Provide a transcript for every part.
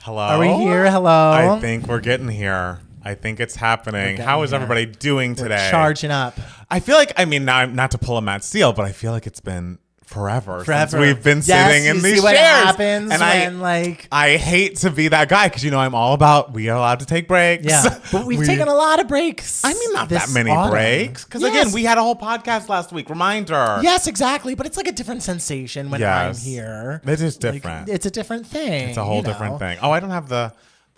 Hello? Are we here? Hello? I think we're getting here. I think it's happening. How is everybody doing today? We're charging up. I feel like, not to pull a Matt Steele, but I feel like it's been forever since we've been sitting in these chairs. What happens and I hate to be that guy because I'm all about we are allowed to take breaks. Yeah, but we've taken a lot of breaks. Not that many breaks because again, we had a whole podcast last week. Reminder. Yes, exactly. But it's like a different sensation when I'm here. It is different. It's a different thing. It's a whole different thing. Oh, I don't have the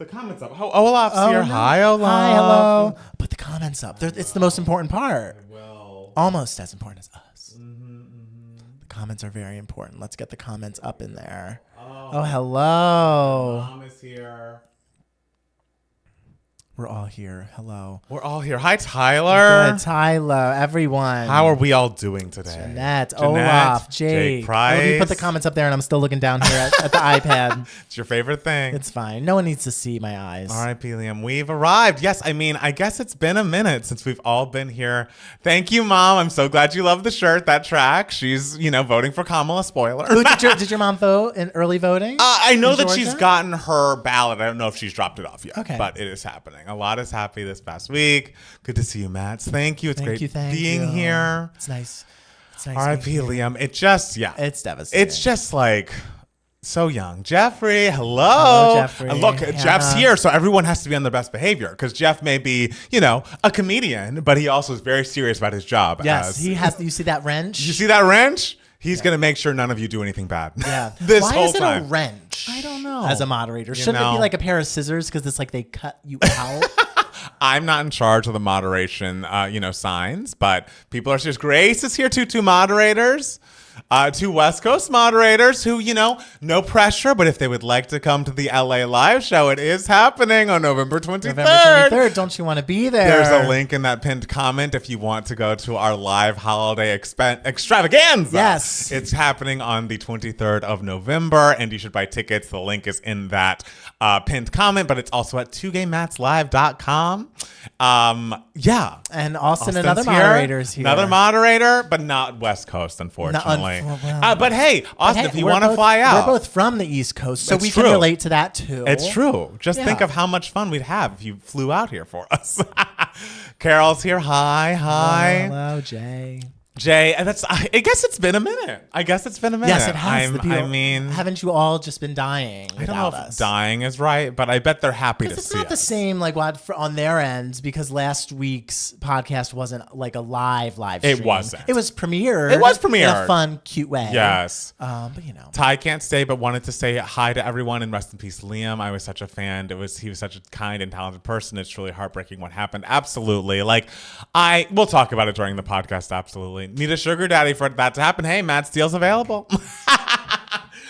comments up. Olaf's here. No. Hi, Olaf. Hi, hello. Put the comments up. It's the most important part. I will. Almost as important as us. Comments are very important. Let's get the comments up in there. Oh, hello. Mom is here. We're all here. Hello. We're all here. Hi, Tyler. Good, Tyler. Everyone. How are we all doing today? Jeanette, Olaf, Jake. Price. You put the comments up there, and I'm still looking down here at the iPad. It's your favorite thing. It's fine. No one needs to see my eyes. R.I.P. Liam. We've arrived. Yes, I guess it's been a minute since we've all been here. Thank you, Mom. I'm so glad you love the shirt, that track. She's, voting for Kamala. Spoiler. Ooh, did your mom vote in early voting? I know that Georgia? she's gotten her ballot. I don't know if she's dropped it off yet. Okay. But it is happening. A lot is happy this past week. Good to see you, Matt. Thank you. It's great being here. It's nice. R.I.P. Liam. It just, It's devastating. It's just like so young. Jeffrey, hello. Hello, Jeffrey. And look, Jeff's here, so everyone has to be on their best behavior because Jeff may be, a comedian, but he also is very serious about his job. Yes, he has. You see that wrench? You see that wrench? He's going to make sure none of you do anything bad. Yeah. Why is it time. a wrench? I don't know. As a moderator. Shouldn't it be like a pair of scissors because it's like they cut you out? I'm not in charge of the moderation, signs, but people are just Grace is here too. Two moderators, two West Coast moderators who, no pressure, but if they would like to come to the LA live show, it is happening on November 23rd. November 23rd. Don't you want to be there? There's a link in that pinned comment if you want to go to our live holiday extravaganza. Yes. It's happening on the 23rd of November, and you should buy tickets. The link is in that pinned comment, but it's also at 2gaymatslive.com. Yeah. And Austin, another moderator is here. Another moderator, but not West Coast, unfortunately. But hey, Austin, if you want to fly out. We're both from the East Coast, so we true. can relate to that too. It's true. Just think of how much fun we'd have if you flew out here for us. Carol's here. Hi. Hello, Jay. I guess it's been a minute. Yes, it has. Haven't you all just been dying I don't know if us? Dying is right, but I bet they're happy to see us. It's not the same on their end because last week's podcast wasn't like a live stream. It wasn't. It was premiered. In a fun, cute way. Yes. But Ty can't stay, but wanted to say hi to everyone and rest in peace, Liam. I was such a fan. He was such a kind and talented person. It's truly heartbreaking what happened. Absolutely. We'll talk about it during the podcast. Absolutely. Need a sugar daddy for that to happen. Hey, Matt Steele's available.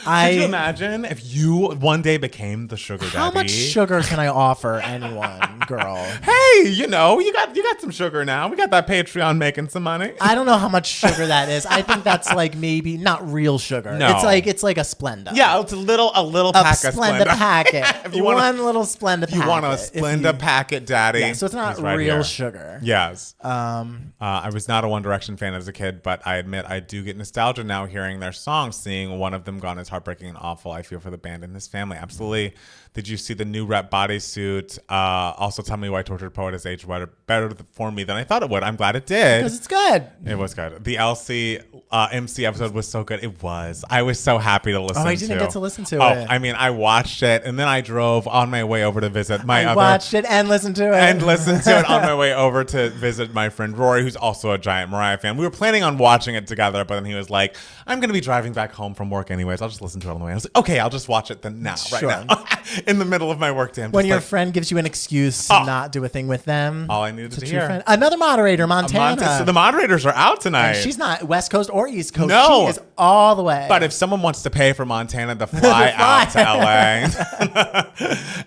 Could you imagine if you one day became the sugar daddy? How much sugar can I offer anyone, girl? Hey, you got some sugar now. We got that Patreon making some money. I don't know how much sugar that is. I think that's maybe not real sugar. No. It's like a Splenda. Yeah, it's a little pack of Splenda. Packet. If you want little Splenda packet. If you want a Splenda packet, daddy. Yeah, so it's not real sugar. Yes. I was not a One Direction fan as a kid, but I admit I do get nostalgia now hearing their songs. Seeing one of them gone is heartbreaking and awful. I feel for the band and his family. Absolutely. Did you see the new Rep bodysuit? Also, Tell Me Why Tortured Poet has aged better for me than I thought it would. I'm glad it did. Because it's good. It was good. The MC episode was so good. It was. I was so happy to listen to. Oh, I didn't get to listen to it. I watched it, and then I drove on my way over to visit I watched it and listened to it. And listened to it on my way over to visit my friend Rory, who's also a giant Mariah fan. We were planning on watching it together, but then he was like, I'm going to be driving back home from work anyways. I'll just listen to it on the way. I was like, okay, I'll just watch it then right now. In the middle of my work day. When your friend gives you an excuse to not do a thing with them. All I needed to hear. Friend. Another moderator, Montana. So the moderators are out tonight. And she's not West Coast or East Coast. No. She is all the way. But if someone wants to pay for Montana to fly out to LA,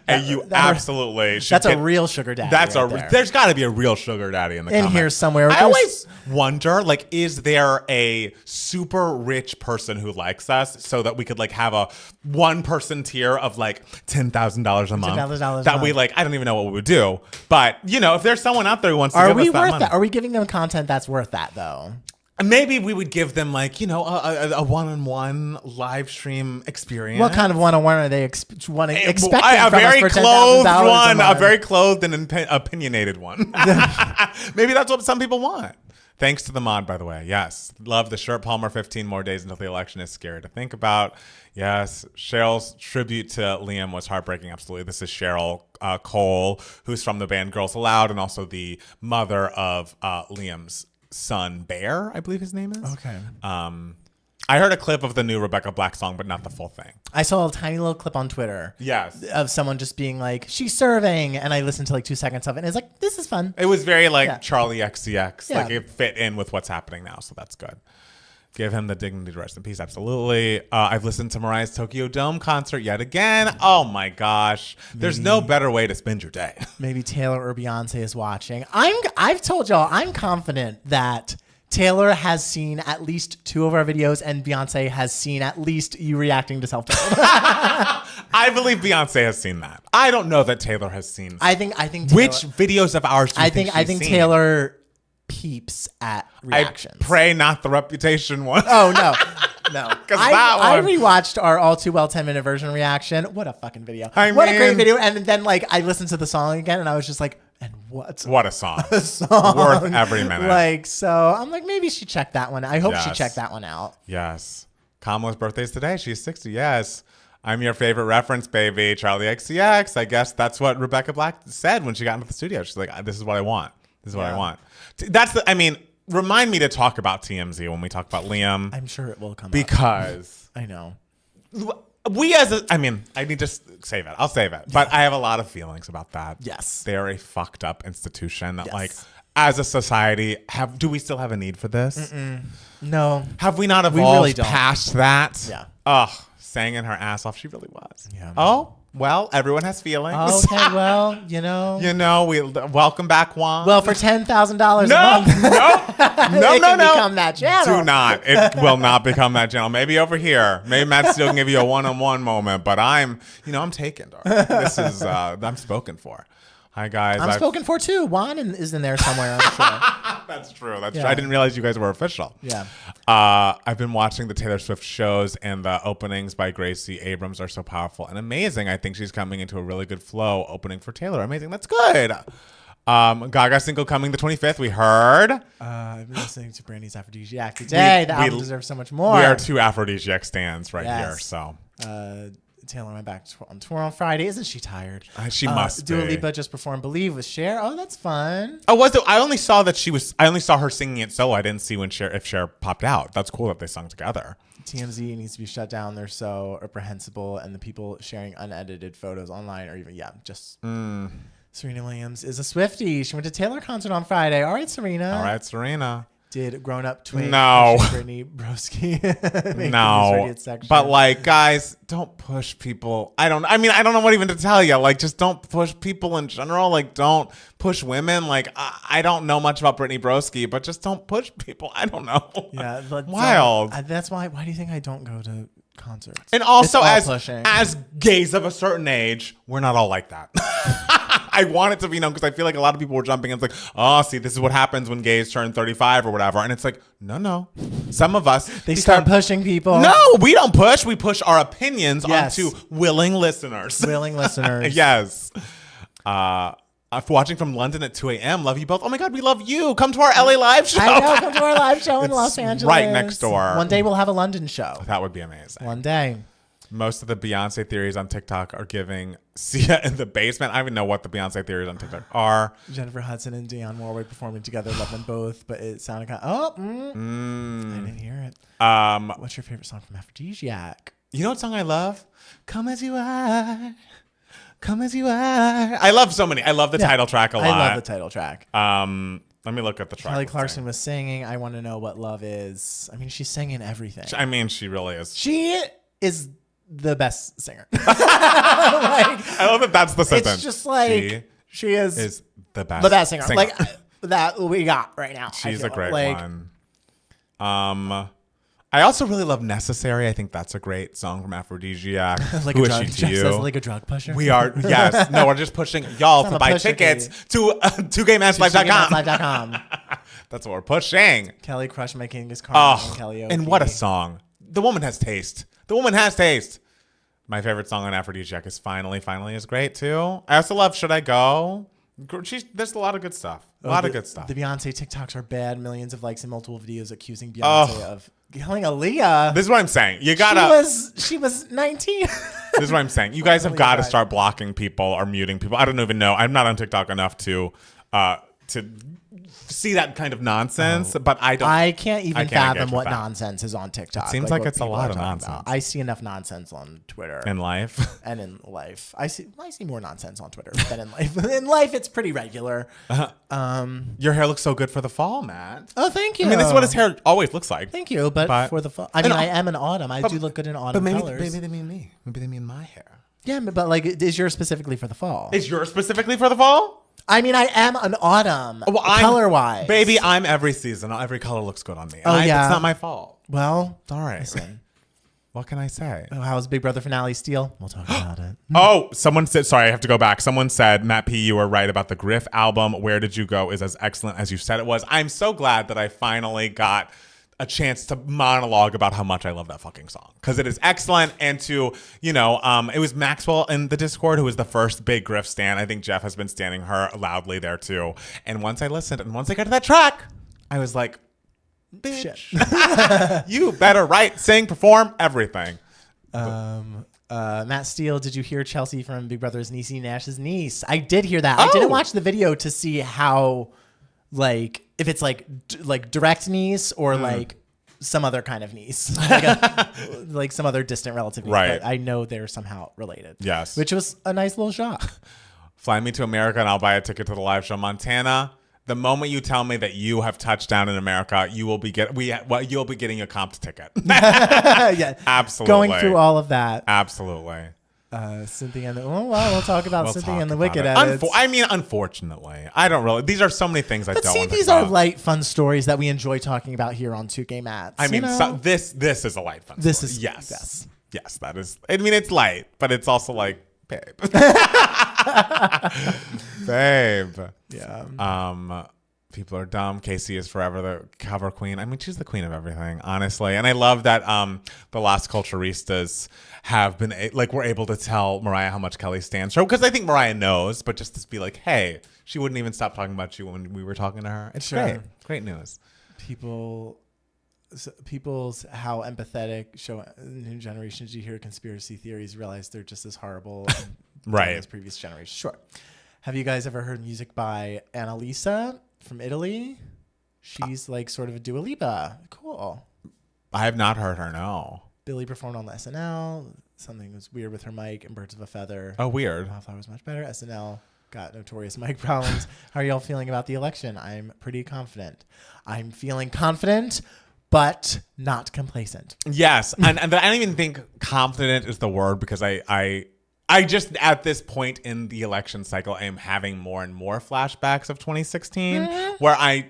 and you absolutely should. That's a real sugar daddy. There's got to be a real sugar daddy in the comments. Here somewhere. I always wonder, is there a super rich person who likes us so that we could have a one person tier of $10,000 a month that we I don't even know what we would do, but if there's someone out there who wants to give us that money. Are we giving them content that's worth that though? Maybe we would give them like, a one-on-one live stream experience. What kind of one-on-one are they expecting from us a very for clothed $10,000 one, a a month? very clothed and opinionated one. Maybe that's what some people want. Thanks to the mod, by the way. Yes. Love the shirt. Palmer, 15 more days until the election is scary to think about. Yes. Cheryl's tribute to Liam was heartbreaking. Absolutely. This is Cheryl Cole, who's from the band Girls Aloud and also the mother of Liam's son, Bear, I believe his name is. Okay. I heard a clip of the new Rebecca Black song, but not the full thing. I saw a tiny little clip on Twitter. Yes. Of someone just being like, she's serving. And I listened to like 2 seconds of it. And it's like, this is fun. It was very like Charlie XCX. Yeah. Like it fit in with what's happening now. So that's good. Give him the dignity to rest in peace. Absolutely. I've listened to Mariah's Tokyo Dome concert yet again. Oh my gosh. There's no better way to spend your day. Maybe Taylor or Beyonce is watching. I've told y'all, I'm confident that Taylor has seen at least 2 of our videos and Beyonce has seen at least you reacting to self-titled. I believe Beyonce has seen that. I don't know that Taylor has seen. I think Taylor, which videos of ours do you think she's seen? Taylor peeps at reactions. I pray not the Reputation one. Oh no. Because I one. rewatched our All Too Well 10-minute version reaction. What a fucking video. What a mean, great video. And then like I listened to the song again and I was just like, and what a song. A song. Worth every minute. Like, so I'm like, maybe she checked that one. I hope she Yes. checked that one out. Yes. Kamala's birthday's today. She's 60. Yes. I'm your favorite reference, baby. Charlie XCX. I guess that's what Rebecca Black said when she got into the studio. She's like, this is what I want. This is what I want. Remind me to talk about TMZ when we talk about Liam. I'm sure it will come up. Because I know. I need to save it. I'll save it. But I have a lot of feelings about that. Yes. They're a fucked up institution that, Yes. like, as a society, do we still have a need for this? No. Have we not We evolved really don't. past that? Yeah. Ugh, singing her ass off. She really was. Yeah. Oh, well, everyone has feelings. Okay, well, you know. We welcome back, Juan. Well, for $10,000 a month. no, it can become that channel. Do not. It will not become that channel. Maybe over here. Maybe Matt still can give you a one-on-one moment, but I'm taken, darling. This is, I'm spoken for. Hi, guys. I'm spoken for too. Juan is in there somewhere, I'm sure. That's true. That's Yeah. true. I didn't realize you guys were official. Yeah. I've been watching the Taylor Swift shows, and the openings by Gracie Abrams are so powerful and amazing. I think she's coming into a really good flow opening for Taylor. Amazing. That's good. Gaga single coming the 25th. We heard. I've been listening to Brandy's Aphrodisiac today. The album deserves so much more. We are 2 Aphrodisiac stands right here. Yes. So Taylor went back on tour on Friday. Isn't she tired? she must Dua be. Lipa just performed "Believe" with Cher. Oh, that's fun. Oh, was it? I only saw her singing it solo. I didn't see if Cher popped out. That's cool that they sung together. TMZ needs to be shut down. They're so reprehensible, and the people sharing unedited photos online are even just. Serena Williams is a Swiftie. She went to Taylor concert on Friday. All right, Serena. All right, Serena. Did grown up twink No. Brittany Broski No, but like, guys, don't push people. I don't know what even to tell you. Like, just don't push people in general. Like, don't push women. Like, I don't know much about Brittany Broski, but just don't push people. I don't know. Yeah, but wild. That's why. Why do you think I don't go to concerts? And also, pushing. as gays of a certain age, we're not all like that. I want it to be known because I feel like a lot of people were jumping and it's like, oh, see, this is what happens when gays turn 35 or whatever. And it's like, no. Some of us. They start pushing people. No, we don't push. We push our opinions onto willing listeners. Willing listeners. Yes. Watching from London at 2 a.m. Love you both. Oh my God, we love you. Come to our LA live show. I know. Come to our live show in Los Angeles. Right next door. One day we'll have a London show. That would be amazing. One day. Most of the Beyonce theories on TikTok are giving Sia in the basement. I don't even know what the Beyonce theories on TikTok are. Jennifer Hudson and Dionne Warwick performing together. Love them both, but it sounded kind of, I didn't hear it. What's your favorite song from Aphrodisiac? You know what song I love? Come As You Are. Come As You Are. I love so many. I love the title track a lot. I love the title track. Let me look at the track. Kelly Clarkson was singing, I Want to Know What Love Is. I mean, she's singing everything. I mean, she really is. She is the best singer. I love that that's the sentence. It's just like she is the best. The best singer. Like that we got right now. She's a great one. I also really love Necessary. I think that's a great song from Aphrodisiac. Like Who a is drug, she to you? says like a drug pusher. We are, yes. No, we're just pushing y'all to buy tickets to 2GayMansLife.com. That's what we're pushing. Kelly crushed my King is Carmen and Oh, Kelly and what a song. The woman has taste. My favorite song on Aphrodisiac is Finally. Finally is great, too. I also love Should I Go? There's a lot of good stuff. The Beyonce TikToks are bad. Millions of likes and multiple videos accusing Beyonce of killing Aaliyah. This is what I'm saying. You gotta. She was 19. This is what I'm saying. You guys have got to start blocking people or muting people. I don't even know. I'm not on TikTok enough to see that kind of nonsense, but I can't even fathom what nonsense is on TikTok. It seems like it's a lot of nonsense. About. I see enough nonsense on Twitter. In life? And in life. I see more nonsense on Twitter than in life. In life, it's pretty regular. Your hair looks so good for the fall, Matt. Oh, thank you. I mean, this is what his hair always looks like. Thank you, but for the fall. I mean, I am in autumn. I do look good in autumn colors. Maybe they mean me. Maybe they mean my hair. Yeah, but like, is yours specifically for the fall? Is yours specifically for the fall? I mean, I am an autumn, color-wise. Baby, I'm every season. Every color looks good on me. And It's not my fault. Well, all right. Listen. What can I say? Oh, how was Big Brother finale, Steele? We'll talk about it. Oh, someone said, sorry, I have to go back. Someone said, Matt P., you were right about the Griff album. Where Did You Go is as excellent as you said it was. I'm so glad that I finally got a chance to monologue about how much I love that fucking song, because it is excellent. And to, it was Maxwell in the Discord who was the first big Griff stan. I think Jeff has been standing her loudly there too. And once I listened and once I got to that track, I was like, bitch, you better write, sing, perform, everything. Matt Steele, did you hear Chelsea from Big Brother's Niecy Nash's niece? I did hear that. I didn't watch the video to see how, like, if it's like direct niece or like some other kind of niece, like some other distant relative niece. Right. But I know they're somehow related. Yes. Which was a nice little shot. Fly me to America and I'll buy a ticket to the live show. Montana, the moment you tell me that you have touched down in America, you will be getting a comp ticket. Yeah, absolutely. Going through all of that. Absolutely. Cynthia and we'll talk about Cynthia and the Wicked edits. Unfortunately, I don't really. These are so many things I don't want to talk about. These are light, fun stories that we enjoy talking about here on 2K Mats. I mean, this is a light, fun story. Yes. That is. I mean, it's light, but it's also like, babe. Babe. Yeah. People are dumb. Casey is forever the cover queen. I mean, she's the queen of everything, honestly. And I love that the Las Culturistas have been we're able to tell Mariah how much Kelly stands for, because I think Mariah knows, but just to be like, hey, she wouldn't even stop talking about you when we were talking to her. It's great news. People's how empathetic show new generations. You hear conspiracy theories, realize they're just as horrible, right, as previous generations. Sure. Have you guys ever heard music by Annalisa from Italy? She's like sort of a Dua Lipa. Cool. I have not heard her, no. Billie performed on the SNL. Something was weird with her mic and Birds of a Feather. Oh, weird. Wildflower was much better. SNL got notorious mic problems. How are y'all feeling about the election? I'm pretty confident. I'm feeling confident, but not complacent. Yes. and I don't even think confident is the word, because I just, at this point in the election cycle, I am having more and more flashbacks of 2016 where I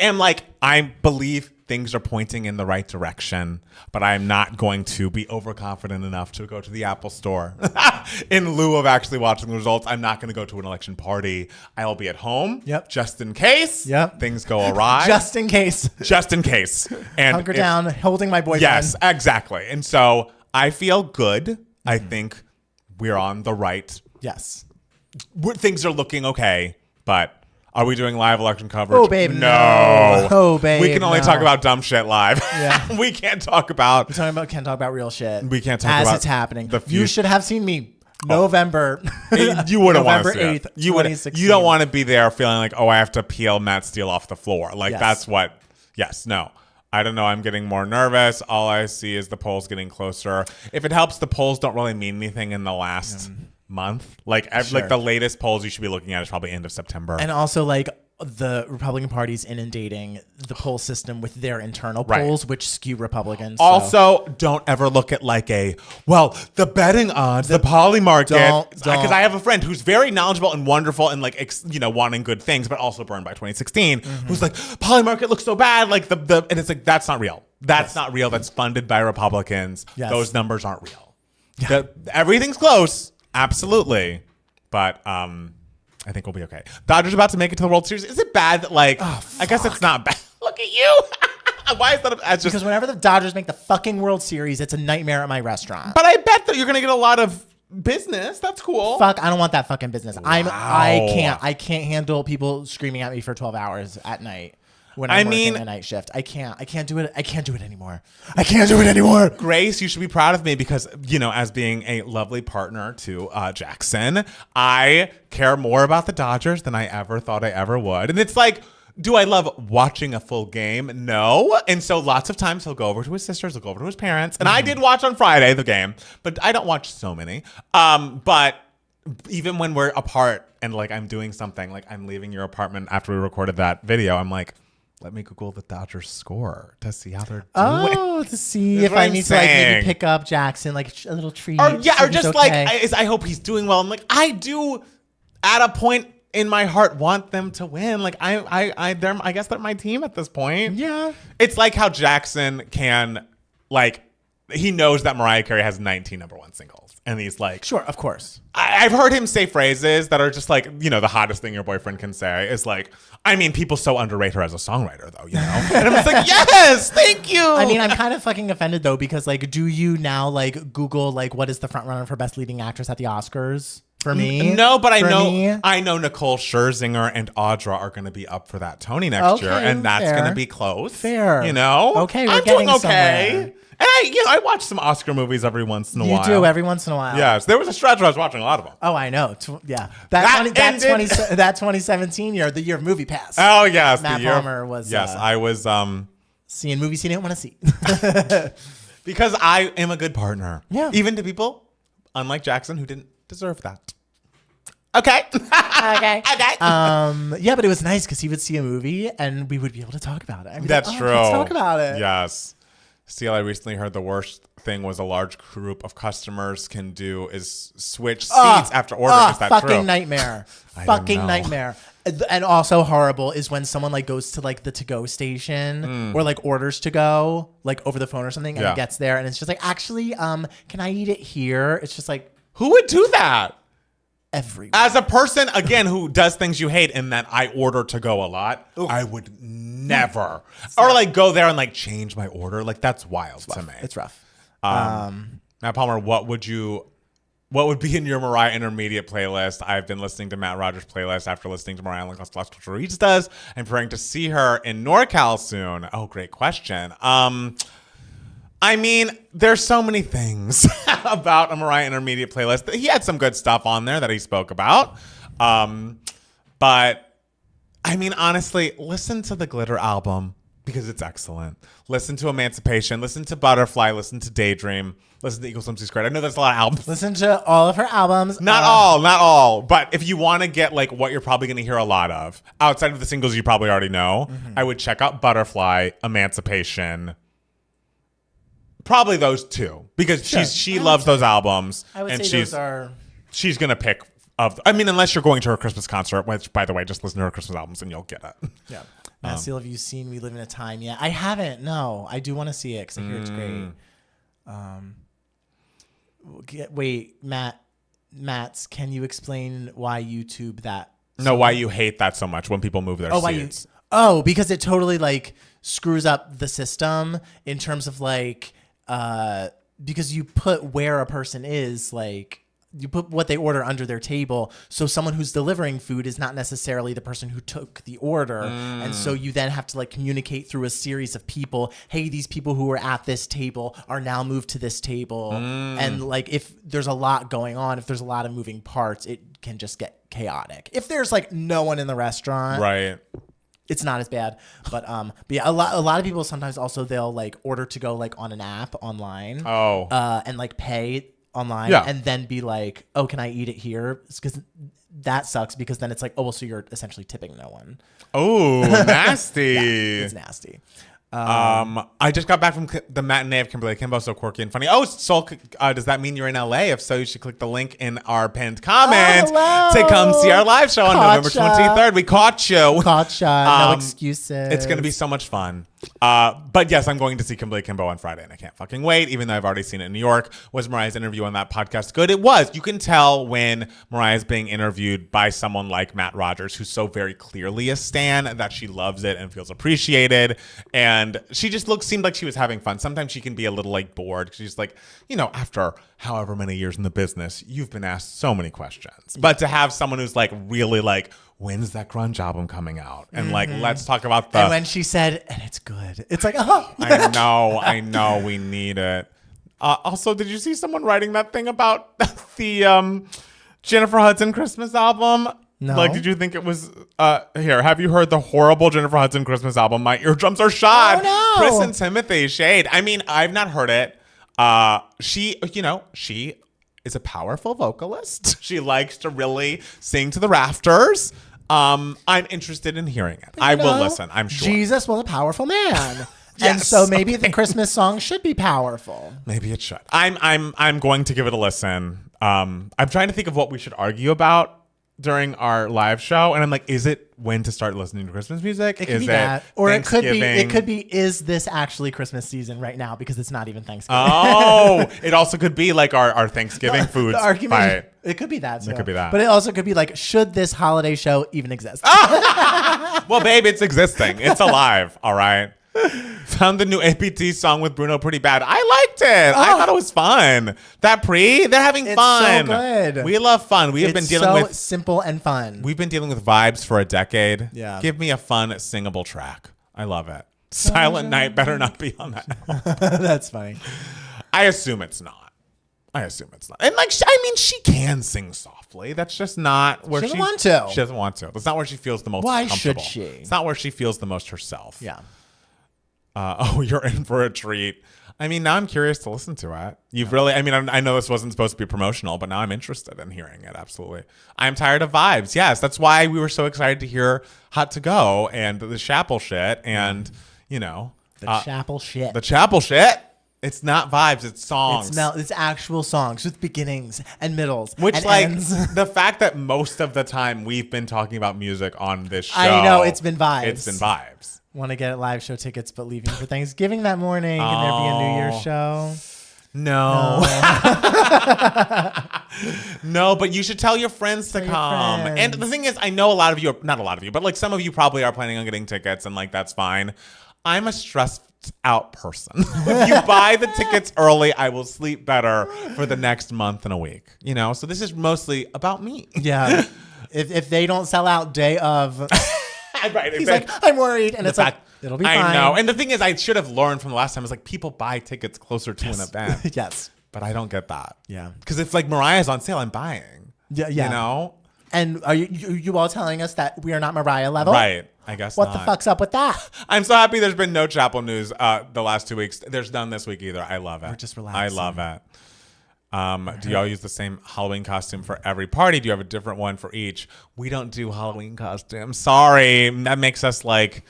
am like, I believe things are pointing in the right direction, but I'm not going to be overconfident enough to go to the Apple store. In lieu of actually watching the results, I'm not going to go to an election party. I'll be at home just in case things go awry. Just in case. Just in case. And hunker down, holding my boyfriend. Yes, exactly. And so I feel good. I think we're on the right. Yes. Things are looking okay, but are we doing live election coverage? Oh, babe, no. Oh, babe, we can only talk about dumb shit live. Yeah. We can't talk about... Can't talk about real shit. We can't talk about... As it's happening. You should have seen me November. You wouldn't want to see 8th, it. 2016. You don't want to be there feeling like, I have to peel Matt Steele off the floor. That's what... Yes, no. I don't know. I'm getting more nervous. All I see is the polls getting closer. If it helps, the polls don't really mean anything in the last month. Like the latest polls you should be looking at is probably end of September. And also the Republican Party's inundating the poll system with their internal polls, which skew Republicans. Also, don't ever look at the betting odds, the poly market. Because I have a friend who's very knowledgeable and wonderful and wanting good things, but also burned by 2016. Who's like, poly market looks so bad. And it's like, that's not real. That's not real. That's funded by Republicans. Yes. Those numbers aren't real. Everything's close, absolutely, but I think we'll be okay. Dodgers about to make it to the World Series. Is it bad that I guess it's not bad. Look at you. Why is that? Because whenever the Dodgers make the fucking World Series, it's a nightmare at my restaurant. But I bet that you're gonna get a lot of business. That's cool. Fuck, I don't want that fucking business. Wow. I can't handle people screaming at me for 12 hours at night when I'm working a night shift. I can't do it. I can't do it anymore. I can't do it anymore. Grace, you should be proud of me because, as being a lovely partner to Jackson, I care more about the Dodgers than I ever thought I ever would. And it's like, do I love watching a full game? No. And so lots of times he'll go over to his sisters, he'll go over to his parents. And I did watch on Friday the game, but I don't watch so many. But even when we're apart and like I'm doing something, like I'm leaving your apartment after we recorded that video, I'm like, let me Google the Dodgers score to see how they're doing. Oh, to see if I need to like maybe pick up Jackson, like a little treat. Or just like, I hope he's doing well. I'm like, I do at a point in my heart want them to win. Like I guess they're my team at this point. Yeah. It's like how Jackson can he knows that Mariah Carey has 19 number one singles. And he's like, sure, of course. I've heard him say phrases that are just like, the hottest thing your boyfriend can say is like, people so underrate her as a songwriter though, And I'm just like, yes, thank you. I'm kind of fucking offended though, because like, do you now like Google like what is the front runner for best leading actress at the Oscars? For me? No, but I know Nicole Scherzinger and Audra are going to be up for that Tony next year, and that's going to be close. Fair. Okay, we're I'm getting doing okay. Somewhere. And I watch some Oscar movies every once in a while. You do every once in a while. Yes, there was a stretch where I was watching a lot of them. Oh, I know. That 2017 year, the year of Movie Pass. Oh yes, Matt Palmer was. Yes, I was seeing movies he didn't want to see. Because I am a good partner. Yeah. Even to people, unlike Jackson, who didn't deserve that. Okay. Okay. Yeah, but it was nice because he would see a movie and we would be able to talk about it. That's true. Let's talk about it. Yes. I recently heard the worst thing was a large group of customers can do is switch seats after ordering. Is that fucking true? Nightmare. Fucking nightmare. And also horrible is when someone like goes to like the to-go station or like orders to go like over the phone or something and it gets there and it's just like, actually, can I eat it here? It's just like, who would do that? Everyone. As a person, again, who does things you hate and that I order to go a lot, I would never. Or like go there and like change my order. Like that's wild to me. It's rough. Matt Palmer, what would be in your Mariah Intermediate playlist? I've been listening to Matt Rogers' playlist after listening to Mariah on Las Culturistas and praying to see her in NorCal soon. Oh, great question. There's so many things about a Mariah Intermediate playlist. He had some good stuff on there that he spoke about. But honestly, listen to the Glitter album because it's excellent. Listen to Emancipation. Listen to Butterfly. Listen to Daydream. Listen to Equals MC Squared. I know there's a lot of albums. Listen to all of her albums. Not all. But if you want to get like what you're probably going to hear a lot of outside of the singles you probably already know, I would check out Butterfly, Emancipation. Probably those two because she loves those albums. I would say those are. She's gonna pick unless you're going to her Christmas concert, which by the way, just listen to her Christmas albums and you'll get it. Yeah. Matt Steele, have you seen We Live in a Time yet? I haven't. No, I do want to see it because I hear it's great. Wait, Matt's. Can you explain why YouTube that? No, why you hate that so much when people move their seats? Because it totally like screws up the system in terms of like. Because you put where a person is, like you put what they order under their table. So someone who's delivering food is not necessarily the person who took the order. And so you then have to like communicate through a series of people. Hey, these people who were at this table are now moved to this table. And like, if there's a lot going on, if there's a lot of moving parts, it can just get chaotic. If there's like no one in the restaurant, right. It's not as bad, but yeah, a lot of people sometimes also they'll like order to go like on an app online, and like pay online, and then be like, oh, can I eat it here? Because that sucks because then it's like, oh, well, so you're essentially tipping no one. Oh, nasty. Yeah, it's nasty. I just got back from the matinee of Kimberly Kimbo, so quirky and funny. Oh, Soul, does that mean you're in LA? If so, you should click the link in our pinned comment to come see our live show on November 23rd. We caught you. No excuses. It's going to be so much fun. But yes, I'm going to see Kimberly Kimbo on Friday, and I can't fucking wait, even though I've already seen it in New York. Was Mariah's interview on that podcast good? It was. You can tell when Mariah's being interviewed by someone like Matt Rogers, who's so very clearly a stan, that she loves it and feels appreciated. And she just seemed like she was having fun. Sometimes she can be a little like bored. She's like, after however many years in the business, you've been asked so many questions. But to have someone who's like really like, when's that grunge album coming out? And like, let's talk about And when she said, and it's good, it's like, oh. I know, we need it. Also, did you see someone writing that thing about the Jennifer Hudson Christmas album? No. Like, did you think it was, here, have you heard the horrible Jennifer Hudson Christmas album, My Eardrums Are Shot? Oh, no. Chris and Timothy, shade. I mean, I've not heard it. She is a powerful vocalist. She likes to really sing to the rafters. I'm interested in hearing it. I will listen, I'm sure. Jesus was a powerful man. Yes, and so maybe the Christmas song should be powerful. Maybe it should. I'm going to give it a listen. I'm trying to think of what we should argue about during our live show, and I'm like, is it when to start listening to Christmas music? It could be that, or it could be. Is this actually Christmas season right now? Because it's not even Thanksgiving. Oh, it also could be like our Thanksgiving foods. The argument. It could be that. It could be that. But it also could be like, should this holiday show even exist? Well, babe, it's existing. It's alive. All right. Found the new APT song with Bruno pretty bad. I liked it. I thought it was fun. They're having fun. It's so good. We love fun. We've been dealing with simple and fun. We've been dealing with vibes for a decade. Yeah. Give me a fun singable track. I love it. Silent Night better not be on that. That's funny. I assume it's not. And like, she can sing softly. That's just not where she doesn't want to. She doesn't want to. That's not where she feels the most Why comfortable. should she? It's not where she feels the most herself. Yeah. You're in for a treat. I mean, now I'm curious to listen to it. I know this wasn't supposed to be promotional, but now I'm interested in hearing it. Absolutely. I'm tired of vibes. Yes, that's why we were so excited to hear Hot to Go and the Chapel shit and, the Chapel shit. The Chapel shit. It's not vibes, it's songs. It's actual songs with beginnings and middles. Which, and like, ends. The fact that most of the time we've been talking about music on this show. I know, it's been vibes. It's been vibes. Want to get live show tickets, but leaving for Thanksgiving that morning. Can there be a New Year's show? No. No, but you should tell your friends to come. And the thing is, I know a lot of you, not a lot of you, but like some of you probably are planning on getting tickets, and like that's fine. I'm a stressed out person. If you buy the tickets early, I will sleep better for the next month and a week. So this is mostly about me. Yeah. If they don't sell out day of. Right, he's like, I'm worried, and it's like, it'll be fine. I know, and the thing is, I should have learned from the last time. Is like people buy tickets closer to an event. Yes, but I don't get that. Yeah, because if like Mariah's on sale, I'm buying. Yeah. And are you all telling us that we are not Mariah level? Right. I guess what the fuck's up with that? I'm so happy there's been no Chapel news the last 2 weeks. There's none this week either. I love it. We're just relaxing. I love it. Do y'all use the same Halloween costume for every party? Do you have a different one for each? We don't do Halloween costumes. Sorry. That makes us like,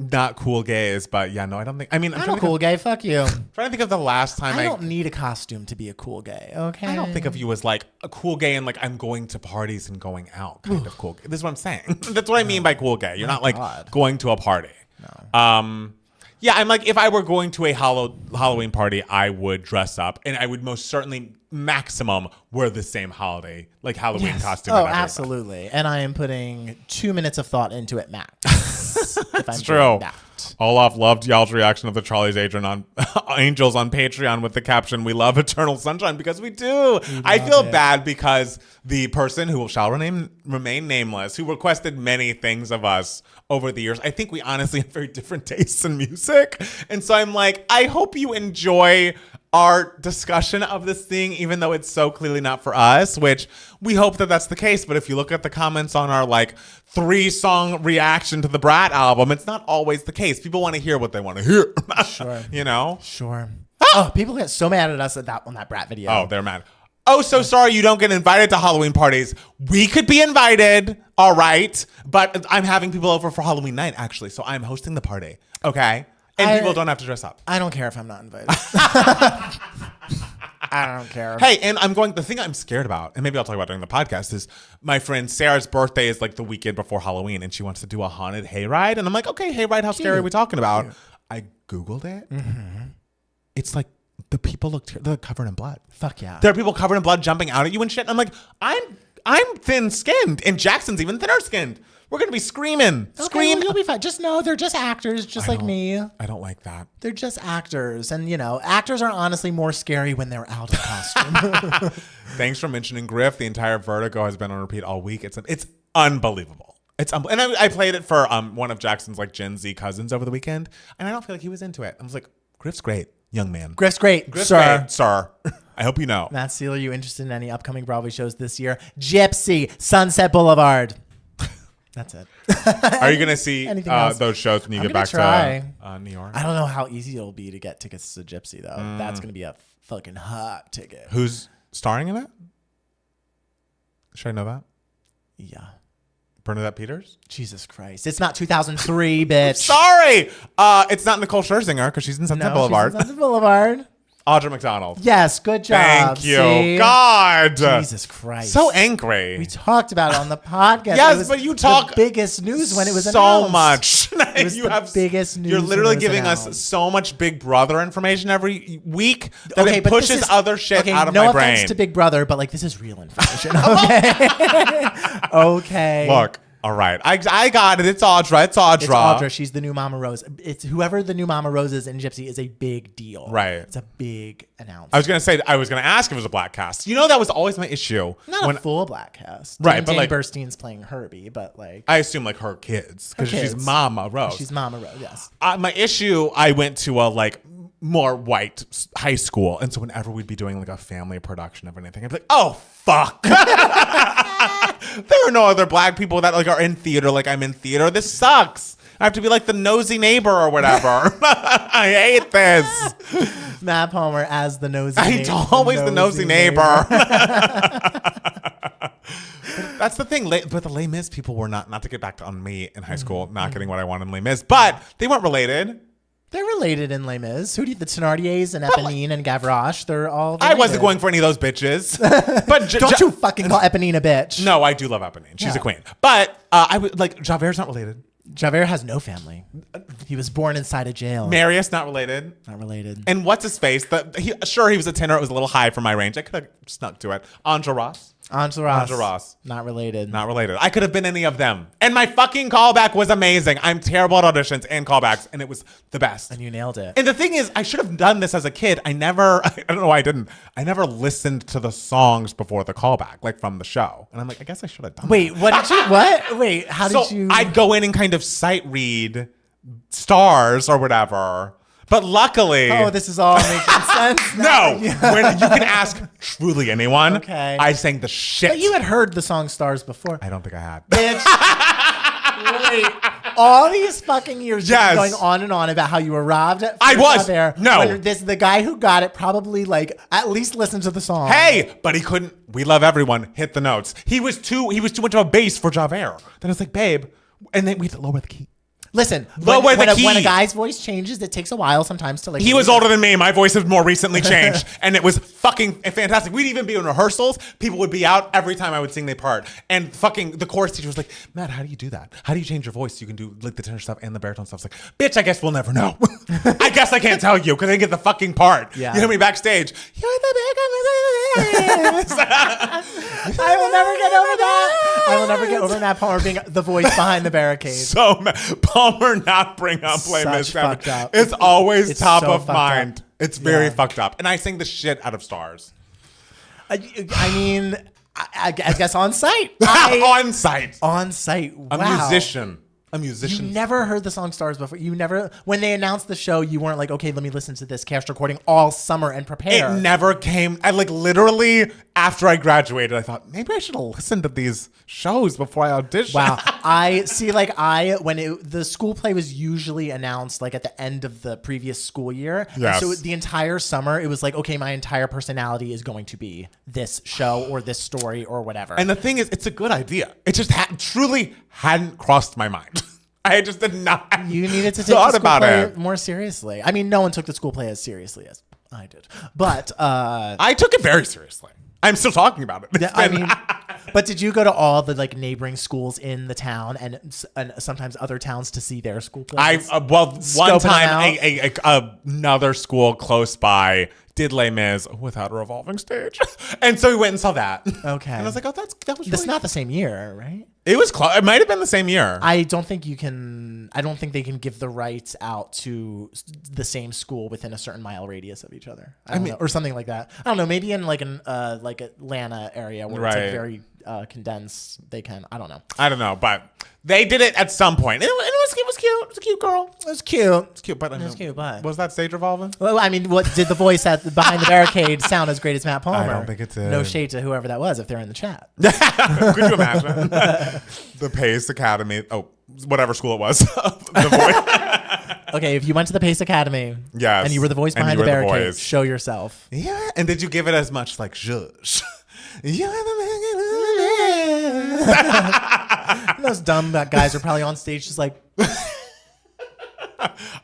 not cool gays. But yeah, no, I don't think. I mean, I'm a cool gay. Fuck you. I'm trying to think of the last time I don't need a costume to be a cool gay. Okay. I don't think of you as like a cool gay and like I'm going to parties and going out kind of cool gay. This is what I'm saying. That's what I mean by cool gay. You're not like going to a party. No. Yeah, I'm like, if I were going to a Halloween party, I would dress up, and I would most certainly maximum wear the same Halloween costume. Oh, absolutely. And I am putting 2 minutes of thought into it max. That's true. Olaf loved y'all's reaction of the Charlie's Angels on Patreon with the caption, "We love Eternal Sunshine," because we do. I feel bad because the person who shall remain nameless, who requested many things of us over the years, I think we honestly have very different tastes in music. And so I'm like, I hope you enjoy our discussion of this thing, even though it's so clearly not for us, which we hope that that's the case. But if you look at the comments on our 3-song reaction to the Brat album, it's not always the case. People want to hear what they want to hear. Sure. Sure. Oh, people get so mad at us on that Brat video. Oh, they're mad. Oh, so sorry you don't get invited to Halloween parties. We could be invited, all right? But I'm having people over for Halloween night, actually, so I'm hosting the party, okay? And people don't have to dress up. I don't care if I'm not invited. I don't care. Hey, and the thing I'm scared about, and maybe I'll talk about during the podcast, is my friend Sarah's birthday is like the weekend before Halloween, and she wants to do a haunted hayride. And I'm like, okay, hayride, how scary are we talking about? Cute. I Googled it. Mm-hmm. It's like the people they're covered in blood. Fuck yeah. There are people covered in blood jumping out at you and shit. And I'm like, I'm thin-skinned, and Jackson's even thinner-skinned. We're going to be screaming. Okay, Scream. well, you'll be fine. Just know they're just actors, just like me. I don't like that. They're just actors. And, actors are honestly more scary when they're out of costume. Thanks for mentioning Griff. The entire Vertigo has been on repeat all week. It's unbelievable. And I played it for one of Jackson's like Gen Z cousins over the weekend, and I don't feel like he was into it. I was like, Griff's great, young man. Griff's great, Griff's sir. Great, sir. I hope you know. Matt Steele, are you interested in any upcoming Broadway shows this year? Gypsy, Sunset Boulevard. That's it. Are you going to see those shows when you get back to New York? I don't know how easy it'll be to get tickets to Gypsy, though. That's going to be a fucking hot ticket. Who's starring in it? Should I know that? Yeah. Bernadette Peters? Jesus Christ. It's not 2003, bitch. Sorry. It's not Nicole Scherzinger because she's in Sunset Boulevard. She's in Sunset Boulevard. Audra McDonald. Yes, good job. Thank you. See? God. Jesus Christ. So angry. We talked about it on the podcast. Yes, but you talk the biggest news when it was so announced. much. It was the biggest news. You're literally when it was giving announced. us so much Big Brother information every week that it pushes other shit out of no my brain. No offense to Big Brother, but like this is real information. Okay. Okay. Look. All right. I got it. It's Audra. It's Audra. She's the new Mama Rose. It's whoever the new Mama Rose is in Gypsy is a big deal. Right. It's a big announcement. I was going to ask if it was a black cast. That was always my issue. Not a full black cast. Right. Danny Burstein's playing Herbie, but like. I assume like her kids because she's Mama Rose. She's Mama Rose, yes. My issue, I went to a more white high school. And so whenever we'd be doing like a family production of anything, I'd be like, oh, fuck. There are no other black people that are in theater like I'm in theater. This sucks. I have to be like the nosy neighbor or whatever. I hate this. Matt Palmer as the nosy neighbor. Always the nosy neighbor. That's the thing. But the Les Mis people were not to get back on me in high school, not getting what I wanted in Les Mis. But they weren't related. They're related in Les Mis. Who do you, the Thenardiers and Eponine and Gavroche? They're all related. I wasn't going for any of those bitches. But don't you fucking call Eponine a bitch. No, I do love Eponine. She's a queen. But I would Javert's not related. Javert has no family. He was born inside a jail. Marius not related. Not related. And what's his face? He was a tenor. It was a little high for my range. I could have snuck to it. Angel Ross. Angel Ross. Not related. Not related. I could have been any of them. And my fucking callback was amazing. I'm terrible at auditions and callbacks, and it was the best. And you nailed it. And the thing is, I should have done this as a kid. I don't know why I didn't. I never listened to the songs before the callback, like from the show. And I'm like, I guess I should have done Wait, that. what did you, what? Wait, how did you? I'd go in and kind of sight read stars or whatever. But luckily... Oh, this is all making sense now. No! When you can ask truly anyone. Okay. I sang the shit. But you had heard the song Stars before. I don't think I had. Bitch. Wait, all these fucking years going on and on about how you arrived at I was. There. No. The guy who got it probably at least listened to the song. Hey! But he couldn't... We love everyone. Hit the notes. He was too much of a bass for Javert. Then I was like, babe... And then we had to lower the key. Listen, when a guy's voice changes, it takes a while sometimes to He was older than me. My voice has more recently changed. And it was fucking fantastic. We'd even be in rehearsals. People would be out every time I would sing their part. And the chorus teacher was like, Matt, how do you do that? How do you change your voice so you can do like the tenor stuff and the baritone stuff? It's like, bitch, I guess we'll never know. I guess I can't tell you because I didn't get the fucking part. Yeah. You know me backstage. You're the I will never get over that. I will never get over Matt Palmer being the voice behind the barricade. So Palmer not bring up Les Mis. It's always top of mind. It's very fucked up. And I sing the shit out of Stars. I mean, I guess on site. On site. On site. Wow. A musician. You never heard the song Stars before. You never, when they announced the show, you weren't like, okay, let me listen to this cast recording all summer and prepare. It never came. I literally after I graduated, I thought maybe I should have listened to these shows before I auditioned. Wow. The school play was usually announced like at the end of the previous school year. Yes. So the entire summer, it was like, okay, my entire personality is going to be this show or this story or whatever. And the thing is, it's a good idea. It just truly hadn't crossed my mind. I just did not. You needed to take the school play more seriously. I mean, no one took the school play as seriously as I did. But I took it very seriously. I'm still talking about it. I mean, but did you go to all the like neighboring schools in the town and sometimes other towns to see their school plays? One Scoping time another school close by did Les Mis without a revolving stage, and so we went and saw that. Okay, and I was like, oh, that was. That's not the same year, right? It was close. It might have been the same year. I don't think you can. I don't think they can give the rights out to the same school within a certain mile radius of each other. I mean, or something like that. I don't know. Maybe in like an like Atlanta area where it's like very condensed, they can. I don't know, but they did it at some point. It was cute. It was a cute girl. It was cute. It's cute, but was that stage revolving? Well, I mean, what did the voice behind the barricade sound as great as Matt Palmer? I don't think it did. No shade to whoever that was if they're in the chat. Could you imagine? The Pace Academy. Oh, whatever school it was. The voice. Okay, if you went to the Pace Academy, yes, and you were the voice behind the barricade, show yourself. Yeah, and did you give it as much like zhuzh? Those dumb guys are probably on stage just like.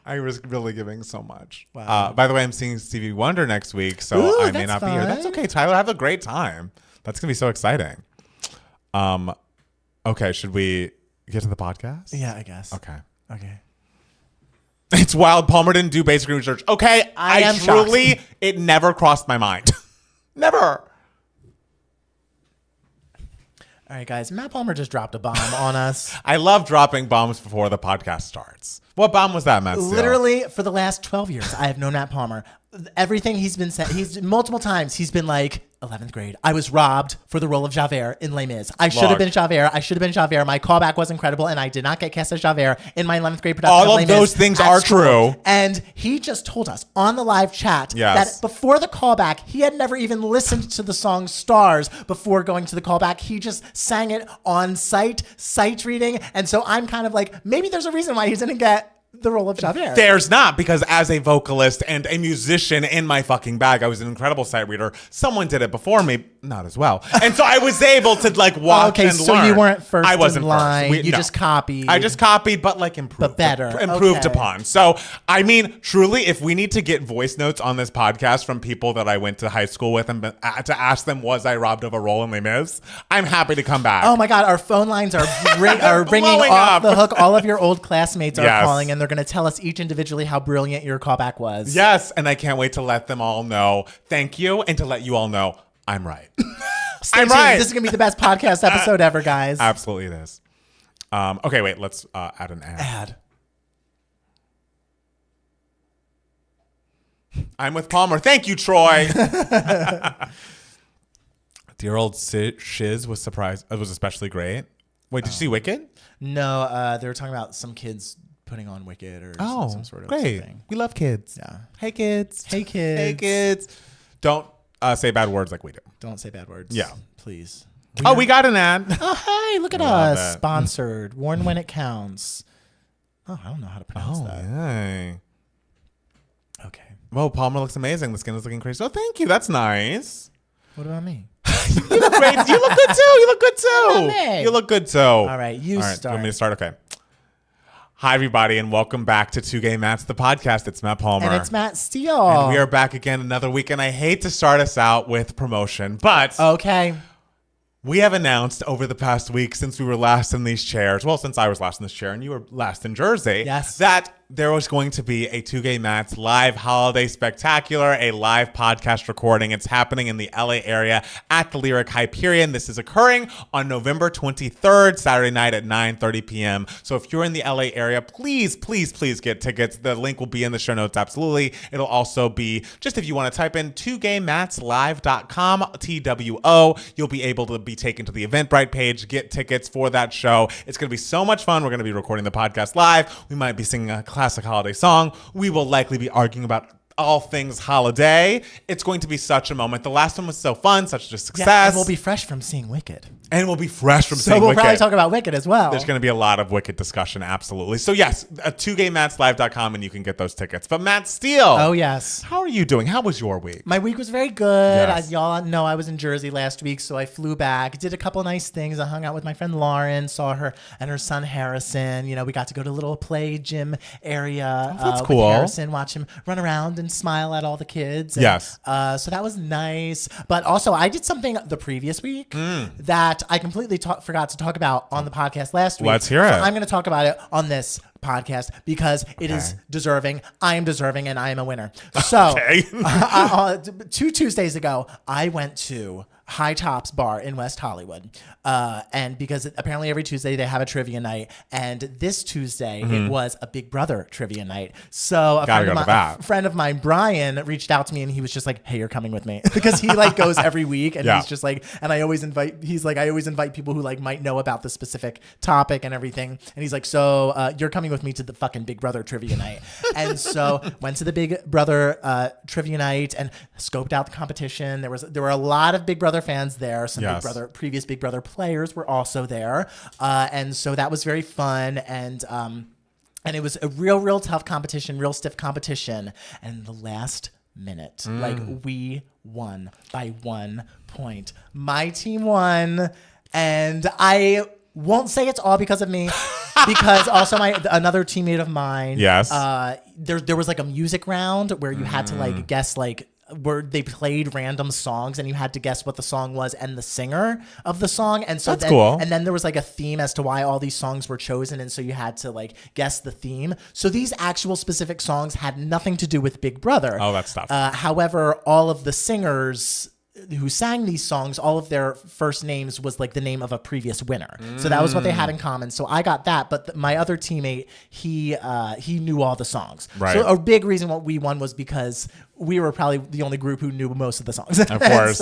I was really giving so much. Wow. By the way, I'm seeing Stevie Wonder next week, so I may not be here. That's okay, Tyler. Have a great time. That's gonna be so exciting. Okay, should we get to the podcast? Yeah, I guess. Okay. It's wild. Palmer didn't do basic research. Okay, I truly, shocked. It never crossed my mind. Never. All right, guys. Matt Palmer just dropped a bomb on us. I love dropping bombs before the podcast starts. What bomb was that, Matt? Literally, for the last 12 years, I have known Matt Palmer. Everything he's been said, he's multiple times, he's been like, 11th grade, I was robbed for the role of Javert in Les Mis. I should have been Javert. My callback was incredible, and I did not get cast as Javert in my 11th grade production. All of those things are true. And he just told us on the live chat that before the callback, he had never even listened to the song Stars before going to the callback. He just sang it on sight reading. And so I'm kind of like, maybe there's a reason why he didn't get the role of Javert. There's not, because as a vocalist and a musician in my fucking bag, I was an incredible sight reader. Someone did it before me, not as well, and so I was able to like watch and learn. So you weren't first. I wasn't in line. You just copied. I just copied, but like improved, but better, improved upon. So I mean, truly, if we need to get voice notes on this podcast from people that I went to high school with and to ask them, was I robbed of a role in Les Mis? I'm happy to come back. Oh my God, our phone lines are bringing off the hook. All of your old classmates are calling, and they're going to tell us each individually how brilliant your callback was. Yes, and I can't wait to let them all know. Thank you, and to let you all know I'm right. I'm right. This is gonna be the best podcast episode ever, guys. Absolutely, it is. Okay, wait. Let's add an ad. I'm with Palmer. Thank you, Troy. Dear old Shiz was surprised. It was especially great. Wait, did you see Wicked? No, they were talking about some kids putting on Wicked or some sort of great thing. We love kids. Yeah. Hey kids. Hey kids. Hey kids. Don't say bad words like we do. Don't say bad words. Yeah. Please. We got an ad. Oh, hey, look at us. Sponsored. Warn when it counts. Oh, I don't know how to pronounce that. Yay. Okay. Well, Palmer looks amazing. The skin is looking crazy. Oh, thank you. That's nice. What about me? You look great. You look good too. You look good too. You look good too. All right. You start. You want me to start? Okay. Hi, everybody, and welcome back to Two Gay Matts, the podcast. It's Matt Palmer. And it's Matt Steele. And we are back again another week, and I hate to start us out with promotion, but... Okay. We have announced over the past week, since we were last in these chairs, well, since I was last in this chair and you were last in Jersey, that there was going to be a Two Gay Matts live holiday spectacular, a live podcast recording. It's happening in the LA area at the Lyric Hyperion. This is occurring on November 23rd, Saturday night at 9:30 p.m. So if you're in the LA area, please, please, please get tickets. The link will be in the show notes, absolutely. It'll also be, just if you want to type in twogaymattslive.com, TWO, you'll be able to be taken to the Eventbrite page, get tickets for that show. It's going to be so much fun. We're going to be recording the podcast live. We might be singing a classic holiday song. We will likely be arguing about all things holiday. It's going to be such a moment. The last one was so fun, such a success. Yeah, and we'll be fresh from seeing Wicked. And we'll be fresh from seeing Wicked. So we'll probably Wicked. talk about Wicked as well. There's going to be a lot of Wicked discussion, absolutely. So yes, twogaymattslive.com and you can get those tickets. But Matt Steele. Oh, yes. How are you doing? How was your week? My week was very good. Yes. Y'all know I was in Jersey last week, so I flew back. Did a couple of nice things. I hung out with my friend Lauren, saw her and her son Harrison. You know, we got to go to a little play gym area that's cool. with Harrison, watch him run around and smile at all the kids. And, Yes. so that was nice. But also, I did something the previous week that I completely forgot to talk about on the podcast last week. Let's hear it. So I'm going to talk about it on this podcast because it is deserving. I am deserving, and I am a winner. So 2 Tuesdays ago, I went to High Tops Bar in West Hollywood. And because apparently every Tuesday they have a trivia night. And this Tuesday, it was a Big Brother trivia night. So a friend of mine, Brian, reached out to me and he was just like, hey, you're coming with me. Because he like goes every week and he's just like, and I always invite people who like might know about the specific topic and everything. And he's like, so you're coming with me to the fucking Big Brother trivia night. And so went to the Big Brother trivia night and scoped out the competition. There were a lot of Big Brother fans there. Some previous Big Brother players were also there. And so that was very fun. And it was a real tough competition, real stiff competition. And in the last minute, like we won by 1 point. My team won. And I won't say it's all because of me, because also another teammate of mine. Yes. There was like a music round where you had to like guess like where they played random songs and you had to guess what the song was and the singer of the song. And so that's cool. And then there was like a theme as to why all these songs were chosen. And so you had to like guess the theme. So these actual specific songs had nothing to do with Big Brother. Oh, that's tough. However, all of the singers who sang these songs, all of their first names was like the name of a previous winner. So that was what they had in common. So I got that, but my other teammate, he knew all the songs. Right. So a big reason what we won was because we were probably the only group who knew most of the songs. Of course.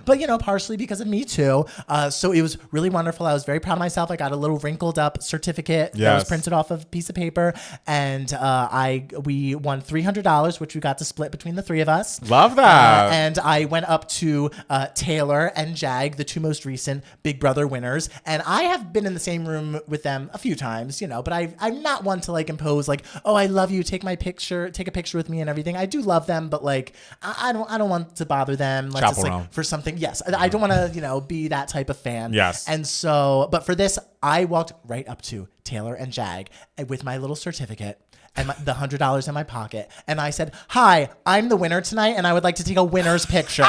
But partially because of me too. So it was really wonderful. I was very proud of myself. I got a little wrinkled up certificate that was printed off of a piece of paper, and we won $300, which we got to split between the three of us. Love that. And I went up to Taylor and Jag, the two most recent Big Brother winners, and I have been in the same room with them a few times, but I'm not one to like impose like, oh, I love you, take a picture with me and everything. I do love them, but like I don't want to bother them. Let's just like for something. Yes, I don't want to be that type of fan. Yes. And so, but for this, I walked right up to Taylor and Jag with my little certificate and the $100 in my pocket, and I said, "Hi, I'm the winner tonight, and I would like to take a winner's picture."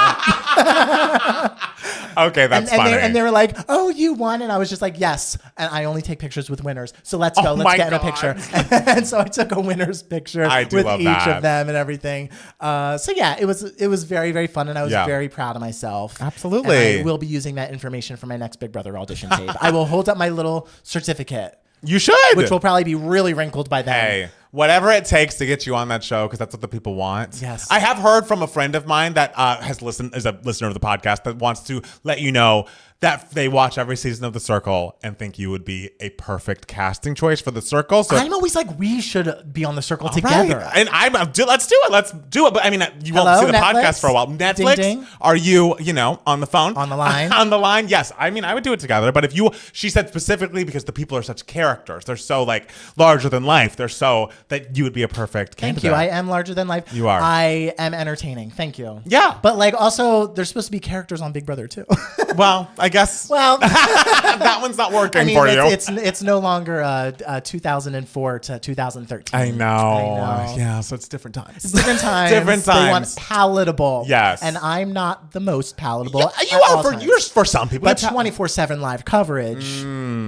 Okay, that's funny. And they were like, "Oh, you won," and I was just like, "Yes." And I only take pictures with winners, so let's go. Let's get in a picture. And so I took a winner's picture with each of them and everything. So yeah, it was very, very fun, and I was very proud of myself. Absolutely. And I will be using that information for my next Big Brother audition tape. I will hold up my little certificate. You should. Which will probably be really wrinkled by then. Hey, whatever it takes to get you on that show, because that's what the people want. Yes. I have heard from a friend of mine that is a listener of the podcast that wants to let you know that they watch every season of The Circle and think you would be a perfect casting choice for The Circle. So I'm always like, we should be on The Circle together. Right. And let's do it. Let's do it. But I mean, you won't see the podcast for a while. Netflix, ding, ding. Are you, on the phone? On the line? On the line, yes. I mean, I would do it together. But she said specifically because the people are such characters. They're so like larger than life. They're so that you would be a perfect candidate. Thank you. I am larger than life. You are. I am entertaining. Thank you. Yeah. But like also, there's supposed to be characters on Big Brother too. Well, I guess. Well, that one's not working for you. It's no longer 2004 to 2013. I know. Yeah, so it's different times. It's different times. Different times. They want palatable. Yes. And I'm not the most palatable. Yeah, you're for some people. But 24/7 live coverage,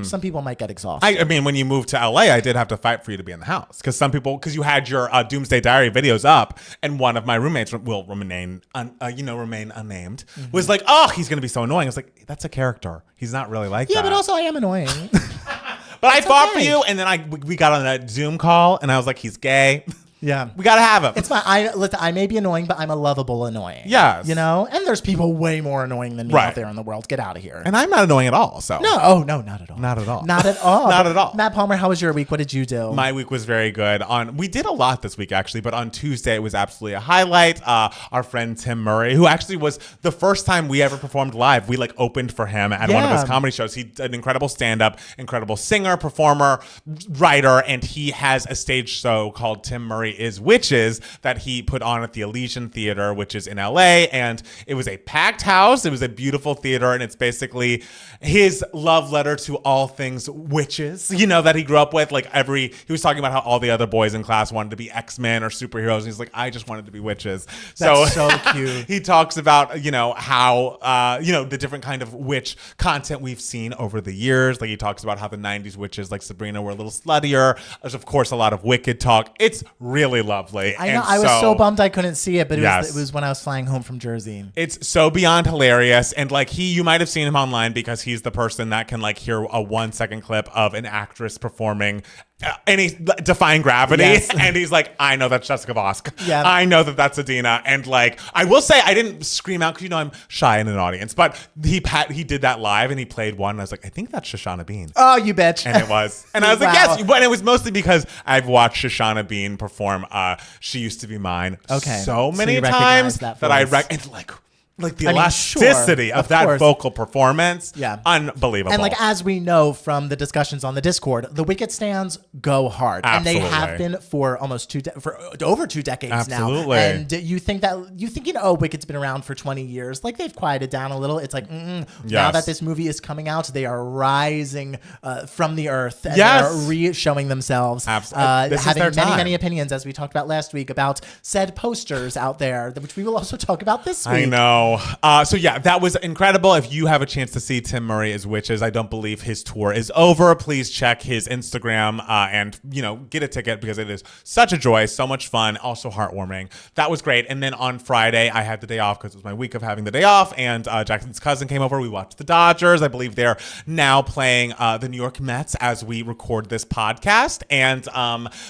some people might get exhausted. I mean, when you moved to LA, I did have to fight for you to be in the house because you had your Doomsday Diary videos up, and one of my roommates will remain unnamed, was like, "Oh, he's gonna be so annoying." I was like, "That's a character. He's not really like that." Yeah, but also I am annoying. But I fought for you, and then we got on that Zoom call, and I was like, "He's gay." Yeah. We got to have him. It's fine. I may be annoying, but I'm a lovable annoying. Yes. And there's people way more annoying than me out there in the world. Get out of here. And I'm not annoying at all, so. No. Oh, no, not at all. Not at all. Not at all. Not at all. Matt Palmer, how was your week? What did you do? My week was very good. We did a lot this week, actually, but on Tuesday, it was absolutely a highlight. Our friend Tim Murray, who actually was the first time we ever performed live, we opened for him at one of his comedy shows. He's an incredible stand-up, incredible singer, performer, writer, and he has a stage show called Tim Murray is Witches that he put on at the Elysian Theater, which is in LA. And it was a packed house. It was a beautiful theater. And it's basically his love letter to all things witches, you know, that he grew up with. Like he was talking about how all the other boys in class wanted to be X-Men or superheroes. And he's like, I just wanted to be witches. That's so cute. He talks about, you know, how, you know, the different kind of witch content we've seen over the years. Like he talks about how the 90s witches like Sabrina were a little sluttier. There's, of course, a lot of Wicked talk. It's really lovely. I know. I was so bummed I couldn't see it, but it was when I was flying home from Jersey. It's so beyond hilarious. And like you might have seen him online because he's the person that can like hear a 1-second clip of an actress performing and he's defying gravity. Yes. And he's like, I know that's Jessica Vosk. Yeah. I know that that's Adina. And like, I will say I didn't scream out because, you know, I'm shy in an audience, but he did that live and he played one. And I was like, I think that's Shoshana Bean. Oh, you bitch. And it was. And I was like, yes. But it was mostly because I've watched Shoshana Bean perform She Used to Be Mine so many times that I like the elasticity of that vocal performance. Yeah. Unbelievable. And like, as we know from the discussions on the Discord, the Wicked stands go hard. Absolutely. And they have been for almost over 2 decades Absolutely. now. And you think, you know, oh, Wicked's been around for 20 years. Like they've quieted down a little. It's like, now that this movie is coming out, they are rising from the earth. And they're re-showing themselves. Absolutely. Having many opinions, as we talked about last week, about said posters out there, which we will also talk about this week. I know. So yeah, that was incredible. If you have a chance to see Tim Murray as Witches, I don't believe his tour is over. Please check his Instagram and, you know, get a ticket because it is such a joy, so much fun, also heartwarming. That was great. And then on Friday, I had the day off because it was my week of having the day off. And Jackson's cousin came over. We watched the Dodgers. I believe they're now playing the New York Mets as we record this podcast. And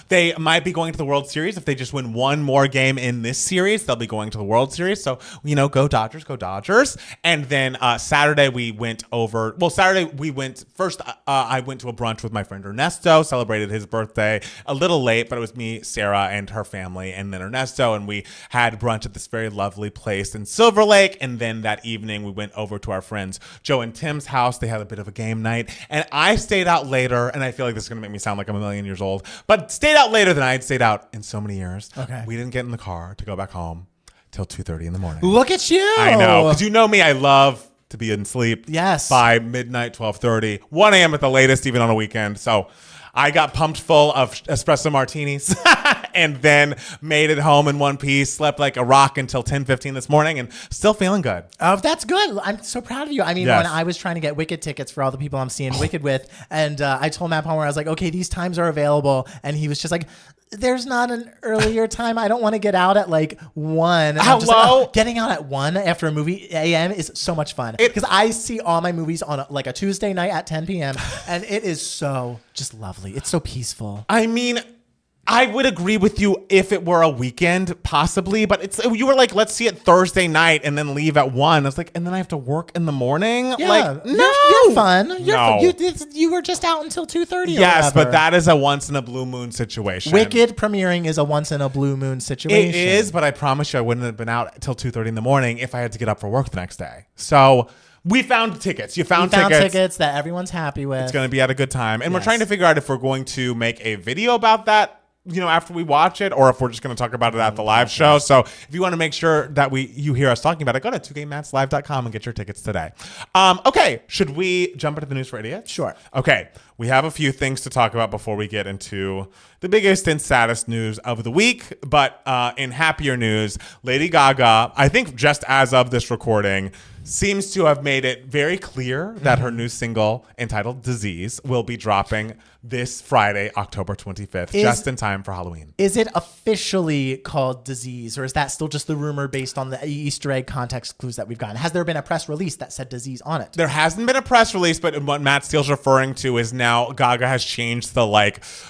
they might be going to the World Series. If they just win one more game in this series, they'll be going to the World Series. So, you know, go Dodgers. Go Dodgers. And then Saturday we went over. Well, Saturday we went first. I went to a brunch with my friend Ernesto, celebrated his birthday a little late, but it was me, Sarah, and her family, and then Ernesto. And we had brunch at this very lovely place in Silver Lake. And then that evening we went over to our friends Joe and Tim's house. They had a bit of a game night. And I stayed out later. And I feel like this is going to make me sound like I'm a million years old, but stayed out later than I had stayed out in so many years. Okay. We didn't get in the car to go back home till 2:30 in the morning. Look at you. I know. Because you know me, I love to be in sleep. Yes. By midnight, 12:30, 1 a.m. at the latest, even on a weekend. So I got pumped full of espresso martinis and then made it home in one piece, slept like a rock until 10:15 this morning and still feeling good. Oh, that's good. I'm so proud of you. I mean, when I was trying to get Wicked tickets for all the people I'm seeing Wicked with, and I told Matt Palmer, I was like, okay, these times are available. And he was just like, there's not an earlier time. I don't want to get out at like 1. Hello? Getting out at 1 after a movie a.m. is so much fun. Because I see all my movies on like a Tuesday night at 10 p.m. and it is so just lovely. It's so peaceful. I mean, I would agree with you if it were a weekend, possibly, but you were like, let's see it Thursday night and then leave at 1. I was like, and then I have to work in the morning? Yeah. Like, no. You're fun. You were just out until 2:30. Yes, but that is a once in a blue moon situation. Wicked premiering is a once in a blue moon situation. It is, but I promise you I wouldn't have been out till 2:30 in the morning if I had to get up for work the next day. So we found tickets. You found tickets that everyone's happy with. It's going to be at a good time. And we're trying to figure out if we're going to make a video about that, you know, after we watch it, or if we're just going to talk about it at the live show. So if you want to make sure that you hear us talking about it, go to 2GameMatsLive.com and get your tickets today. Okay, should we jump into the news for idiots? Sure. Okay, we have a few things to talk about before we get into the biggest and saddest news of the week. But in happier news, Lady Gaga, I think just as of this recording, seems to have made it very clear that her new single entitled Disease will be dropping this Friday, October 25th, just in time for Halloween. Is it officially called Disease, or is that still just the rumor based on the Easter egg context clues that we've gotten? Has there been a press release that said Disease on it? There hasn't been a press release, but what Matt Steele's referring to is now Gaga has changed the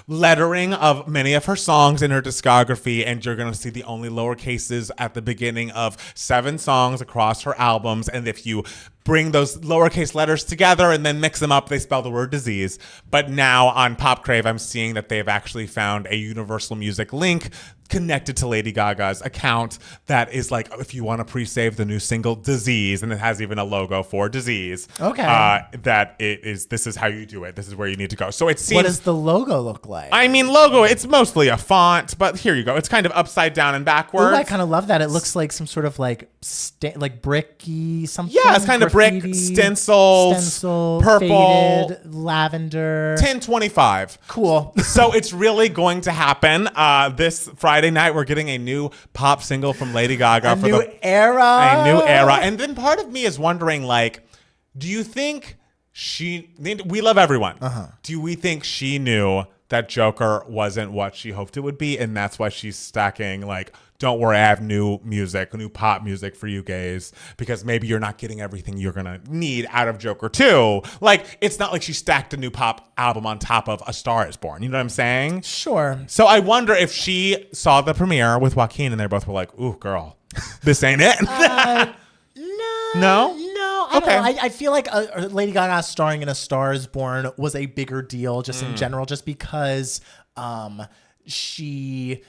lettering of many of her songs in her discography, and you're going to see the only lowercases at the beginning of 7 songs across her albums. And if you bring those lowercase letters together and then mix them up. They spell the word disease. But now on Pop Crave, I'm seeing that they've actually found a Universal Music link connected to Lady Gaga's account that is like, if you want to pre-save the new single Disease, and it has even a logo for Disease. Okay. That this is how you do it. This is where you need to go. So it seems. What does the logo look like? I mean, logo, it's mostly a font, but here you go. It's kind of upside down and backwards. Ooh, I kind of love that. It looks like some sort of like bricky something. Yeah, it's kind of brick, stencil, purple, faded, lavender. 1025. Cool. So it's really going to happen. This Friday night, we're getting a new pop single from Lady Gaga A new era. And then part of me is wondering, like, do you think we love everyone. Do we think she knew that Joker wasn't what she hoped it would be, and that's why she's stacking, like, don't worry, I have new pop music for you gays, because maybe you're not getting everything you're gonna need out of Joker 2. Like, it's not like she stacked a new pop album on top of A Star Is Born. You know what I'm saying? Sure. So I wonder if she saw the premiere with Joaquin and they both were like, ooh, girl, this ain't it. No? I don't know. I feel like Lady Gaga starring in A Star Is Born was a bigger deal just in general, just because she...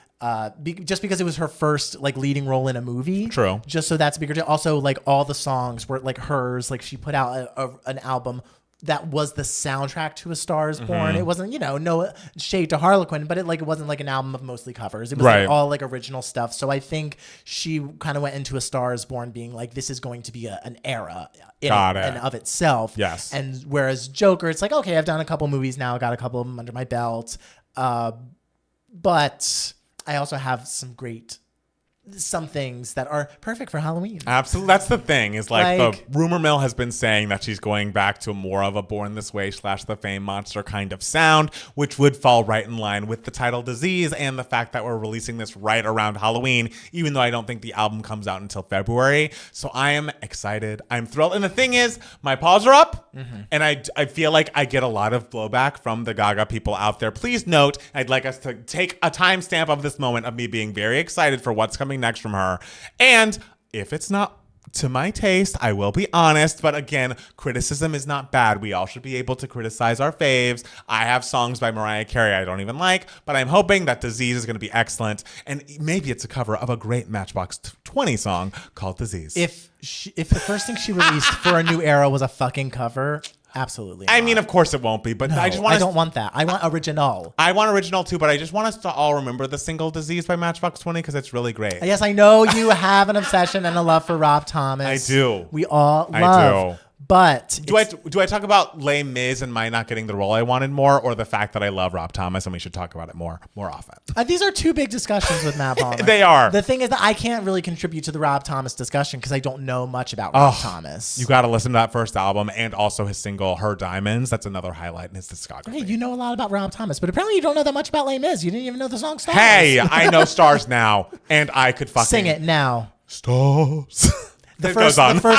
just because it was her first like leading role in a movie. True. Just so that's a bigger deal. Also, like all the songs were like hers. Like she put out an album that was the soundtrack to A Star Is Born. It wasn't, no shade to Harlequin, but it wasn't like an album of mostly covers. It was like all like original stuff. So I think she kind of went into A Star Is Born being like, this is going to be an era in and of itself. Yes. And whereas Joker, it's like, okay, I've done a couple movies now, got a couple of them under my belt. But I also have some things that are perfect for Halloween. Absolutely. That's the thing, is like the rumor mill has been saying that she's going back to more of a Born This Way / The Fame Monster kind of sound, which would fall right in line with the title Disease and the fact that we're releasing this right around Halloween, even though I don't think the album comes out until February. So I am excited. I'm thrilled. And the thing is, my paws are up, and I feel like I get a lot of blowback from the Gaga people out there. Please note, I'd like us to take a timestamp of this moment of me being very excited for what's coming next from her. And if it's not to my taste, I will be honest, but again, criticism is not bad. We all should be able to criticize our faves. I have songs by Mariah Carey I don't even like, but I'm hoping that Disease is going to be excellent, and maybe it's a cover of a great Matchbox 20 song called Disease. If the first thing she released for a new era was a fucking cover, absolutely not. I mean, of course it won't be, but no, I don't want that. I want original. I want original too, but I just want us to all remember the single Disease by Matchbox 20 because it's really great. Yes, I know you have an obsession and a love for Rob Thomas. I do. We all love. I do. But do I talk about Les Mis and my not getting the role I wanted more, or the fact that I love Rob Thomas and we should talk about it more often? These are two big discussions with Matt Palmer. They are. The thing is that I can't really contribute to the Rob Thomas discussion because I don't know much about Rob Thomas. You got to listen to that first album and also his single Her Diamonds. That's another highlight in his discography. Hey, you know a lot about Rob Thomas, but apparently you don't know that much about Les Mis. You didn't even know the song Stars. Hey, I know Stars now, and I could fucking sing it now. Stars. The first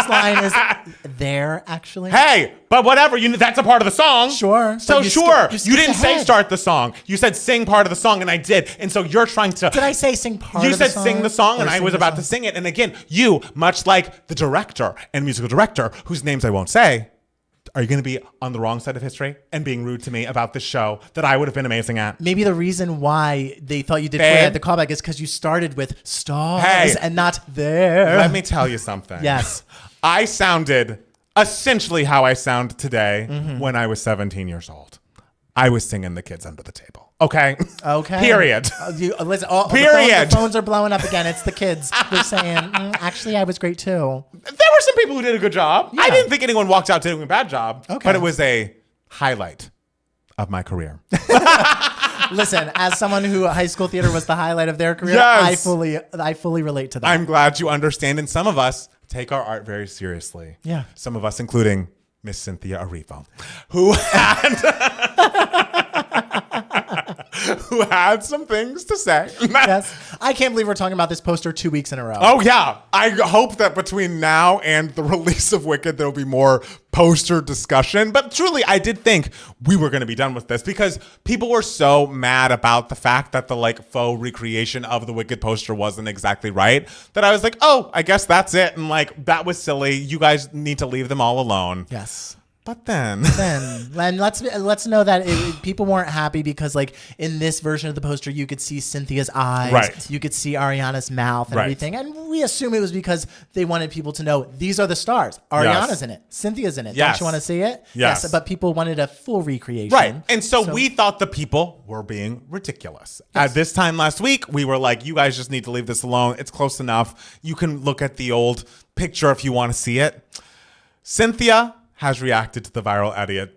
line is there, actually. Hey, but whatever. That's a part of the song. Sure. So sure. You didn't say start the song. You said sing part of the song, and I did. And so you're trying to... Did I say sing part of the song? You said sing the song, and I was about to sing it. And again, you, much like the director and musical director, whose names I won't say, are you going to be on the wrong side of history and being rude to me about this show that I would have been amazing at? Maybe the reason why they thought you did forget the callback is because you started with stars and not there. Let me tell you something. Yes. I sounded essentially how I sound today when I was 17 years old. I was singing The Kids Under the Table. Okay? Okay. Period. Listen, Period. The phones are blowing up again. It's the kids. They're saying, actually, I was great too. There were some people who did a good job. Yeah. I didn't think anyone walked out doing a bad job. Okay. But it was a highlight of my career. Listen, as someone who high school theater was the highlight of their career, yes. I fully relate to that. I'm glad you understand. And some of us take our art very seriously. Yeah. Some of us, including Miss Cynthia Erivo, who had... who had some things to say. Yes. I can't believe we're talking about this poster 2 weeks in a row. Oh, yeah. I hope that between now and the release of Wicked, there will be more poster discussion. But truly, I did think we were going to be done with this because people were so mad about the fact that the like faux recreation of the Wicked poster wasn't exactly right that I was like, oh, I guess that's it. And like, that was silly. You guys need to leave them all alone. Yes. But then let's know that people weren't happy because like in this version of the poster you could see Cynthia's eyes, right. You could see Ariana's mouth and right. everything, and we assume it was because they wanted people to know these are the stars. Ariana's yes. in it, Cynthia's in it. Yes. Don't you want to see it? Yes. But people wanted a full recreation, right? And so we thought the people were being ridiculous. Yes. At this time last week, we were like, you guys just need to leave this alone. It's close enough. You can look at the old picture if you want to see it. Cynthia has reacted to the viral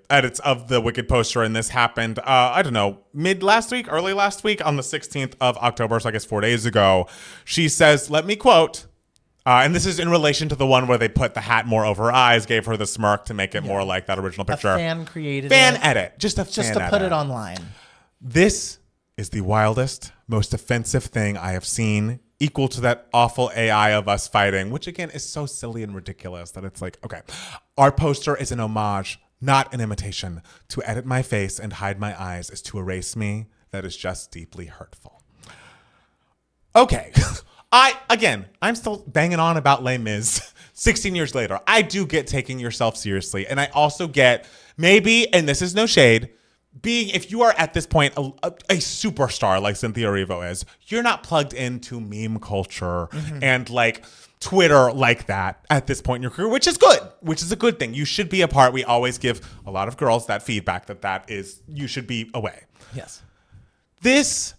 edits of the Wicked poster, and this happened, I don't know, early last week on the 16th of October, so I guess 4 days ago. She says, let me quote, and this is in relation to the one where they put the hat more over her eyes, gave her the smirk to make it more like that original picture. A fan created fan it. edit. Just to put it online. This is the wildest, most offensive thing I have seen, equal to that awful AI of us fighting, which again is so silly and ridiculous that it's like, okay, our poster is an homage, not an imitation. To edit my face and hide my eyes is to erase me. That is just deeply hurtful. Okay, I'm still banging on about Les Mis 16 years later. I do get taking yourself seriously, and I also get maybe, and this is no shade, if you are at this point a superstar like Cynthia Erivo is, you're not plugged into meme culture and like Twitter like that at this point in your career, which is good, which is a good thing. You should be a part. We always give a lot of girls that feedback that is, you should be away. Yes. This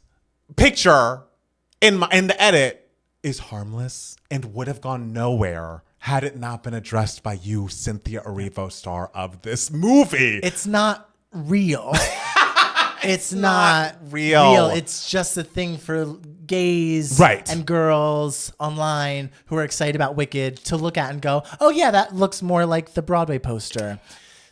picture in the edit is harmless and would have gone nowhere had it not been addressed by you, Cynthia Erivo, star of this movie. It's not real. It's not real. It's just a thing for gays and girls online who are excited about Wicked to look at and go, oh yeah, that looks more like the Broadway poster.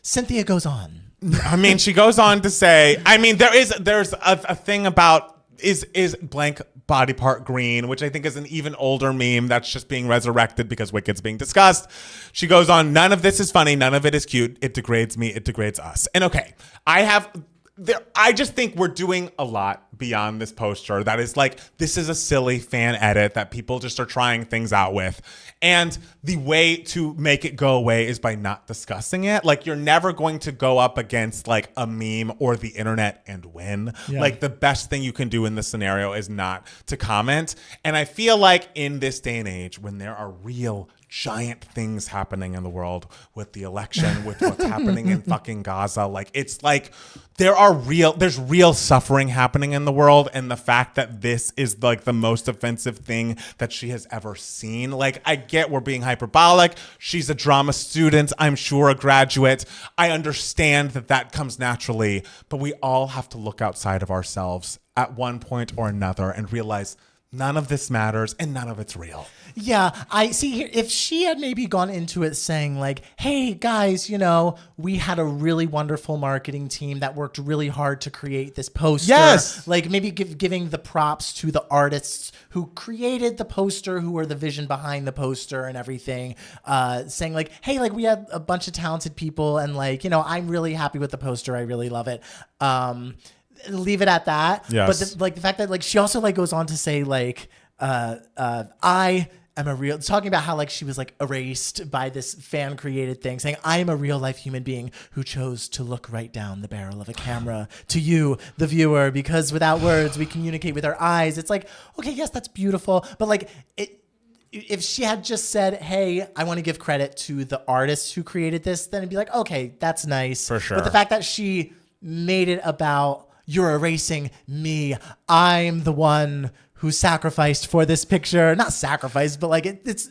Cynthia goes on. I mean, she goes on to say, I mean, there's a thing about is blank body part green, which I think is an even older meme that's just being resurrected because Wicked's being discussed. She goes on, none of this is funny, none of it is cute. It degrades me, it degrades us. And okay, I just think we're doing a lot beyond this poster that is like, this is a silly fan edit that people just are trying things out with. And the way to make it go away is by not discussing it. Like, you're never going to go up against like a meme or the internet and win. Yeah. Like, the best thing you can do in this scenario is not to comment. And I feel like in this day and age, when there are real giant things happening in the world with the election, with what's happening in fucking Gaza, like, it's like there's real suffering happening in the world, and the fact that this is like the most offensive thing that she has ever seen. Like, I get we're being hyperbolic. She's a drama student, I'm sure a graduate. I understand that comes naturally, but we all have to look outside of ourselves at one point or another and realize none of this matters and none of it's real. Yeah, I see here. If she had maybe gone into it saying like, hey guys, we had a really wonderful marketing team that worked really hard to create this poster. Yes. Like maybe giving the props to the artists who created the poster, who were the vision behind the poster and everything. Saying like, hey, like we had a bunch of talented people and like, I'm really happy with the poster. I really love it. Leave it at that. Yes. But the fact that like she also like goes on to say like, I am a real, talking about how like she was like erased by this fan created thing, saying I am a real life human being who chose to look right down the barrel of a camera to you, the viewer, because without words we communicate with our eyes. It's like, okay, yes, that's beautiful, but like if she had just said, hey, I want to give credit to the artists who created this, then it'd be like, okay, that's nice. For sure. But the fact that she made it about, you're erasing me, I'm the one who sacrificed for this picture. Not sacrificed, but like it's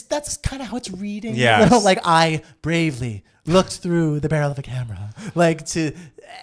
that's kind of how it's reading. Yes. Like, I bravely looked through the barrel of a camera. Like,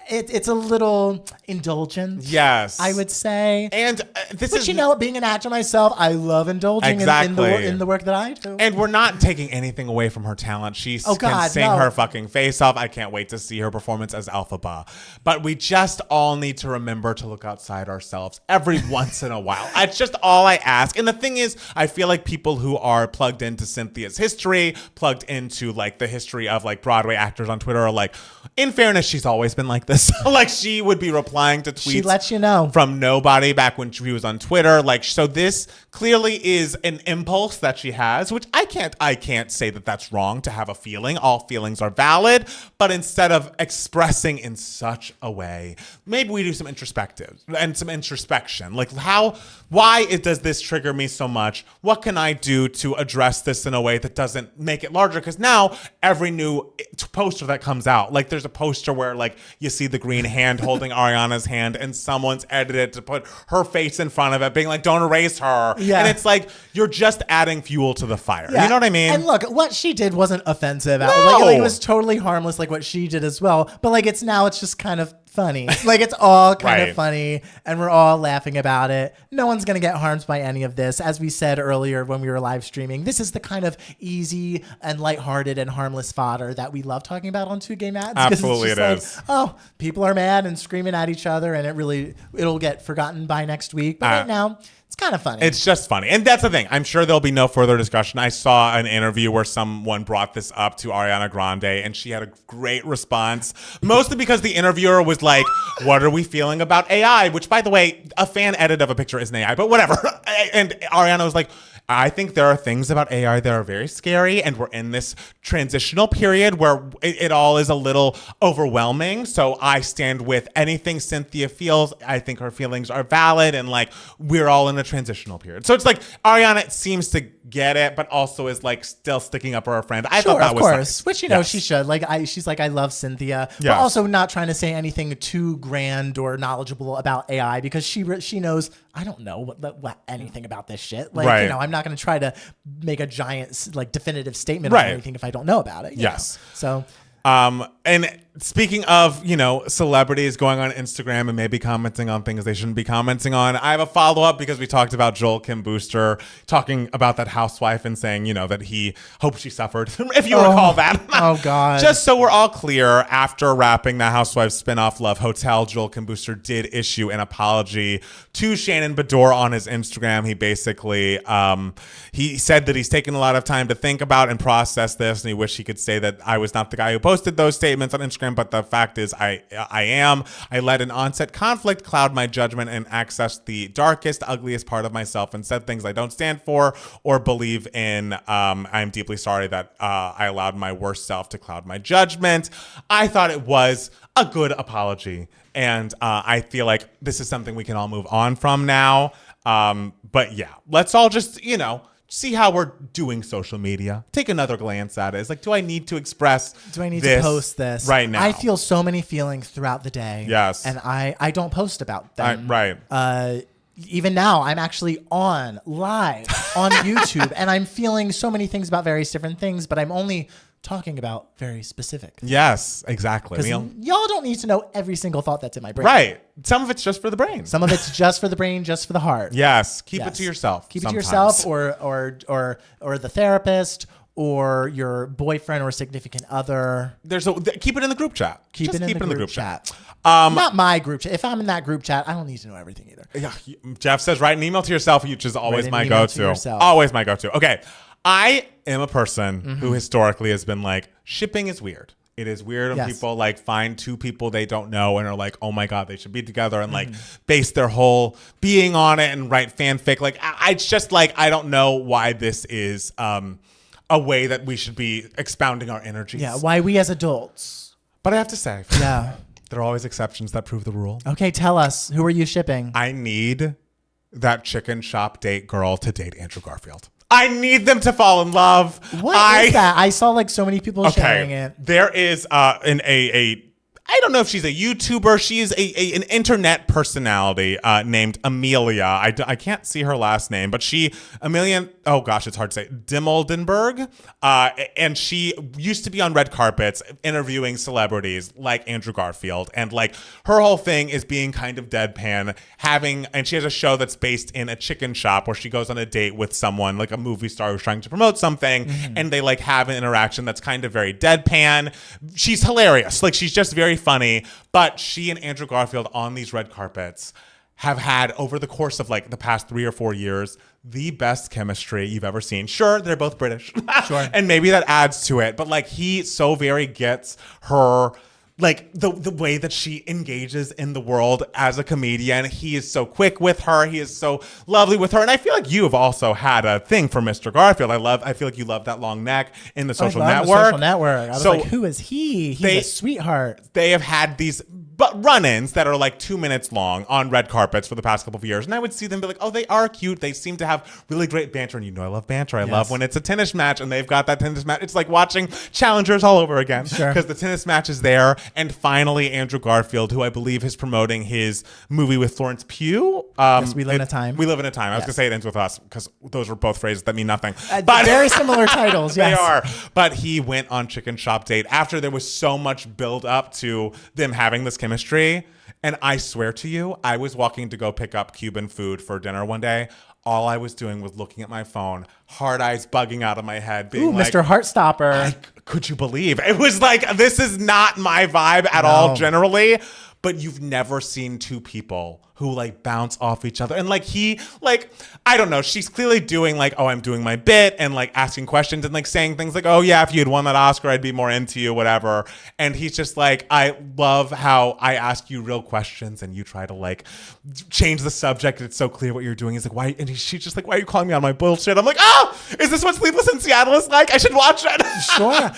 it's a little indulgent. Yes, I would say. And But you know, being an actor myself, I love indulging in the work that I do. And we're not taking anything away from her talent. She can sing her fucking face off. I can't wait to see her performance as Elphaba. But we just all need to remember to look outside ourselves every once in a while. It's just all I ask. And the thing is, I feel like people who are plugged into Cynthia's history, plugged into like the history of like Broadway actors on Twitter are like, in fairness, she's always been like this. Like she would be replying to tweets. She lets you know from nobody back when she was on Twitter. Like, so this clearly is an impulse that she has, which I can't say that that's wrong to have a feeling. All feelings are valid, but instead of expressing in such a way, maybe we do some introspective and some introspection. Like why does this trigger me so much? What can I do to address this in a way that doesn't make it larger? Because now every new poster that comes out, like there's a poster where like you see the green hand holding Ariana's hand and someone's edited to put her face in front of it being like, don't erase her. Yeah. And it's like, you're just adding fuel to the fire. Yeah. You know what I mean? And look, what she did wasn't offensive. No. Like, it was totally harmless, like what she did as well. But like, it's just kind of funny. Like it's all kind of funny and we're all laughing about it. No one's going to get harmed by any of this. As we said earlier when we were live streaming, this is the kind of easy and lighthearted and harmless fodder that we love talking about on Two Gay Mads. Absolutely it is. Oh, people are mad and screaming at each other and it'll get forgotten by next week. But right now, it's kind of funny. It's just funny. And that's the thing. I'm sure there'll be no further discussion. I saw an interview where someone brought this up to Ariana Grande and she had a great response, mostly because the interviewer was like, what are we feeling about AI? Which, by the way, a fan edit of a picture isn't AI, but whatever. And Ariana was like, I think there are things about AI that are very scary, and we're in this transitional period where it all is a little overwhelming. So I stand with anything Cynthia feels. I think her feelings are valid, and like we're all in a transitional period. So it's like Ariana seems to get it, but also is like still sticking up for her friend. I thought that was nice. Which she should. Like she's like, I love Cynthia, but also not trying to say anything too grand or knowledgeable about AI because she knows I don't know what anything about this shit. Like I'm not going to try to make a giant like definitive statement on anything if I don't know about it. Yes. So. And speaking of, celebrities going on Instagram and maybe commenting on things they shouldn't be commenting on, I have a follow-up because we talked about Joel Kim Booster talking about that housewife and saying, that he hoped she suffered, if you recall that. Oh, God. Just so we're all clear, after wrapping the Housewives spinoff Love Hotel, Joel Kim Booster did issue an apology to Shannon Bedore on his Instagram. He basically, he said that he's taken a lot of time to think about and process this, and he wished he could say that I was not the guy who posted those statements on Instagram, but the fact is I am. I let an onset conflict cloud my judgment and accessed the darkest, ugliest part of myself and said things I don't stand for or believe in. I'm deeply sorry that I allowed my worst self to cloud my judgment. I thought it was a good apology, and I feel like this is something we can all move on from now. But yeah, let's all just, see how we're doing social media. Take another glance at it. It's like, do I need to express Do I need to post this? Right now. I feel so many feelings throughout the day. Yes. And I don't post about them. Right. Even now, I'm actually live on YouTube, and I'm feeling so many things about various different things, but I'm only talking about very specific things. Yes, exactly. Y'all don't need to know every single thought that's in my brain. Right. Some of it's just for the brain. Some of it's just for the brain, just for the heart. Yes. Keep it to yourself. Keep it to yourself, or the therapist, or your boyfriend or significant other. Keep it in the group chat. Keep it in the group chat. Not my group chat. If I'm in that group chat, I don't need to know everything either. Yeah. Jeff says write an email to yourself, which is always my go-to. Always my go-to. Okay. I am a person who historically has been like, shipping is weird. It is weird when people like find two people they don't know and are like, oh my God, they should be together, and like base their whole being on it and write fanfic. Like, it's just like, I don't know why this is a way that we should be expounding our energies. Yeah, why we as adults. But I have to say, there are always exceptions that prove the rule. Okay, tell us, who are you shipping? I need that chicken shop date girl to date Andrew Garfield. I need them to fall in love. What is that? I saw like so many people sharing it. There is I don't know if she's a YouTuber. She is an internet personality named Amelia. I can't see her last name, but Amelia oh gosh, it's hard to say, Dimoldenberg. And she used to be on red carpets interviewing celebrities like Andrew Garfield. And like her whole thing is being kind of deadpan, and she has a show that's based in a chicken shop where she goes on a date with someone, like a movie star who's trying to promote something. And they like have an interaction that's kind of very deadpan. She's hilarious. Like she's just very funny. But she and Andrew Garfield on these red carpets have had, over the course of like the past 3 or 4 years, the best chemistry you've ever seen. Sure, they're both British. Sure. And maybe that adds to it. But like he so very gets her, like the way that she engages in the world as a comedian. He is so quick with her. He is so lovely with her. And I feel like you have also had a thing for Mr. Garfield. I feel like you love that long neck in The Social Network. The Social Network. I was like, who is he? He's a sweetheart. They have had these run-ins that are like 2 minutes long on red carpets for the past couple of years. And I would see them be like, oh, they are cute. They seem to have really great banter. And you know I love banter. I love when it's a tennis match and they've got that tennis match. It's like watching Challengers all over again. Sure. Because the tennis match is there. And finally, Andrew Garfield, who I believe is promoting his movie with Florence Pugh. Yes, We Live in a Time. We Live in a Time. I was going to say it ends with us because those are both phrases that mean nothing. But very similar titles, yes. They are. But he went on Chicken Shop Date after there was so much build up to them having this chemistry. And I swear to you, I was walking to go pick up Cuban food for dinner one day. All I was doing was looking at my phone, hard eyes bugging out of my head, being like, Mr. Heartstopper. Could you believe? It was like, this is not my vibe at all generally. But you've never seen two people who like bounce off each other. And like I don't know, she's clearly doing like, oh, I'm doing my bit and like asking questions and like saying things like, oh yeah, if you had won that Oscar, I'd be more into you, whatever. And he's just like, I love how I ask you real questions and you try to like change the subject. It's so clear what you're doing. He's like, why? And she's just like, why are you calling me on my bullshit? I'm like, oh, is this what Sleepless in Seattle is like? I should watch it. Sure.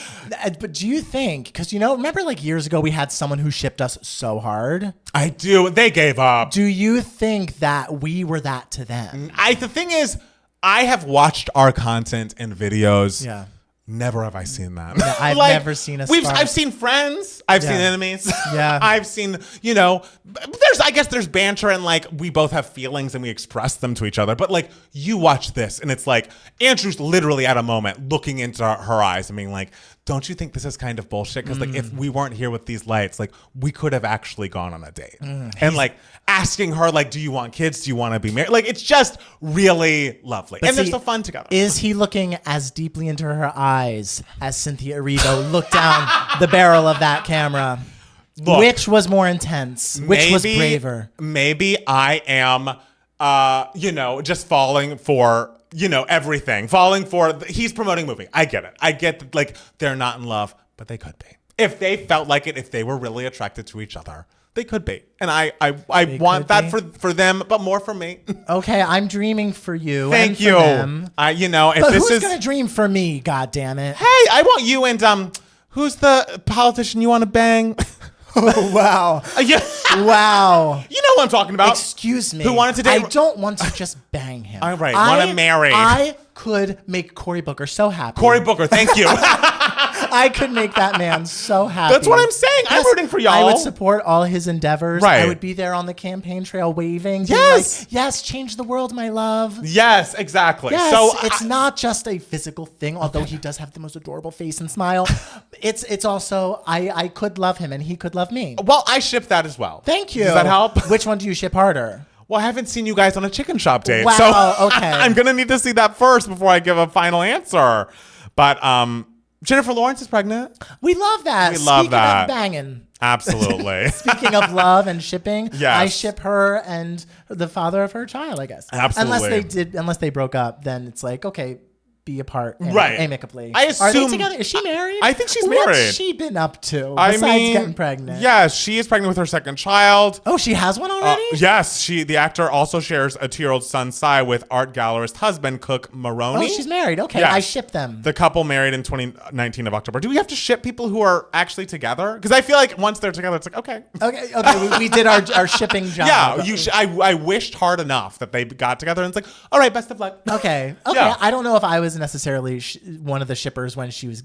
But do you think, because remember like years ago we had someone who shipped us so hard? I do. They gave up. Do you think that we were that to them? The thing is, I have watched our content and videos. Yeah. Never have I seen that. Yeah, I've never seen a spark. I've seen Friends. I've seen Enemies. Yeah. I've seen, I guess there's banter and like we both have feelings and we express them to each other. But like you watch this and it's like Andrew's literally at a moment looking into her eyes and being like, don't you think this is kind of bullshit? Because like if we weren't here with these lights, like we could have actually gone on a date. And like asking her like, do you want kids? Do you want to be married? Like it's just really lovely. And they're so fun together. Is he looking as deeply into her eyes as Cynthia Erivo looked down the barrel of that camera? Look, which was more intense? Which was braver? Maybe I am, just falling for everything. Falling for, he's promoting a movie. I get it. I get that, like, they're not in love, but they could be. If they felt like it, if they were really attracted to each other, they could be. And I want that for them, but more for me. Okay, I'm dreaming for you. Thank you. Them. But who's going to dream for me, God damn it? Hey, I want you and, who's the politician you want to bang? Oh, wow. Yeah. Wow. You know what I'm talking about. Excuse me. Who wanted to date? I don't want to just bang him. All right. Want to marry. I could make Cory Booker so happy. Cory Booker, thank you. I could make that man so happy. That's what I'm saying. I'm rooting for y'all. I would support all his endeavors. Right. I would be there on the campaign trail waving. Yes. Like, yes, change the world, my love. Yes, exactly. Yes, so it's not just a physical thing, although he does have the most adorable face and smile. It's also, I could love him and he could love me. Well, I ship that as well. Thank you. Does that help? Which one do you ship harder? Well, I haven't seen you guys on a chicken shop date. Wow, so okay. I'm going to need to see that first before I give a final answer. But Jennifer Lawrence is pregnant. We love that. We love Speaking that. of banging. Absolutely. Speaking of love and shipping, yes. I ship her and the father of her child, I guess. Absolutely. Unless they broke up, then it's like, okay, be apart amicably. I assume. Are they together? Is she married? I think she's married. What's she been up to besides getting pregnant? Yes, she is pregnant with her second child. Oh, she has one already? Yes, the actor also shares a 2-year-old son, Sai, with art gallerist husband Cook Maroney. Oh, she's married. Okay, yes. I ship them. The couple married in 2019 of October. Do we have to ship people who are actually together? Because I feel like once they're together, it's like, okay. Okay, we did our shipping job. Yeah, I wished hard enough that they got together and it's like, all right, best of luck. Okay. Yeah. I don't know if I was necessarily one of the shippers when she was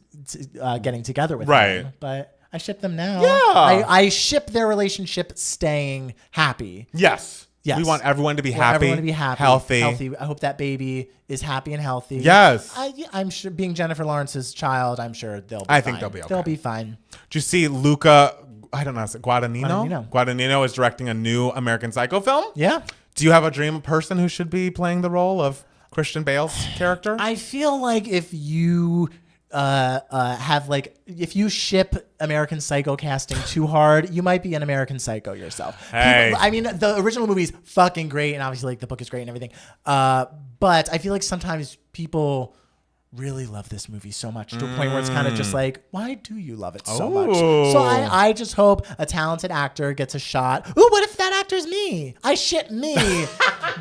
getting together with him, but I ship them now. Yeah. I ship their relationship staying happy. Yes. Yes. We want everyone to be We want happy, everyone to be happy, healthy. I hope that baby is happy and healthy. Yes. I'm sure, being Jennifer Lawrence's child, I'm sure they'll be fine. I think they'll be okay. They'll be fine. Do you see Luca, I don't know, is it Guadagnino. Guadagnino is directing a new American Psycho film? Yeah. Do you have a dream person who should be playing the role of Christian Bale's character? I feel like if you if you ship American Psycho casting too hard, you might be an American Psycho yourself. Hey. I mean, the original movie's fucking great, and obviously like the book is great and everything. But I feel like sometimes people really love this movie so much to a point where it's kind of just like, why do you love it so much? So I just hope a talented actor gets a shot. Ooh, what if that actor's me? I ship me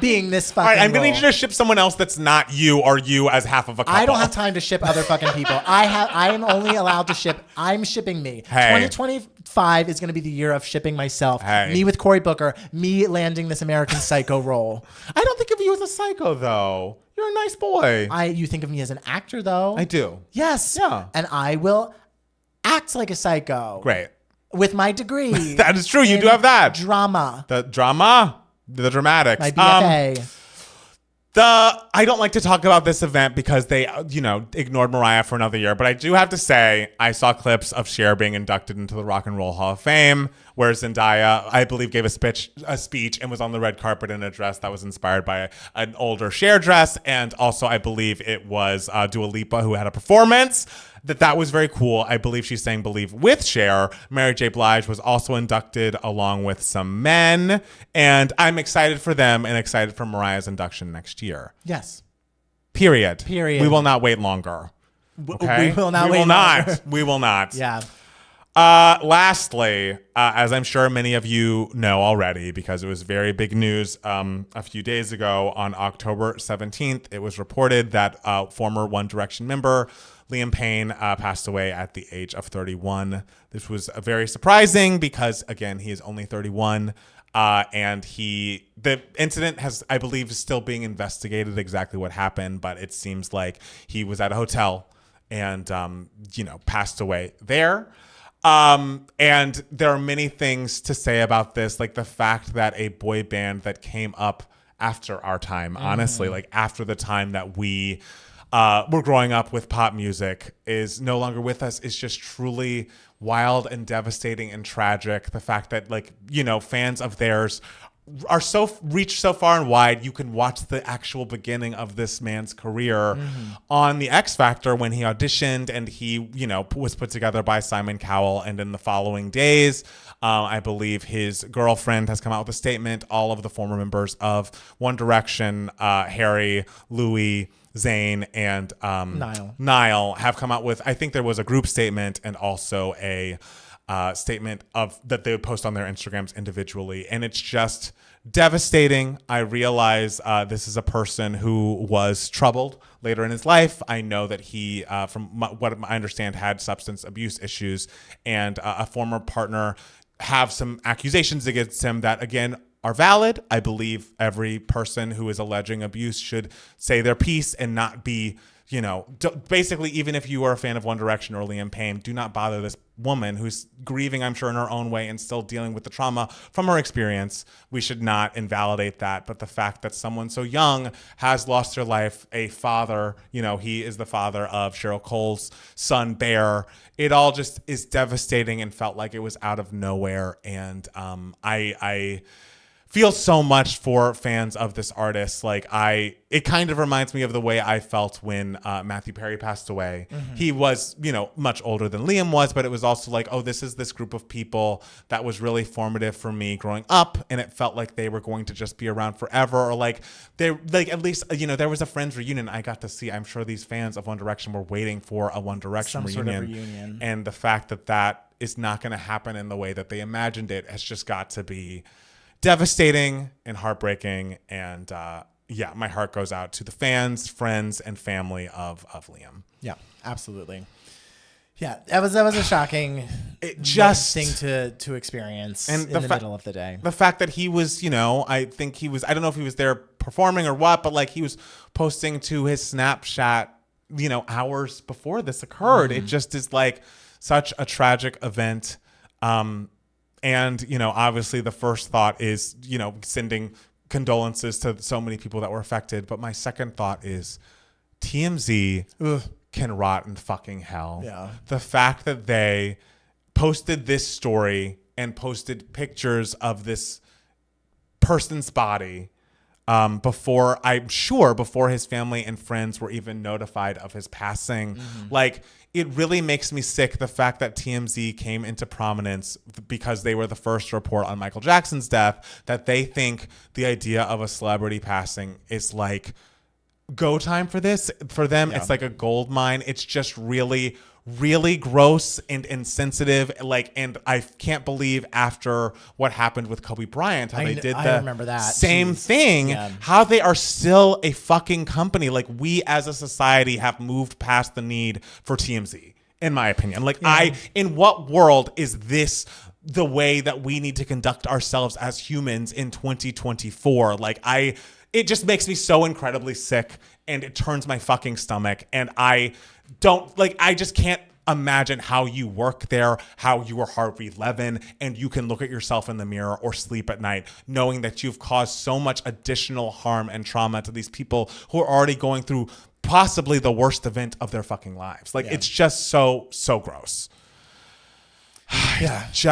being this fucking All right, I'm role. going to need you to ship someone else that's not you or you as half of a couple. I don't have time to ship other fucking people. I am only allowed to ship. I'm shipping me. Hey. 2025 is going to be the year of shipping myself. Hey. Me with Cory Booker. Me landing this American Psycho role. I don't think of you as a psycho, though. You're a nice boy. You think of me as an actor, though? I do. Yes. Yeah. And I will act like a psycho. Great. With my degree. That is true. You do have that. Drama. The drama, the dramatics. My BFA. I don't like to talk about this event because they, ignored Mariah for another year. But I do have to say, I saw clips of Cher being inducted into the Rock and Roll Hall of Fame, where Zendaya, I believe, gave a speech and was on the red carpet in a dress that was inspired by an older Cher dress. And also, I believe it was Dua Lipa who had a performance. That was very cool. I believe she sang Believe with Cher. Mary J. Blige was also inducted along with some men. And I'm excited for them and excited for Mariah's induction next year. Yes. Period. We will not wait longer. Okay? We will not wait longer. We will not. Yeah. Lastly, as I'm sure many of you know already, because it was very big news a few days ago, on October 17th, it was reported that former One Direction member Liam Payne passed away at the age of 31. This was very surprising because, again, he is only 31. And the incident has, I believe, is still being investigated exactly what happened, but it seems like he was at a hotel and, passed away there. And there are many things to say about this, like the fact that a boy band that came up after our time, honestly, like after the time that we were growing up with pop music, is no longer with us, is just truly wild and devastating and tragic. The fact that, fans of theirs are reach so far and wide. You can watch the actual beginning of this man's career on the X Factor when he auditioned, and he, was put together by Simon Cowell. And in the following days, I believe his girlfriend has come out with a statement. All of the former members of One Direction, Harry, Louis, Zayn, and Niall have come out with, I think there was a group statement and also a statement that they would post on their Instagrams individually. And it's just devastating. I realize this is a person who was troubled later in his life. I know that he, from what I understand, had substance abuse issues, and a former partner have some accusations against him that, again, are valid. I believe every person who is alleging abuse should say their piece and not be, basically, even if you are a fan of One Direction or Liam Payne, do not bother this woman who's grieving, I'm sure, in her own way and still dealing with the trauma from her experience. We should not invalidate that. But the fact that someone so young has lost their life, a father, he is the father of Cheryl Cole's son, Bear. It all just is devastating and felt like it was out of nowhere. And I feel so much for fans of this artist. It kind of reminds me of the way I felt when Matthew Perry passed away. He was, much older than Liam was, but it was also like, oh, this is this group of people that was really formative for me growing up, and it felt like they were going to just be around forever, or at least, there was a Friends reunion I got to see. I'm sure these fans of One Direction were waiting for a One Direction reunion. Sort of reunion. And the fact that is not going to happen in the way that they imagined it has just got to be devastating and heartbreaking. And my heart goes out to the fans, friends, and family of Liam. Yeah, absolutely. Yeah, that was a shocking thing to experience in the middle of the day. The fact that he was, I think he was, I don't know if he was there performing or what, but he was posting to his Snapchat, hours before this occurred. It just is such a tragic event. And, obviously the first thought is, sending condolences to so many people that were affected. But my second thought is TMZ can rot in fucking hell. Yeah. The fact that they posted this story and posted pictures of this person's body before his family and friends were even notified of his passing. Like, it really makes me sick, the fact that TMZ came into prominence because they were the first to report on Michael Jackson's death, that they think the idea of a celebrity passing is like go time for this. For them, it's like a gold mine. It's just really, really gross and insensitive. Like, and I can't believe after what happened with Kobe Bryant, how they did the remember that. same thing, how they are still a fucking company. Like, we as a society have moved past the need for TMZ, in my opinion. Like, in what world is this the way that we need to conduct ourselves as humans in 2024? Like, it just makes me so incredibly sick, and it turns my fucking stomach. And I just can't imagine how you work there, how you are Harvey Levin, and you can look at yourself in the mirror or sleep at night knowing that you've caused so much additional harm and trauma to these people who are already going through possibly the worst event of their fucking lives. Like, it's just so gross. I'm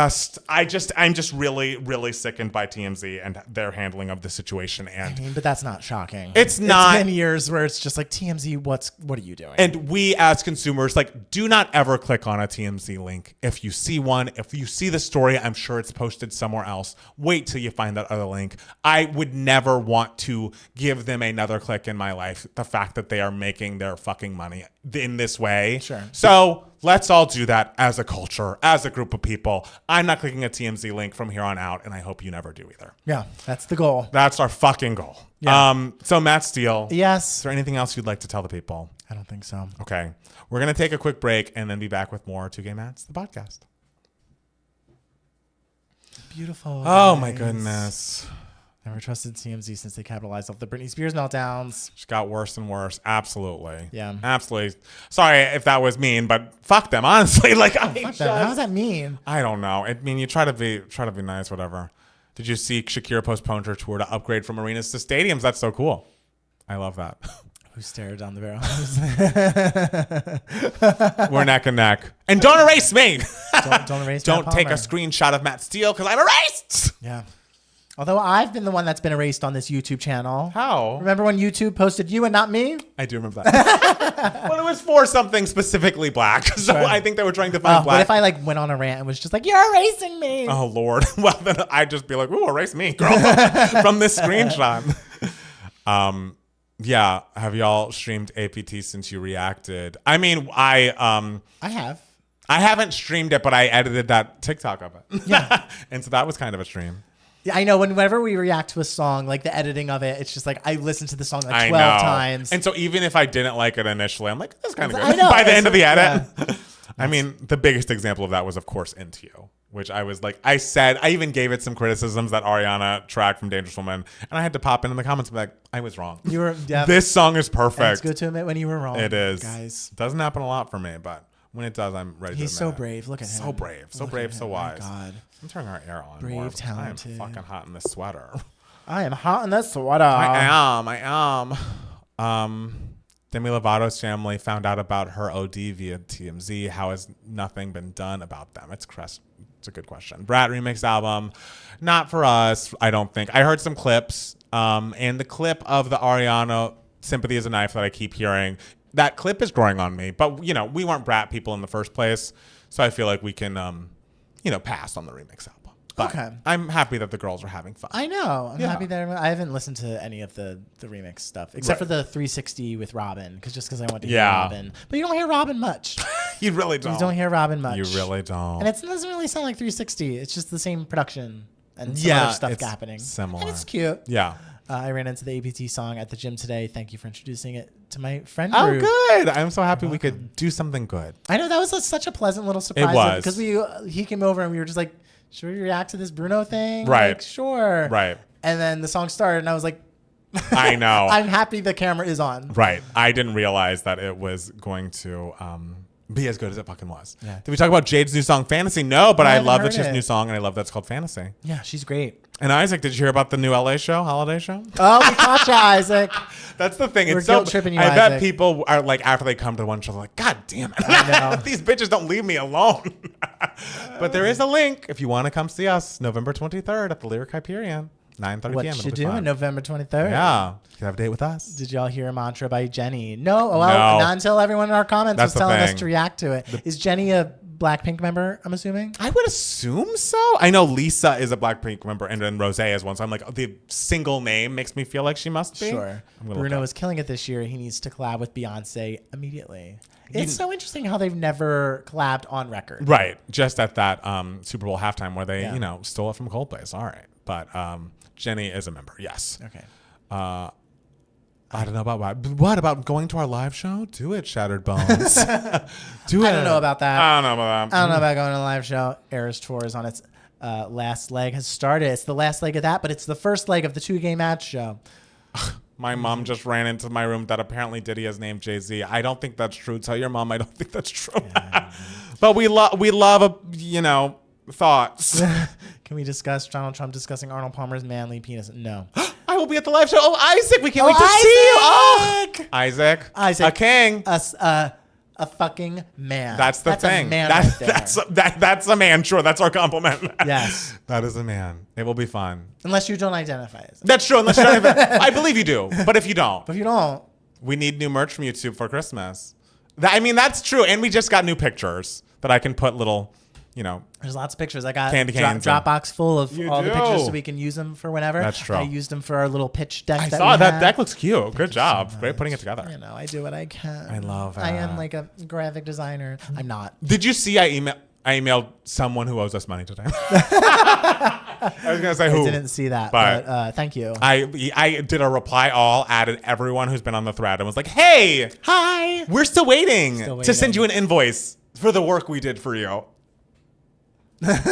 just really, really sickened by TMZ and their handling of the situation. And but that's not shocking. It's not. It's been years where it's just like, TMZ, what are you doing? And we as consumers, like, do not ever click on a TMZ link. If you see one, if you see the story, I'm sure it's posted somewhere else. Wait till you find that other link. I would never want to give them another click in my life. The fact that they are making their fucking money in this way. Sure. So let's all do that as a culture, as a group of people. I'm not clicking a TMZ link from here on out, and I hope you never do either. Yeah, that's the goal. That's our fucking goal. Yeah. So Matt Steele. Yes. Is there anything else you'd like to tell the people? I don't think so. Okay. We're going to take a quick break and then be back with more Two Gay Mats, the podcast. Beautiful. Oh, my goodness. Never trusted TMZ since they capitalized off the Britney Spears meltdowns. Just got worse and worse. Absolutely. Yeah. Absolutely. Sorry if that was mean, but fuck them, honestly. Like, Fuck them. How does that mean? I don't know. I mean, you try to be nice, whatever. Did you see Shakira postponed her tour to upgrade from arenas to stadiums? That's so cool. I love that. Who stared down the barrel? We're neck and neck. And don't erase me. Don't erase. Don't take a screenshot of Matt Steele because I'm erased. Yeah. Although I've been the one that's been erased on this YouTube channel. How? Remember when YouTube posted you and not me? I do remember that. Well, it was for something specifically black. So Right. I think they were trying to find black. What if I like went on a rant and was just like, you're erasing me? Oh, Lord. Well, then I'd just be like, ooh, erase me, girl, from this screenshot. Yeah. Have y'all streamed APT since you reacted? I mean, I have. I haven't streamed it, but I edited that TikTok of it. Yeah. And so that was kind of a stream. Yeah, I know. Whenever we react to a song, like the editing of it, it's just like I listened to the song like I 12 know. times. And so even if I didn't like it initially, I'm like, that's kind of good. I know. By the end of the edit. Yeah. I mean, the biggest example of that was, of course, Into You, which I was like, I even gave it some criticisms, that Ariana track from Dangerous Woman, and I had to pop in the comments and be like, I was wrong. You were. Yeah, This song is perfect. it's good to admit when you were wrong. It is. guys. Doesn't happen a lot for me, but when it does, I'm ready to He's so admit it. brave. Look at him. So brave. So Look brave, at so him. wise. My God. I'm turning our air on. Brave, more. talented. I am fucking hot in this sweater. I am hot in this sweater. I am. Demi Lovato's family found out about her OD via TMZ. How has nothing been done about them? It's a good question. Brat remix album, not for us, I don't think. I heard some clips, and the clip of the Ariana "Sympathy Is a Knife" that I keep hearing, that clip is growing on me. But we weren't Brat people in the first place, so I feel like we can, pass on the remix album. But Okay. I'm happy that the girls are having fun. I know. I'm Yeah. happy that I haven't listened to any of the remix stuff except Right. for the 360 with Robin, because I want to hear Yeah. Robin. But you don't hear Robin much. You really don't. You don't hear Robin much. You really don't. And it doesn't really sound like 360. It's just the same production and some Yeah, other stuff it's happening. similar. And it's cute. Yeah. I ran into the APT song at the gym today. Thank you for introducing it to my friend Oh, group. good. I'm so happy we could do something good. I know that was such a pleasant little surprise. It was. Because he came over and we were just like, should we react to this Bruno thing? Right. Like, sure. Right. And then the song started and I was like, I know. I'm happy the camera is on. Right. I didn't realize that it was going to be as good as it fucking was. Yeah. Did we talk about Jade's new song, Fantasy? No, but I I haven't love that heard she has a it. new song, and I love that it's called Fantasy. Yeah, she's great. And Isaac, did you hear about the new LA show, holiday show? Oh, we caught you, Isaac. That's the thing. We're It's so. guilt-tripping you, I bet Isaac. people are like after they come to one show, they're like, God damn it! I know. These bitches don't leave me alone. But there is a link if you want to come see us, November 23rd at the Lyric Hyperion, 9:30 What p.m. you It'll be doing fun. November 23rd? Yeah, you can have a date with us. Did y'all hear a mantra by Jenny? No. Well, No. not until everyone in our comments That's was the telling us thing. to react to it. Is Jenny a Blackpink member, I'm assuming? I would assume so. I know Lisa is a Blackpink member, and then Rosé is one. So I'm like, the single name makes me feel like she must be. Sure. Bruno is killing it this year. He needs to collab with Beyonce immediately. It's so interesting how they've never collabed on record. Right. Just at that Super Bowl halftime where they, Yeah. stole it from Coldplay. It's all right. But Jenny is a member. Yes. Okay. I don't know about what about going to our live show? Do it, Shattered Bones. Do it. I don't know about that. I don't know about that. I don't know about going to a live show. Eras Tour is on its last leg, has started. It's the last leg of that, but it's the first leg of the 2-game match show. My mom just ran into my room that apparently Diddy has named Jay-Z. I don't think that's true. Tell your mom I don't think that's true. Yeah. But we love thoughts. Can we discuss Donald Trump discussing Arnold Palmer's manly penis? No. I will be at the live show. Oh, Isaac, we can't wait to see you. Oh, Isaac, Isaac, a king. A fucking man. That's the thing. A man right there. That's a man. Sure, that's our compliment. Yes. That is a man. It will be fun. Unless you don't identify as it. That's true. Unless you don't even, I believe you do. But if you don't, But if you don't, we need new merch from YouTube for Christmas. That's true. And we just got new pictures that I can put little, there's lots of pictures. I got candy canes Dropbox full of You all the do. pictures so we can use them for whenever. That's true. I used them for our little pitch deck. I that saw we that had. deck looks cute. Good job. so Great putting it together. I do what I can. I love I am that. like a graphic designer. I'm not. Did you see I emailed someone who owes us money today? I was gonna say who. I didn't see that, But- but thank you. I did a reply all, added everyone who's been on the thread, and was like, "Hey, Hi. we're still waiting, Still to send waiting. you an invoice for the work we did for you." This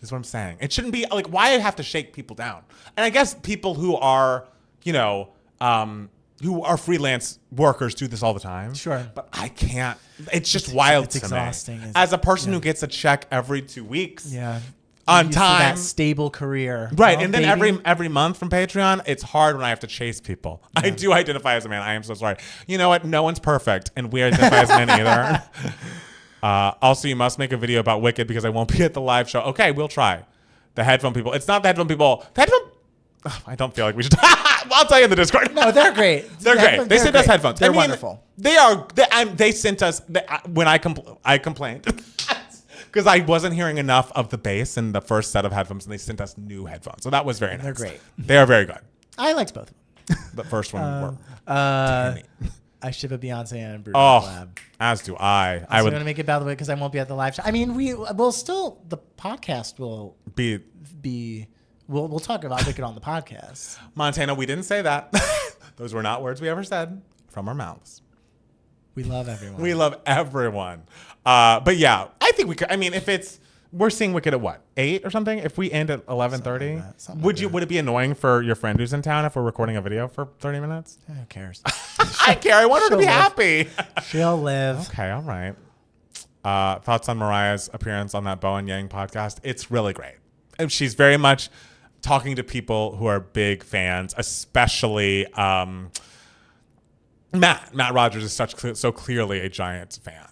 is what I'm saying. It shouldn't be like, why have to shake people down? And I guess people who are, who are freelance workers do this all the time. Sure. But I can't. It's just wild it's to me. exhausting. As a person who gets a check every 2 weeks. Yeah. On Used to time. that stable career. Right, Oh, and then baby. every month from Patreon, it's hard when I have to chase people. I do identify as a man. I am so sorry. You know what? No one's perfect, and we identify as men either. Also, you must make a video about Wicked because I won't be at the live show. Okay, we'll try. The headphone people. It's not the headphone people. The headphone. I don't feel like we should. I'll tell you in the Discord. No, they're great. They're great. They sent us headphones. They're wonderful. They are. They sent us when I complained because I wasn't hearing enough of the bass in the first set of headphones, and they sent us new headphones. So that was very nice. They're great. They are very good. I liked both of them. The first one were. I ship a Beyonce and Bruno Oh, collab. as do I. I I'm would going to make it by the way because I won't be at the live show. I mean, the podcast will be. We'll talk about Wicked on the podcast. Montana, we didn't say that. Those were not words we ever said from our mouths. We love everyone. We love everyone. But yeah, I think we could. I mean, we're seeing Wicked at what, 8 or something? If we end at 11:30, would it be annoying for your friend who's in town if we're recording a video for 30 minutes? Who cares? I care. I want her to be She'll live. happy. She'll live. Okay, all right. Thoughts on Mariah's appearance on that Bo and Yang podcast? It's really great. And she's very much talking to people who are big fans, especially Matt. Matt Rogers is so clearly a Giants fan.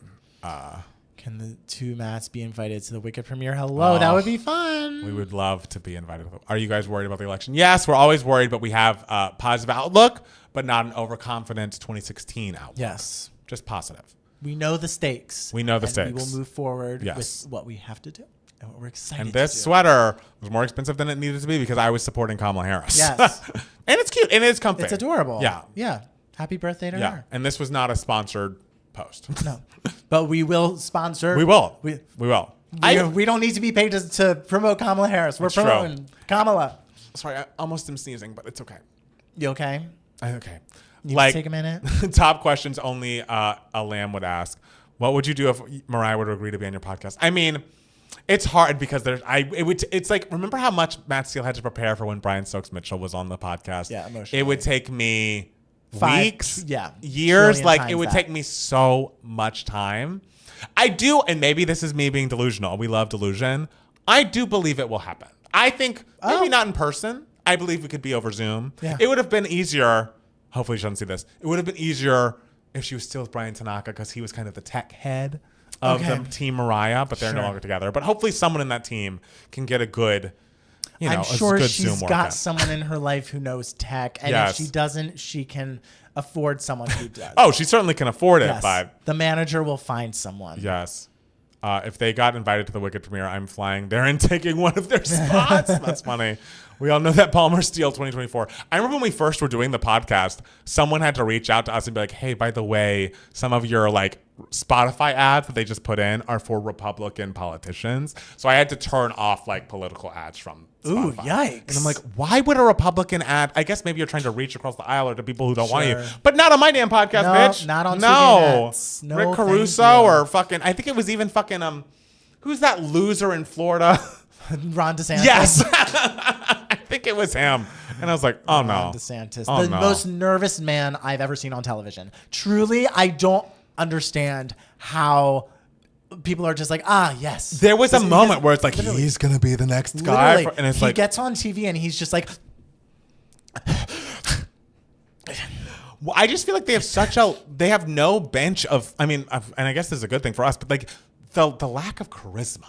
Can the two Matts be invited to the Wicked premiere? Hello, that would be fun. We would love to be invited. Are you guys worried about the election? Yes, we're always worried, but we have a positive outlook, but not an overconfident 2016 outlook. Yes. Just positive. We know the stakes. We know the and stakes. We will move forward Yes. with what we have to do and what we're excited And to this do. sweater was more expensive than it needed to be because I was supporting Kamala Harris. Yes. And it's cute and it's comfy. It's adorable. Yeah. Yeah. Happy birthday to Yeah. her. And this was not a sponsored post. No. But we will sponsor. We will. We will. we don't need to be paid to promote Kamala Harris. We're That's true. promoting Kamala. Sorry, I almost am sneezing, but it's okay. You okay? Okay. You Like, take a minute. top questions only a lamb would ask. What would you do if Mariah were to agree to be on your podcast? I mean, it's hard because it's like, remember how much Matt Steele had to prepare for when Brian Stokes Mitchell was on the podcast? Yeah, emotionally. It would take me weeks, yeah, years. trillion Like, times it would that. take me so much time. I do, and maybe this is me being delusional. We love delusion. I do believe it will happen. I think maybe not in person. I believe we could be over Zoom. Yeah. It would have been easier. Hopefully she doesn't see this. It would have been easier if she was still with Brian Tanaka because he was kind of the tech head of the team Mariah, but they're no longer together. But hopefully someone in that team can get a good, I'm sure good she's Zoom got workout. someone in her life who knows tech. And Yes. if she doesn't, she can afford someone who does. Oh, she certainly can afford it, Yes. but The manager will find someone. yes. If they got invited to the Wicked premiere, I'm flying there and taking one of their spots. That's funny. We all know that Palmer Steele 2024. I remember when we first were doing the podcast, someone had to reach out to us and be like, hey, by the way, some of your like Spotify ads that they just put in are for Republican politicians. So I had to turn off like political ads from Spotify. Ooh, yikes. And I'm like, why would a Republican ad? I guess maybe you're trying to reach across the aisle or to people who don't want you. Sure. But not on my damn podcast, No, bitch. not on No. TVNets. No, Rick thank Caruso you. or fucking, I think it was even fucking, who's that loser in Florida? Ron DeSantis. Yes. I think it was him. And I was like, oh no. Ron DeSantis. Oh, The no. most nervous man I've ever seen on television. Truly, I don't understand how people are just like, yes. There was a Because- moment where it's like, literally- he's going to be the next guy. Literally, And it's he like, gets on TV and he's just like, well, I just feel like they have they have no bench of, and I guess this is a good thing for us, but like the lack of charisma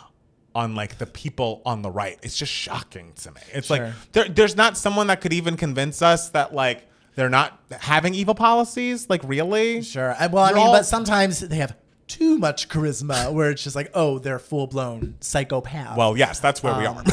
on like the people on the right, it's just shocking to me. It's Sure. like, there's not someone that could even convince us that like they're not having evil policies, like really? sure. Well, You're all- but sometimes they have too much charisma where it's just like, oh, they're full blown psychopath. Well, yes, that's where we are.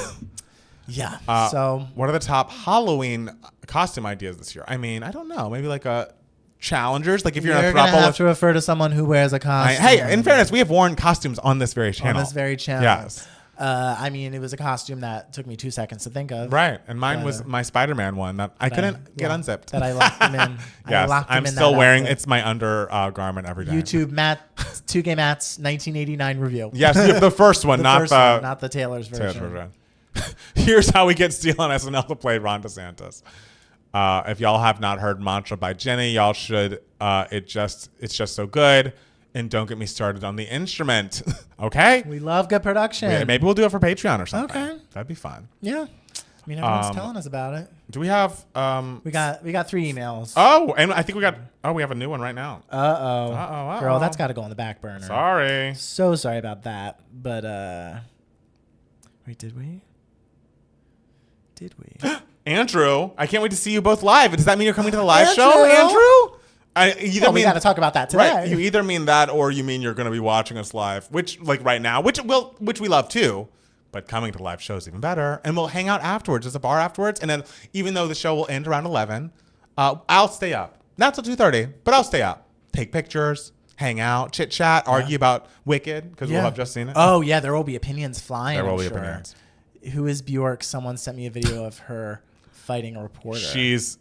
yeah. So, what are the top Halloween costume ideas this year? I mean, I don't know. Maybe like a challengers. Like if you're in a You're gonna throuple. have to refer to someone who wears a costume. Hey, in fairness, we have worn costumes on this very channel. on this very channel. Yes. It was a costume that took me 2 seconds to think of. Right. And mine was my Spider-Man one that I couldn't get unzipped. That I locked them in. Yes. I'm in still that wearing outfit. it's my undergarment every day. YouTube Matt 2K Matt's 1989 review. Yes, the first one, not first the one, not the Taylor's version. version. Here's how we get Steele on SNL to play Ron DeSantis. If y'all have not heard Mantra by Jenny, y'all should. It's just so good. And don't get me started on the instrument. Okay? We love good production. Yeah, maybe we'll do it for Patreon or something. Okay. That'd be fun. Yeah. I mean, everyone's telling us about it. Do we have We got 3 emails. Oh, and I think we have a new one right now. Uh-oh. Girl, that's got to go on the back burner. Sorry. So sorry about that. But, wait, did we? Andrew, I can't wait to see you both live. Does that mean you're coming to the live show, Andrew? Andrew? We got to talk about that today. Right. You either mean that or you mean you're going to be watching us live, which like right now, which we love too. But coming to live shows even better, and we'll hang out afterwards. There's a bar afterwards, and then even though the show will end around 11, I'll stay up. Not till 2:30, but I'll stay up. Take pictures, hang out, chit chat, argue about Wicked because we'll have just seen it. Oh, yeah, there will be opinions flying. There will be I'm sure. opinions. Who is Bjork? Someone sent me a video of her fighting a reporter. She's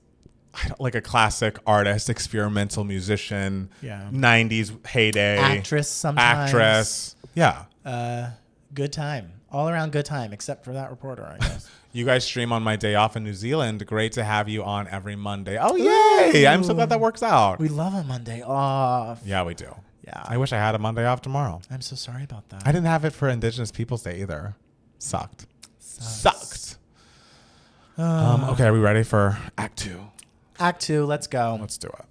like a classic artist, experimental musician, Yeah. 90s heyday. Actress sometimes. Actress. Yeah. Good time. All around good time, except for that reporter, I guess. You guys stream on my day off in New Zealand. Great to have you on every Monday. Oh, yay. I'm so glad that works out. We love a Monday off. Yeah, we do. Yeah. I wish I had a Monday off tomorrow. I'm so sorry about that. I didn't have it for Indigenous Peoples Day either. Sucked. Okay, are we ready for Act 2? Act 2, let's go. Let's do it.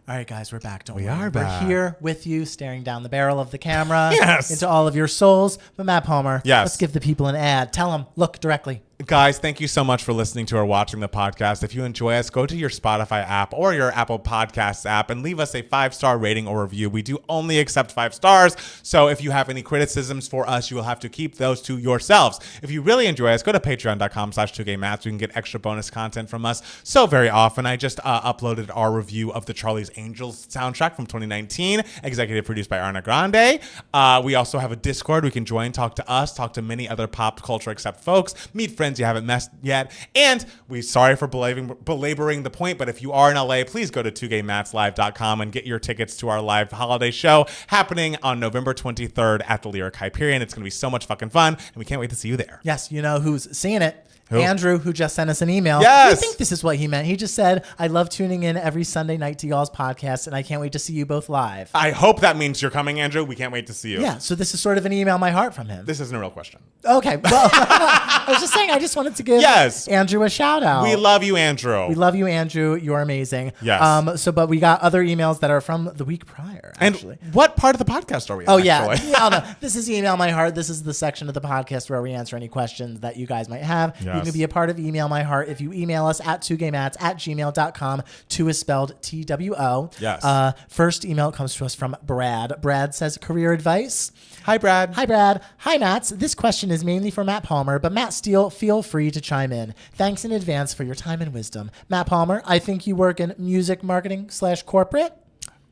All right, guys, we're back. Don't We worry. are back. We're here with you, staring down the barrel of the camera Yes. into all of your souls. But Matt Palmer, Yes. let's give the people an ad. Tell them, look directly. Guys, thank you so much for listening to or watching the podcast. If you enjoy us, go to your Spotify app or your Apple Podcasts app and leave us a 5-star rating or review. We do only accept 5 stars. So if you have any criticisms for us, you will have to keep those to yourselves. If you really enjoy us, go to patreon.com/2gaymats. You can get extra bonus content from us so very often. I just uploaded our review of the Charlie's Angels soundtrack from 2019, executive produced by Ariana Grande. We also have a Discord. We can join, talk to us, talk to many other pop culture accept folks, meet friends you haven't met yet. And we're sorry for belaboring the point, but if you are in LA, please go to 2gaymatslive.com and get your tickets to our live holiday show happening on November 23rd at the Lyric Hyperion. It's going to be so much fucking fun, and we can't wait to see you there. Yes, you know who's seeing it. Who? Andrew, who just sent us an email. Yes. I think this is what he meant. He just said, I love tuning in every Sunday night to y'all's podcast, and I can't wait to see you both live. I hope that means you're coming, Andrew. We can't wait to see you. Yeah, so this is sort of an email my heart from him. This isn't a real question. Okay, well, I was just saying, I just wanted to give Andrew a shout out. We love you, Andrew. We love you, Andrew. You're amazing. Yes. But we got other emails that are from the week prior, actually. And what part of the podcast are we in, Oh, yeah. actually? No. This is Email My Heart. This is the section of the podcast where we answer any questions that you guys might have. Yes. You can be a part of Email My Heart if you email us at 2gaymats@gmail.com. 2 is spelled TWO. Yes. First email comes to us from Brad. Brad says, career advice. Hi, Brad. Hi, Brad. Hi, Mats. This question is mainly for Matt Palmer, but Matt Steele, feel free to chime in. Thanks in advance for your time and wisdom. Matt Palmer, I think you work in music marketing / corporate.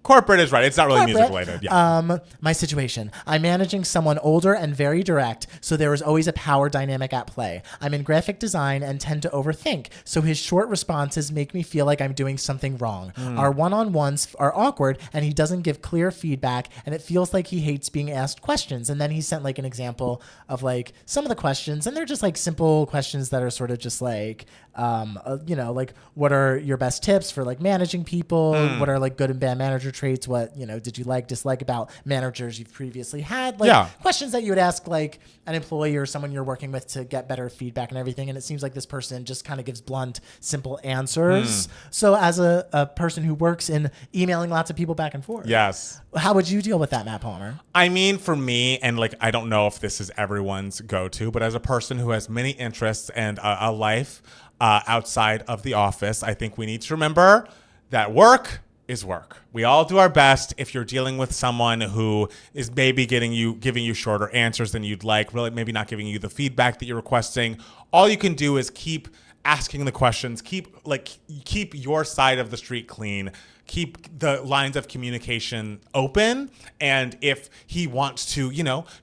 Corporate is right. It's not really music related. Yeah. My situation. I'm managing someone older and very direct, so there is always a power dynamic at play. I'm in graphic design and tend to overthink, so his short responses make me feel like I'm doing something wrong. Our one-on-ones are awkward, and he doesn't give clear feedback, and it feels like he hates being asked questions. And then he sent like an example of like some of the questions, and they're just like simple questions that are sort of just like, like what are your best tips for like managing people? What are like good and bad manager traits? What, did you dislike about managers you've previously had? Questions that you would ask like an employee or someone you're working with to get better feedback and everything. And it seems like this person just kind of gives blunt, simple answers. So as a person who works in emailing lots of people back and forth. Yes. How would you deal with that, Matt Palmer? I mean, for me, and like, I don't know if this is everyone's go-to, but as a person who has many interests and a life outside of the office, I think we need to remember that work is work. We all do our best. If you're dealing with someone who is maybe giving you shorter answers than you'd like, really maybe not giving you the feedback that you're requesting, all you can do is keep asking the questions, keep your side of the street clean, keep the lines of communication open. And if he wants to,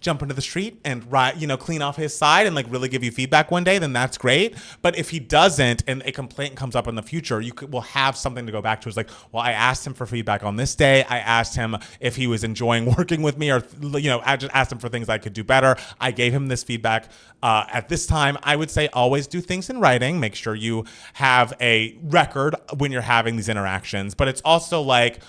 jump into the street and clean off his side and like really give you feedback one day, then that's great. But if he doesn't and a complaint comes up in the future, will have something to go back to. It's like, well, I asked him for feedback on this day. I asked him if he was enjoying working with me, or, I just asked him for things I could do better. I gave him this feedback at this time. I would say always do things in writing. Make sure you have a record when you're having these interactions. But it's also like,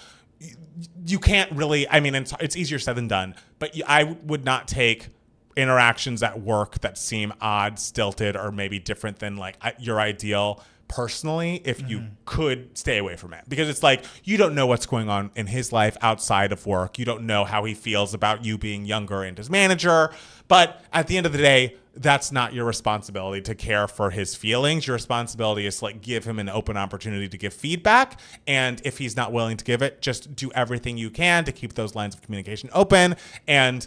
you can't really, it's easier said than done, but I would not take interactions at work that seem odd, stilted, or maybe different than like your ideal personally, if you could stay away from it. Because it's like, you don't know what's going on in his life outside of work. You don't know how he feels about you being younger and his manager. But at the end of the day, that's not your responsibility to care for his feelings. Your responsibility is to like give him an open opportunity to give feedback. And if he's not willing to give it, just do everything you can to keep those lines of communication open. And,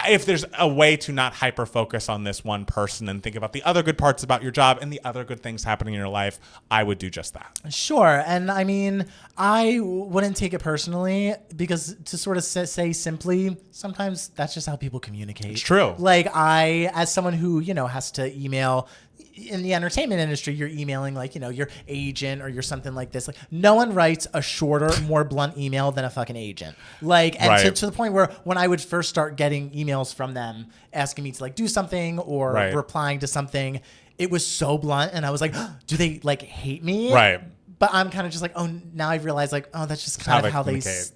if there's a way to not hyper focus on this one person and think about the other good parts about your job and the other good things happening in your life, I would do just that. Sure. And I wouldn't take it personally, because to sort of say simply, sometimes that's just how people communicate. It's true. Like as someone who, has to email in the entertainment industry, you're emailing like, your agent or you're something like this. Like no one writes a shorter, more blunt email than a fucking agent. Like, and right. to the point where when I would first start getting emails from them asking me to like do something or right. replying to something, it was so blunt. And I was like, do they like hate me? Right. But I'm kind of just like, now I realize like, that's just kind of how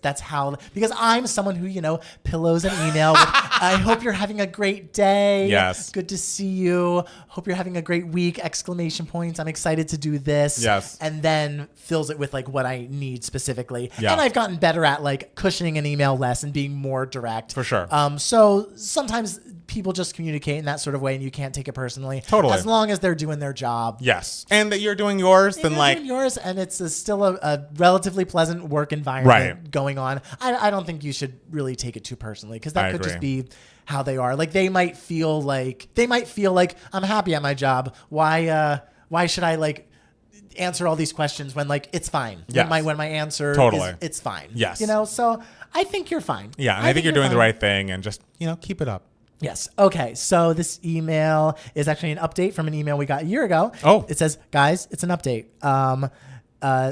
that's how, because I'm someone who, pillows an email with, I hope you're having a great day. Yes. Good to see you. Hope you're having a great week. Exclamation points. I'm excited to do this. Yes. And then fills it with like what I need specifically. Yeah. And I've gotten better at like cushioning an email less and being more direct. For sure. So sometimes people just communicate in that sort of way and you can't take it personally. Totally. As long as they're doing their job. Yes. And that you're doing yours, then like. Doing yours, and it's still a relatively pleasant work environment going on. I don't think you should really take it too personally, because that could just be how they are. Like they might feel like I'm happy at my job. Why should I like answer all these questions when like it's fine? Yes. When my answer is it's fine. Yes. So I think you're fine. Yeah, and I think you're doing the right thing, and just keep it up. Yes. Okay. So this email is actually an update from an email we got a year ago. Oh. It says, guys, it's an update.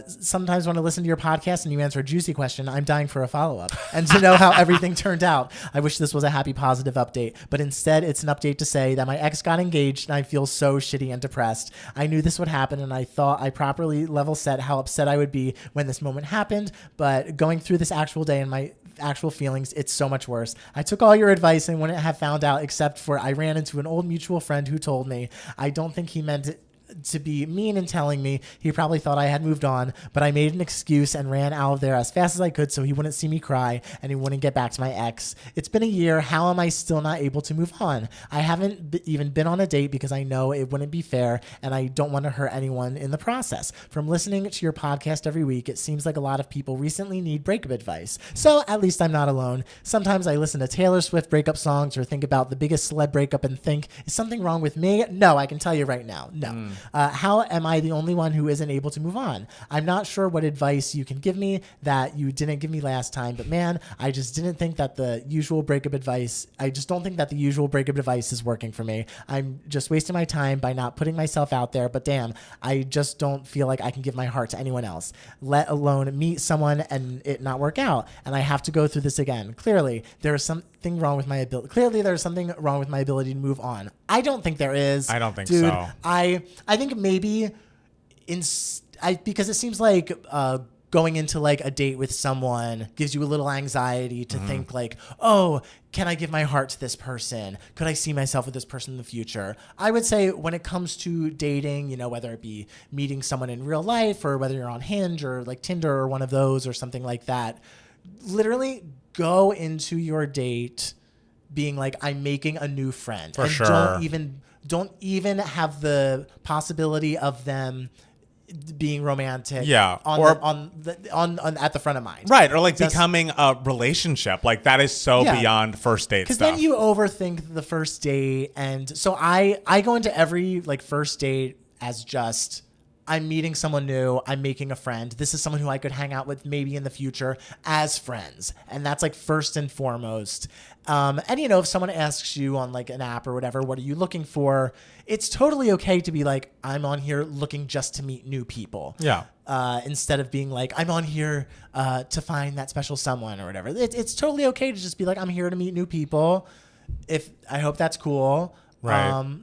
sometimes when I listen to your podcast and you answer a juicy question, I'm dying for a follow-up and to know how everything turned out. I wish this was a happy, positive update, but instead it's an update to say that my ex got engaged and I feel so shitty and depressed. I knew this would happen and I thought I properly level set how upset I would be when this moment happened, but going through this actual day and my actual feelings, it's so much worse. I took all your advice and wouldn't have found out except for I ran into an old mutual friend who told me. I don't think he meant it to be mean in telling me. He probably thought I had moved on, but I made an excuse and ran out of there as fast as I could so he wouldn't see me cry and he wouldn't get back to my ex. It's been a year. How am I still not able to move on? I haven't even been on a date because I know it wouldn't be fair and I don't want to hurt anyone in the process. From listening to your podcast every week, it seems like a lot of people recently need breakup advice. So at least I'm not alone. Sometimes I listen to Taylor Swift breakup songs or think about the biggest celeb breakup and think, is something wrong with me? No, I can tell you right now. No. How am I the only one who isn't able to move on? I'm not sure what advice you can give me that you didn't give me last time, but man, I just didn't think that the usual breakup advice, I just don't think that the usual breakup advice is working for me. I'm just wasting my time by not putting myself out there, but damn, I just don't feel like I can give my heart to anyone else, let alone meet someone and it not work out. And I have to go through this again. Clearly, there's something wrong with my ability. Clearly, there's something wrong with my ability to move on. I don't think there is. I don't think Dude, so. I think maybe because it seems like going into like a date with someone gives you a little anxiety to think like, oh, can I give my heart to this person? Could I see myself with this person in the future? I would say when it comes to dating, you know, whether it be meeting someone in real life or whether you're on Hinge or like Tinder or one of those or something like that, literally go into your date being like, I'm making a new friend. For and sure. Don't even have the possibility of them being romantic at the front of mind. Right. Or like becoming a relationship. Like that is so beyond first date stuff. Because then you overthink the first date. And so I go into every like first date as just, I'm meeting someone new. I'm making a friend. This is someone who I could hang out with maybe in the future as friends. And that's like first and foremost. And you know, if someone asks you on like an app or whatever, what are you looking for? It's totally okay to be like, I'm on here looking just to meet new people. Yeah. Instead of being like, I'm on here to find that special someone or whatever. It's totally okay to just be like, I'm here to meet new people. I hope that's cool. Right.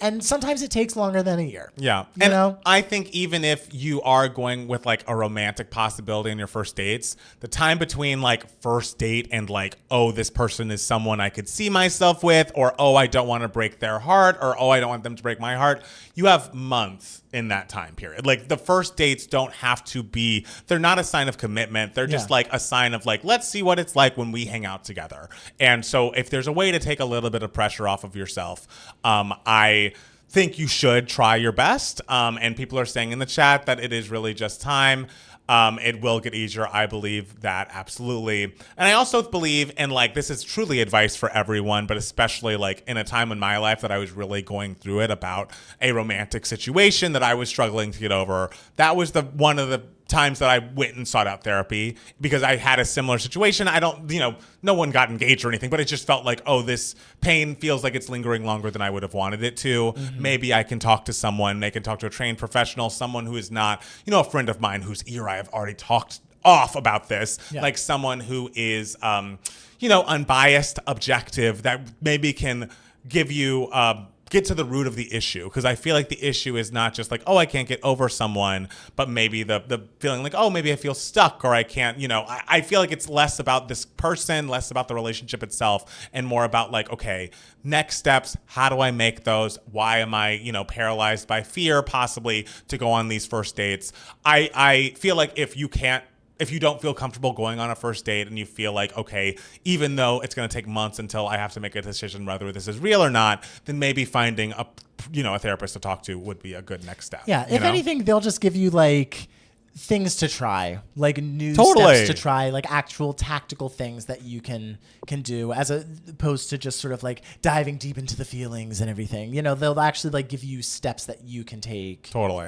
And sometimes it takes longer than a year. Yeah. You know? I think even if you are going with like a romantic possibility in your first dates, the time between like first date and like, oh, this person is someone I could see myself with, or, oh, I don't want to break their heart, or, oh, I don't want them to break my heart. You have months in that time period. Like the first dates don't have to be, they're not a sign of commitment. They're just like a sign of like, let's see what it's like when we hang out together. And so if there's a way to take a little bit of pressure off of yourself, I think you should try your best. And people are saying in the chat that it is really just time. It will get easier. I believe that absolutely. And I also believe, and like, this is truly advice for everyone, but especially like in a time in my life that I was really going through it about a romantic situation that I was struggling to get over. That was one of the times that I went and sought out therapy because I had a similar situation. I don't, no one got engaged or anything, but it just felt like, oh, this pain feels like it's lingering longer than I would have wanted it to. Mm-hmm. Maybe I can talk to someone. They can talk to a trained professional, someone who is not, a friend of mine whose ear I have already talked off about this, like someone who is, unbiased, objective, that maybe can give you, get to the root of the issue, because I feel like the issue is not just like, oh, I can't get over someone, but maybe the feeling like, oh, maybe I feel stuck or I can't, I feel like it's less about this person, less about the relationship itself, and more about like, okay, next steps, how do I make those? Why am I, paralyzed by fear possibly to go on these first dates? I feel like if you don't feel comfortable going on a first date and you feel like, okay, even though it's going to take months until I have to make a decision whether this is real or not, then maybe finding a therapist to talk to would be a good next step. Yeah. If anything, they'll just give you like things to try, like new steps to try, like actual tactical things that you can do, as opposed to just sort of like diving deep into the feelings and everything. They'll actually like give you steps that you can take. Totally.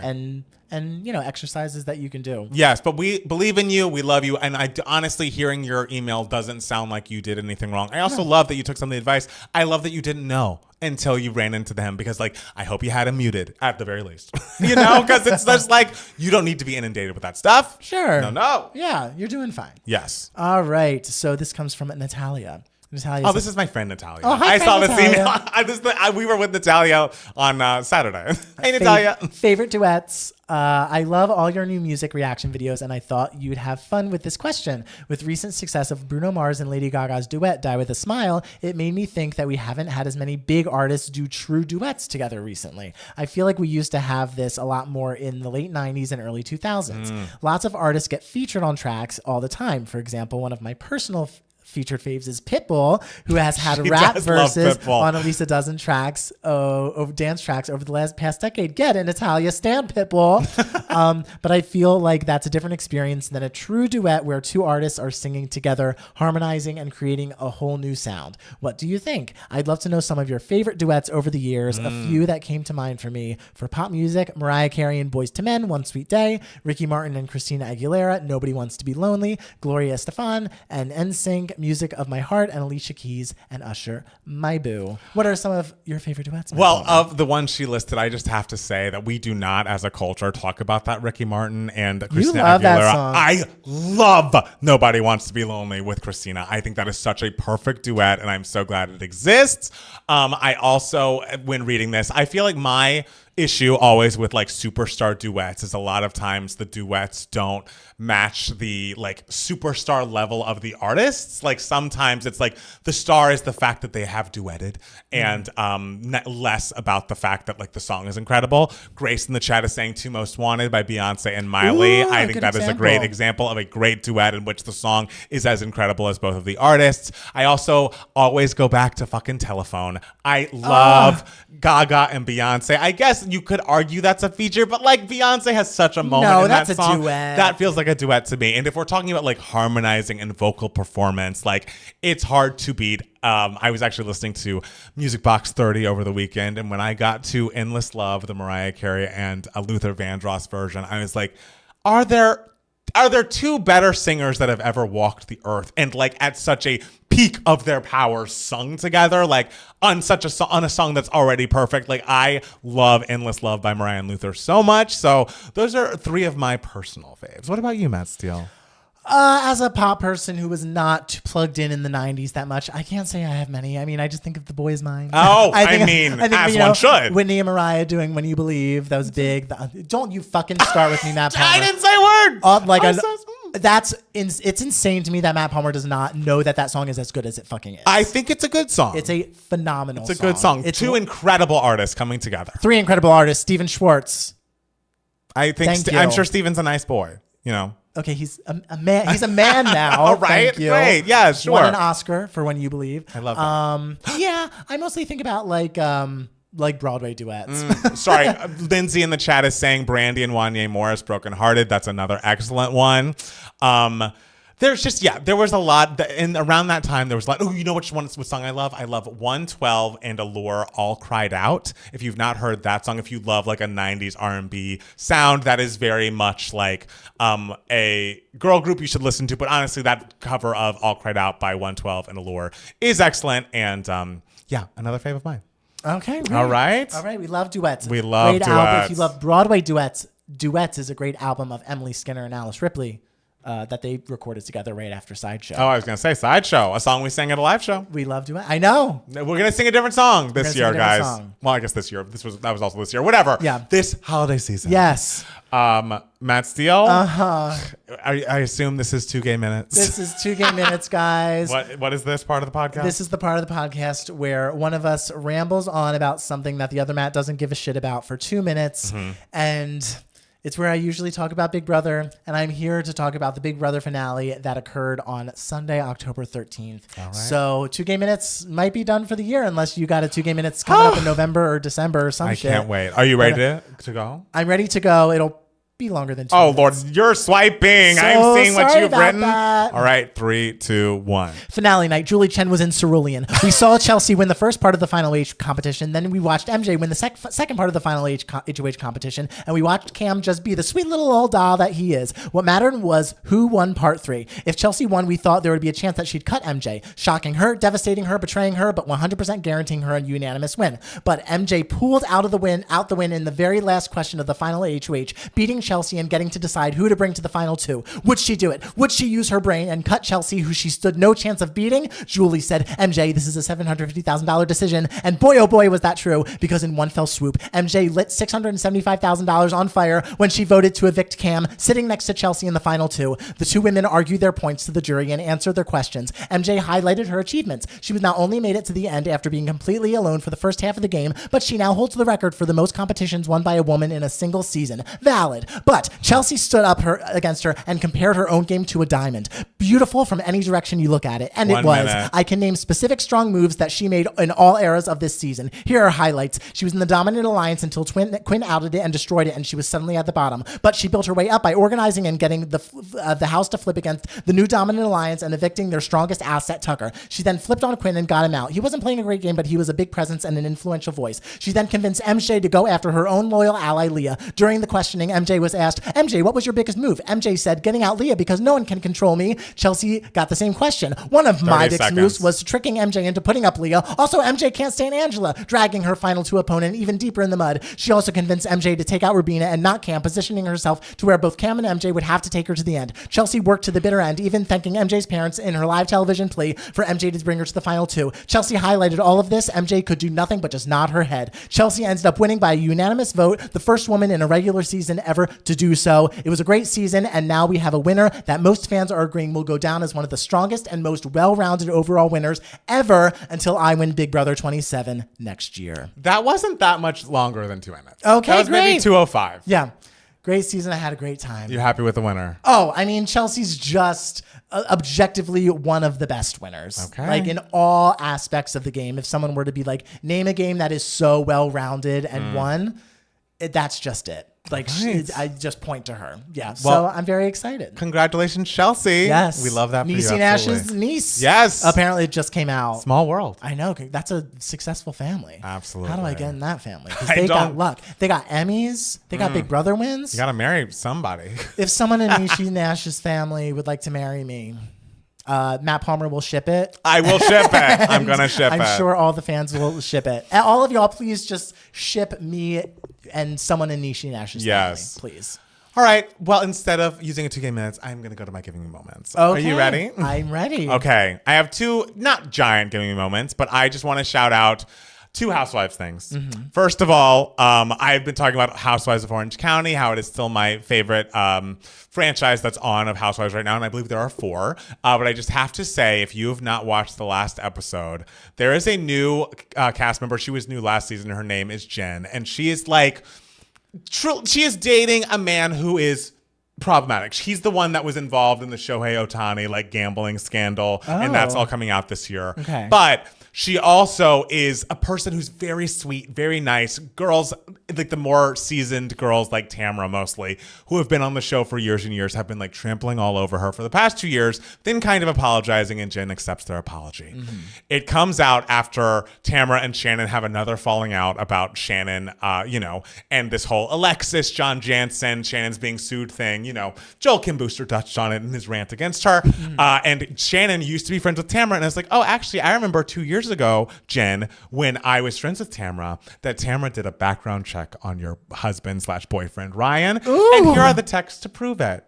and exercises that you can do. Yes, but we believe in you. We love you. And honestly, hearing your email doesn't sound like you did anything wrong. I also love that you took some of the advice. I love that you didn't know until you ran into them, because I hope you had him muted at the very least, because it's just you don't need to be inundated with that stuff. Sure. No. Yeah, you're doing fine. Yes. All right. So this comes from Natalia. Natalia. This is my friend Natalia. Oh, hi, I saw this Natalia. email. We were with Natalia on Saturday. Hey, Natalia. Favorite duets. I love all your new music reaction videos, and I thought you'd have fun with this question. With recent success of Bruno Mars and Lady Gaga's duet, Die With a Smile, it made me think that we haven't had as many big artists do true duets together recently. I feel like we used to have this a lot more in the late 90s and early 2000s. Lots of artists get featured on tracks all the time. For example, one of my personal featured faves is Pitbull, who has had rap verses on at least a dozen tracks, dance tracks over the past decade. Get it, Natalia, stan Pitbull. But I feel like that's a different experience than a true duet where two artists are singing together, harmonizing, and creating a whole new sound. What do you think? I'd love to know some of your favorite duets over the years. A few that came to mind for me. For pop music, Mariah Carey and Boyz II Men, One Sweet Day, Ricky Martin and Christina Aguilera, Nobody Wants to Be Lonely, Gloria Estefan, and NSYNC, Music of My Heart, and Alicia Keys and Usher, My Boo. What are some of your favorite duets? Well, of the ones she listed, I just have to say that we do not, as a culture, talk about that Ricky Martin and Christina love Aguilera. that song. I love Nobody Wants to Be Lonely with Christina. I think that is such a perfect duet, and I'm so glad it exists. I also, when reading this, I feel like my issue always with superstar duets is a lot of times the duets don't match the superstar level of the artists. Sometimes it's the star is the fact that they have duetted, and less about the fact that the song is incredible. Grace in the chat is saying Two Most Wanted by Beyonce and Miley. Ooh, I think that is a great example of a great duet in which the song is as incredible as both of the artists. I also always go back to fucking Telephone. I love Gaga and Beyonce. I guess you could argue that's a feature, but Beyonce has such a moment in that song. That's a duet. That feels like a duet to me. And if we're talking about harmonizing and vocal performance, it's hard to beat. I was actually listening to Music Box 30 over the weekend, and when I got to Endless Love, the Mariah Carey and Luther Vandross version, I was like, are there two better singers that have ever walked the earth and at such a peak of their powers sung together on a song that's already perfect? I love Endless Love by Mariah and Luther so much. So those are three of my personal faves. What about you, Matt Steele? As a pop person who was not plugged in the 90s that much, I can't say I have many. I mean, I just think of The Boy Is Mine. Oh, I think, as one should. Whitney and Mariah doing When You Believe. That was big. Don't you fucking start with me, Matt Palmer. I didn't say a word. It's insane to me that Matt Palmer does not know that song is as good as it fucking is. I think it's a good song. It's a phenomenal song. It's a good song. It's two incredible artists coming together. Three incredible artists. Steven Schwartz. I think I'm sure Steven's a nice boy, Okay, he's a man. He's a man now. All right, Thank you. Great. Yeah, sure. Won an Oscar for When You Believe. I love that. Yeah, I mostly think about Broadway duets. Sorry, Lindsay in the chat is saying Brandy and Wanya Morris, Broken Hearted. That's another excellent one. There's just, there was a lot. And around that time, there was a lot. Oh, you know what song I love? I love 112 and Allure, All Cried Out. If you've not heard that song, if you love a 90s R&B sound, that is very much a girl group you should listen to. But honestly, that cover of All Cried Out by 112 and Allure is excellent. And another fave of mine. Okay. Great. All right. All right. We love duets. We love great duets. Album. If you love Broadway duets, Duets is a great album of Emily Skinner and Alice Ripley. That they recorded together right after Sideshow. Oh, I was going to say Sideshow, a song we sang at a live show. We love Duet. I know. We're going to sing a different song this year, guys. Well, I guess this year. That was also this year. Whatever. Yeah. This holiday season. Yes. Matt Steele. Uh-huh. I assume this is 2 Gay Minutes. This is 2 Gay Minutes, guys. What is this part of the podcast? This is the part of the podcast where one of us rambles on about something that the other Matt doesn't give a shit about for 2 minutes. Mm-hmm. And it's where I usually talk about Big Brother, and I'm here to talk about the Big Brother finale that occurred on Sunday, October 13th. All right. So 2 Gay Minutes might be done for the year unless you got a 2 Gay Minutes coming up in November or December or some shit. I can't wait. Are you ready to go? I'm ready to go. be longer than 2 Oh, minutes. Lord, you're swiping. So I'm seeing what sorry you've about written. that. All right, 3, 2, 1. Finale night, Julie Chen was in Cerulean. We saw Chelsea win the first part of the Final H competition. Then we watched MJ win the second part of the Final HOH competition. And we watched Cam just be the sweet little old doll that he is. What mattered was who won part 3. If Chelsea won, we thought there would be a chance that she'd cut MJ, shocking her, devastating her, betraying her, but 100% guaranteeing her a unanimous win. But MJ pulled out the win in the very last question of the Final HOH, beating Chelsea and getting to decide who to bring to the Final 2. Would she do it? Would she use her brain and cut Chelsea, who she stood no chance of beating? Julie said, MJ, this is a $750,000 decision. And boy, oh boy, was that true, because in one fell swoop, MJ lit $675,000 on fire when she voted to evict Cam, sitting next to Chelsea in the Final 2. The two women argued their points to the jury and answered their questions. MJ highlighted her achievements. She was not only made it to the end after being completely alone for the first half of the game, but she now holds the record for the most competitions won by a woman in a single season. Valid. But Chelsea stood up against her and compared her own game to a diamond. Beautiful from any direction you look at it. And it was. I can name specific strong moves that she made in all eras of this season. Here are highlights. She was in the dominant alliance until Quinn outed it and destroyed it, and she was suddenly at the bottom. But she built her way up by organizing and getting the house to flip against the new dominant alliance and evicting their strongest asset, Tucker. She then flipped on Quinn and got him out. He wasn't playing a great game, but he was a big presence and an influential voice. She then convinced MJ to go after her own loyal ally, Leah. During the questioning, MJ was asked, MJ, what was your biggest move? MJ said, getting out Leah because no one can control me. Chelsea got the same question. One of my biggest moves was tricking MJ into putting up Leah. Also, MJ can't stand Angela, dragging her Final 2 opponent even deeper in the mud. She also convinced MJ to take out Rubina and not Cam, positioning herself to where both Cam and MJ would have to take her to the end. Chelsea worked to the bitter end, even thanking MJ's parents in her live television plea for MJ to bring her to the Final 2. Chelsea highlighted all of this. MJ could do nothing but just nod her head. Chelsea ended up winning by a unanimous vote, the first woman in a regular season ever to do so. It was a great season, and now we have a winner that most fans are agreeing will go down as one of the strongest and most well-rounded overall winners ever until I win Big Brother 27 next year. That wasn't that much longer than 2 minutes. Okay, that was great. maybe 2:05. Yeah. Great season. I had a great time. You happy with the winner? Oh, I mean, Chelsea's just objectively one of the best winners. Okay. Like in all aspects of the game. If someone were to be like, name a game that is so well-rounded and won, that's just it. Like, Right. I just point to her. Yeah. Well, so I'm very excited. Congratulations, Chelsea. Yes. We love that for you. Niecy Nash's niece. Yes. Apparently it just came out. Small world. I know. That's a successful family. Absolutely. How do I get in that family? Because I they got don't- luck. They got Emmys. They got Big Brother wins. You got to marry somebody. If someone in Niecy Nash's family would like to marry me, Matt Palmer will ship it. I will ship it. I'm going to ship it. I'm sure all the fans will ship it. And all of y'all, please just ship me and someone in Niecy Nash's Yes. family, please. All right. Well, instead of using it to game minutes, I'm going to go to my giving me moments. Okay. Are you ready? I'm ready. Okay. I have two, not giant giving me moments, but I just want to shout out two Housewives things. First of all, I've been talking about Housewives of Orange County, how it is still my favorite franchise that's on of Housewives right now, and I believe there are 4. But I just have to say, if you have not watched the last episode, there is a new cast member. She was new last season. Her name is Jen, and she is like, she is dating a man who is problematic. He's the one that was involved in the Shohei Ohtani like gambling scandal, and that's all coming out this year. Okay. But she also is a person who's very sweet, very nice. Girls, like the more seasoned girls like Tamra mostly, who have been on the show for years and years, have been like trampling all over her for the past 2 years, then kind of apologizing, and Jen accepts their apology. It comes out after Tamra and Shannon have another falling out about Shannon, and this whole Alexis, John Jansen, Shannon's being sued thing. Joel Kim Booster touched on it in his rant against her. And Shannon used to be friends with Tamra, and I was like, oh, actually, I remember 2 years ago, Jen, when I was friends with Tamra, that Tamra did a background check on your husband/boyfriend, Ryan. Ooh. And here are the texts to prove it.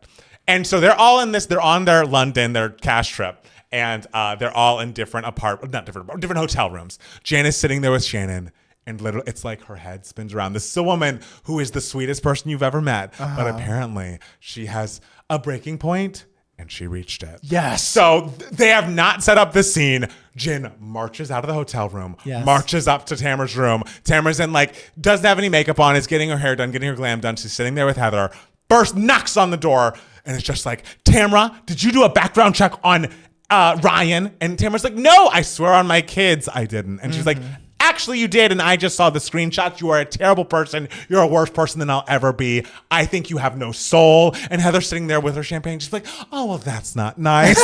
And so they're all in this, they're on their cash trip. And they're all in different hotel rooms. Jen is sitting there with Shannon. And literally, it's like her head spins around. This is a woman who is the sweetest person you've ever met. But apparently, she has a breaking point, and she reached it. Yes. So they have not set up this scene. Jen marches out of the hotel room, marches up to Tamara's room. Tamara's in doesn't have any makeup on, is getting her hair done, getting her glam done. She's sitting there with Heather. Burst knocks on the door, and it's just like, Tamara, did you do a background check on Ryan? And Tamara's like, no, I swear on my kids I didn't. And she's like, actually you did, and I just saw the screenshots. You are a terrible person. You're a worse person than I'll ever be. I think you have no soul. And Heather's sitting there with her champagne. She's like, oh, well, that's not nice.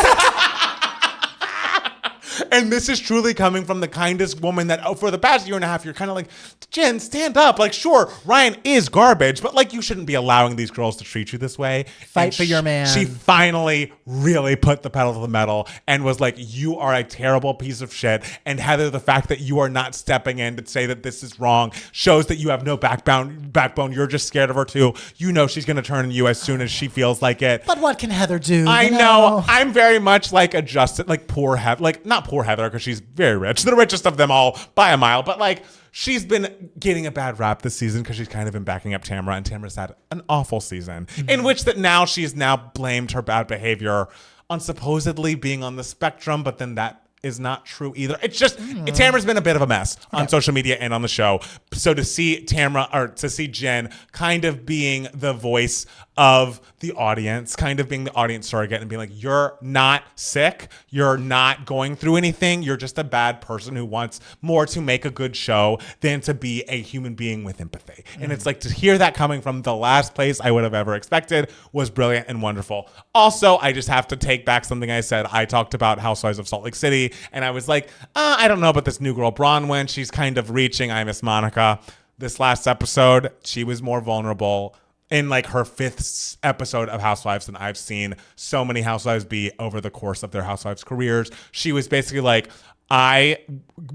And this is truly coming from the kindest woman that for the past year and a half, you're kind of like, Jen, stand up. Like, sure, Ryan is garbage, but like, you shouldn't be allowing these girls to treat you this way. Fight for your man. She finally really put the pedal to the metal and was like, you are a terrible piece of shit. And Heather, the fact that you are not stepping in to say that this is wrong shows that you have no backbone. You're just scared of her too. You know she's going to turn on you as soon as she feels like it. But what can Heather do? I know. I'm very much like adjusted, like poor Heather, like not poor Heather because she's very rich, the richest of them all by a mile. But like she's been getting a bad rap this season because she's kind of been backing up Tamra, and Tamra's had an awful season in which that now she's now blamed her bad behavior on supposedly being on the spectrum, but then that is not true either. It's just Tamra's been a bit of a mess on social media and on the show. So to see Jen kind of being the voice of the audience, kind of being the audience surrogate and being like, you're not sick. You're not going through anything. You're just a bad person who wants more to make a good show than to be a human being with empathy. And it's like to hear that coming from the last place I would have ever expected was brilliant and wonderful. Also, I just have to take back something I said. I talked about Housewives of Salt Lake City and I was like, I don't know about this new girl Bronwyn. She's kind of reaching. I miss Monica. This last episode, she was more vulnerable in like her 5th episode of Housewives than I've seen so many Housewives be over the course of their Housewives careers. She was basically like, I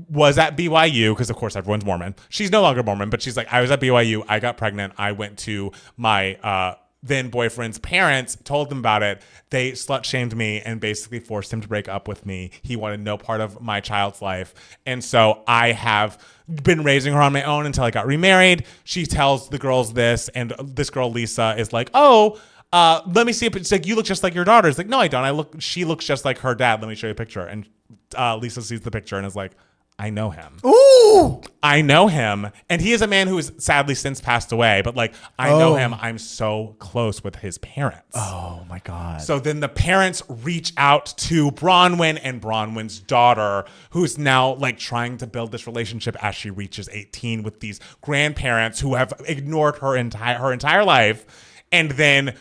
was at BYU, because of course everyone's Mormon. She's no longer Mormon, but she's like, I was at BYU. I got pregnant. I went to my then boyfriend's parents, told them about it. They slut shamed me and basically forced him to break up with me. He wanted no part of my child's life. And so I have been raising her on my own until I got remarried. She tells the girls this, and this girl, Lisa, is like, let me see if it's like, you look just like your daughter. It's like, no, I don't. She looks just like her dad. Let me show you a picture. And Lisa sees the picture and is like, I know him. Ooh! I know him. And he is a man who has sadly since passed away. But like, I know him. I'm so close with his parents. Oh my God. So then the parents reach out to Bronwyn and Bronwyn's daughter, who's now like trying to build this relationship as she reaches 18 with these grandparents who have ignored her entire life. And then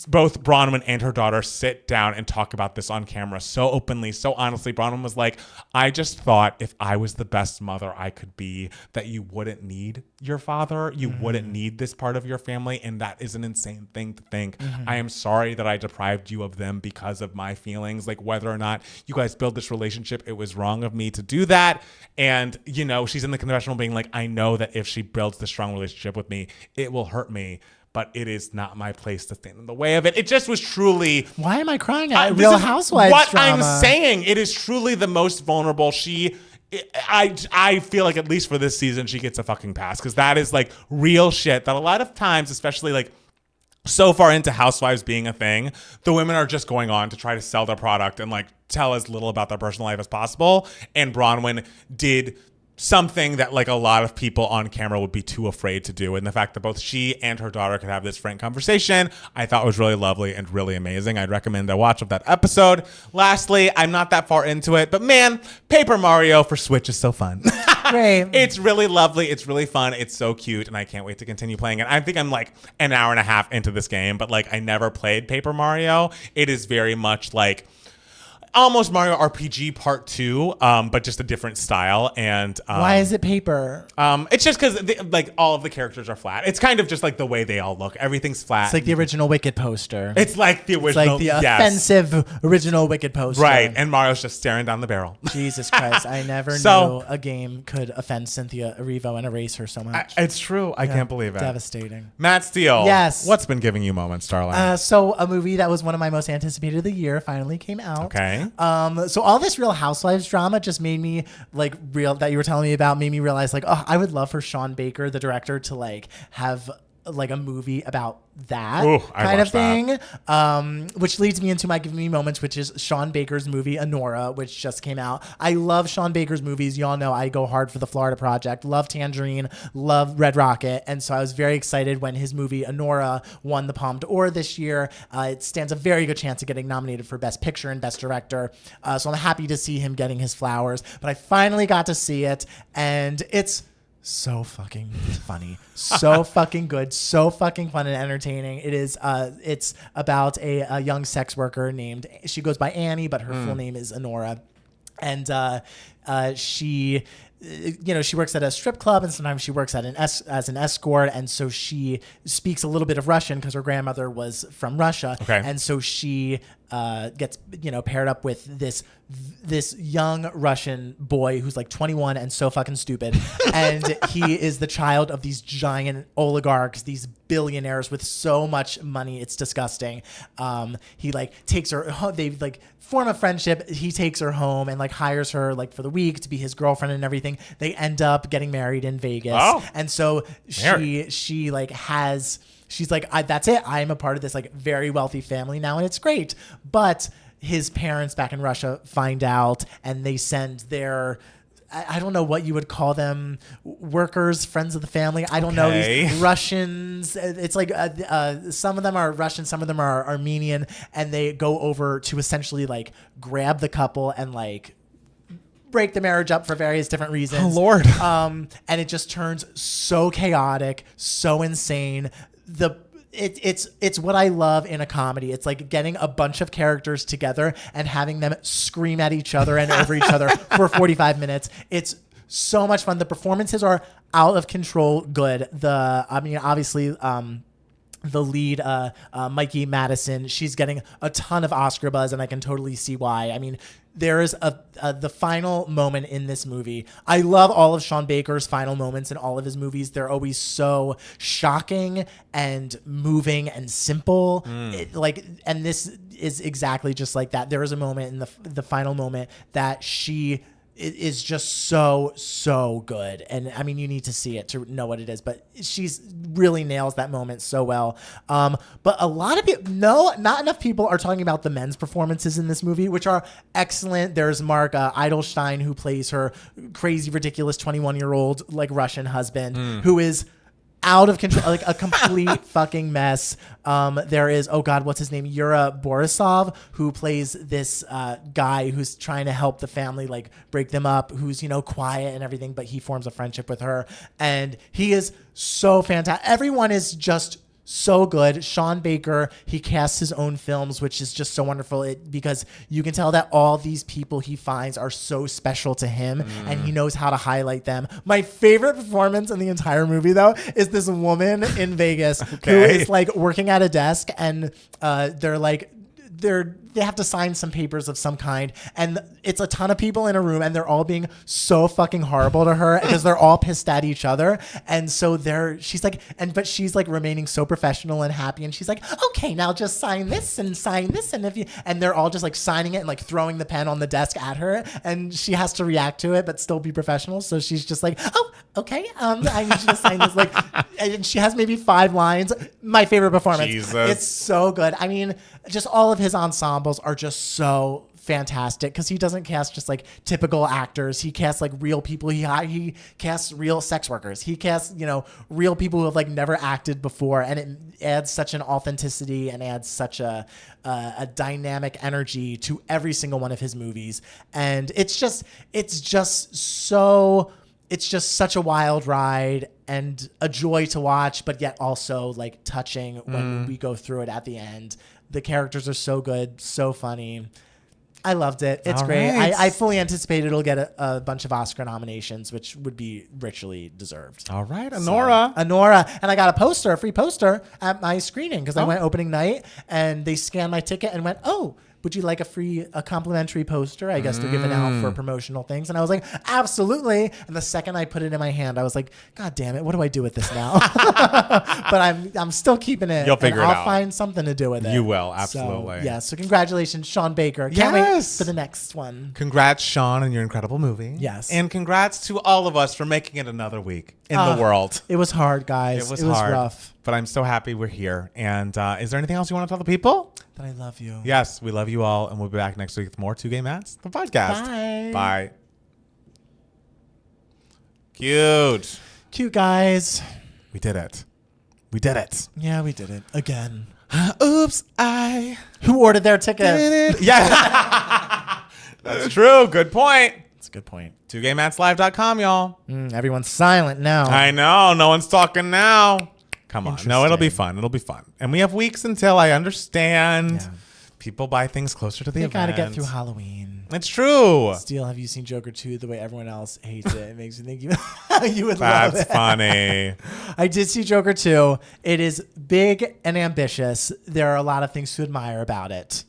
both Bronwyn and her daughter sit down and talk about this on camera so openly, so honestly. Bronwyn was like, I just thought if I was the best mother I could be, that you wouldn't need your father. You wouldn't need this part of your family. And that is an insane thing to think. I am sorry that I deprived you of them because of my feelings. Like whether or not you guys build this relationship, it was wrong of me to do that. And, you know, she's in the confessional being like, I know that if she builds this strong relationship with me, it will hurt me. But it is not my place to stand in the way of it. It just was truly... Why am I crying at Real Housewives what drama? I'm saying. It is truly the most vulnerable. I feel like at least for this season, she gets a fucking pass. Because that is like real shit that a lot of times, especially like so far into Housewives being a thing, the women are just going on to try to sell their product and like tell as little about their personal life as possible. And Bronwyn did something that like a lot of people on camera would be too afraid to do. And the fact that both she and her daughter could have this frank conversation, I thought was really lovely and really amazing. I'd recommend a watch of that episode. Lastly, I'm not that far into it, but man, Paper Mario for Switch is so fun. Great. It's really lovely. It's really fun. It's so cute. And I can't wait to continue playing it. I think I'm like an hour and a half into this game, but like I never played Paper Mario. It is very much like almost Mario RPG Part 2, but just a different style. And why is it paper? It's just because like all of the characters are flat. It's kind of just like the way they all look. Everything's flat. It's like the original Wicked poster. It's like the original. It's like the offensive original Wicked poster. Right. And Mario's just staring down the barrel. Jesus Christ. I never knew a game could offend Cynthia Erivo and erase her so much. It's true. I can't believe it. Devastating. Matt Steele. Yes. What's been giving you moments, darling? So a movie that was one of my most anticipated of the year finally came out. Okay. So all this Real Housewives drama just made me that you were telling me about made me realize like, oh, I would love for Sean Baker, the director, to like have like a movie about that Ooh, kind of thing. Which leads me into my Give Me Moments, which is Sean Baker's movie Anora, which just came out. I love Sean Baker's movies. Y'all know I go hard for The Florida Project. Love Tangerine. Love Red Rocket. And so I was very excited when his movie Anora won the Palme d'Or this year. It stands a very good chance of getting nominated for Best Picture and Best Director. So I'm happy to see him getting his flowers. But I finally got to see it, and it's so fucking funny, so fucking good, so fucking fun and entertaining. It is. It's about a young sex worker named. She goes by Annie, but her full name is Honora, and she. She works at a strip club, and sometimes she works at as an escort, and so she speaks a little bit of Russian because her grandmother was from Russia, and so she gets paired up with this young Russian boy who's like 21 and so fucking stupid, and he is the child of these giant oligarchs, these billionaires with so much money, it's disgusting. He like takes her, they like form a friendship. He takes her home and like hires her like for the week to be his girlfriend and everything. They end up getting married in Vegas, and so she like has. She's like, that's it. I'm a part of this like very wealthy family now, and it's great. But his parents back in Russia find out, and they send their, I don't know what you would call them, workers, friends of the family. I don't know, these Russians. It's like some of them are Russian, some of them are Armenian, and they go over to essentially like grab the couple and like break the marriage up for various different reasons. Oh Lord. And it just turns so chaotic, so insane. It's what I love in a comedy. It's like getting a bunch of characters together and having them scream at each other and over each other for 45 minutes. It's so much fun. The performances are out of control good. Obviously, the lead, Mikey Madison, she's getting a ton of Oscar buzz, and I can totally see why. I mean, there is the final moment in this movie. I love all of Sean Baker's final moments in all of his movies. They're always so shocking and moving and simple. And this is exactly just like that. There is a moment in the final moment that she is just so good, and I mean, you need to see it to know what it is, but she's really nails that moment so well. But a lot of people, not enough people are talking about the men's performances in this movie, which are excellent. There's Mark Eidelstein, who plays her crazy, ridiculous 21-year-old like Russian husband, who is out of control, like a complete fucking mess. There is, oh God, what's his name? Yura Borisov, who plays this guy who's trying to help the family, like break them up, who's, quiet and everything, but he forms a friendship with her. And he is so fantastic. Everyone is just so good. Sean Baker, he casts his own films, which is just so wonderful because you can tell that all these people he finds are so special to him, and he knows how to highlight them. My favorite performance in the entire movie, though, is this woman in Vegas who is like working at a desk, and they have to sign some papers of some kind, and it's a ton of people in a room, and they're all being so fucking horrible to her because they're all pissed at each other. And so she's like remaining so professional and happy, and she's like, okay, now just sign this, and and they're all just like signing it and like throwing the pen on the desk at her, and she has to react to it but still be professional. So she's just like, oh, okay, I need you to sign this, like, and she has maybe 5 lines. My favorite performance. Jesus. It's so good. I mean, just all of his ensembles are just so fantastic because he doesn't cast just like typical actors. He casts like real people. He casts real sex workers. He casts, real people who have like never acted before, and it adds such an authenticity and adds such a dynamic energy to every single one of his movies. And it's just such a wild ride and a joy to watch, but yet also like touching when we go through it at the end. The characters are so good, so funny. I loved it. It's great. Right. I fully anticipate it'll get a bunch of Oscar nominations, which would be richly deserved. All right, Anora. And I got a free poster at my screening because I went opening night, and they scanned my ticket and went, oh, would you like a complimentary poster? I guess they're giving out for promotional things. And I was like, absolutely. And the second I put it in my hand, I was like, God damn it, what do I do with this now? But I'm still keeping it. You'll figure it out. I'll find something to do with it. You will, absolutely. So congratulations, Sean Baker. Can't wait for the next one. Congrats, Sean, on your incredible movie. Yes. And congrats to all of us for making it another week. in the world. It was hard, guys. It was hard. Rough. But I'm so happy we're here. And is there anything else you want to tell the people? That I love you. Yes, we love you all. And we'll be back next week with more Two Gay Mats, the podcast. Bye. Bye. Cute. Cute, guys. We did it. We did it. Yeah, we did it. Again. Oops, Who ordered their ticket? did it. Yeah. That's true. Good point. That's a good point. TwoGayMatsLive.com, y'all. Everyone's silent now. I know. No one's talking now. Come on. No, it'll be Interesting. fun. It'll be fun. And we have weeks until I understand. Yeah. People buy things closer to the They event. gotta get through Halloween. It's true. Still, have you seen Joker 2 the way everyone else hates it? It makes me think you would love That's it. funny. I did see Joker 2. It is big and ambitious. There are a lot of things to admire about it.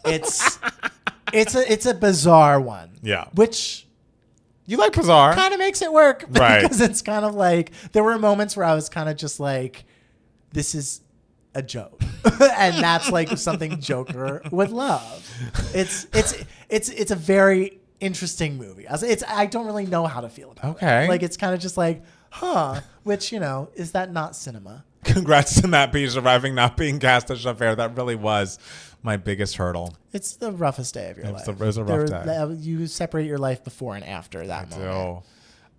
It's a bizarre one. Yeah. Which You like Bizarre? kind of makes it work. Right. Because it's kind of like, there were moments where I was kind of just like, this is a joke. And that's like something Joker would love. It's a very interesting movie. I don't really know how to feel about it. Okay. Like, it's kind of just like, which, is that not cinema? Congrats to Matt P surviving not being cast as Javert. That really was my biggest hurdle. It's the roughest day of your life. It was a rough day. You separate your life before and after that moment.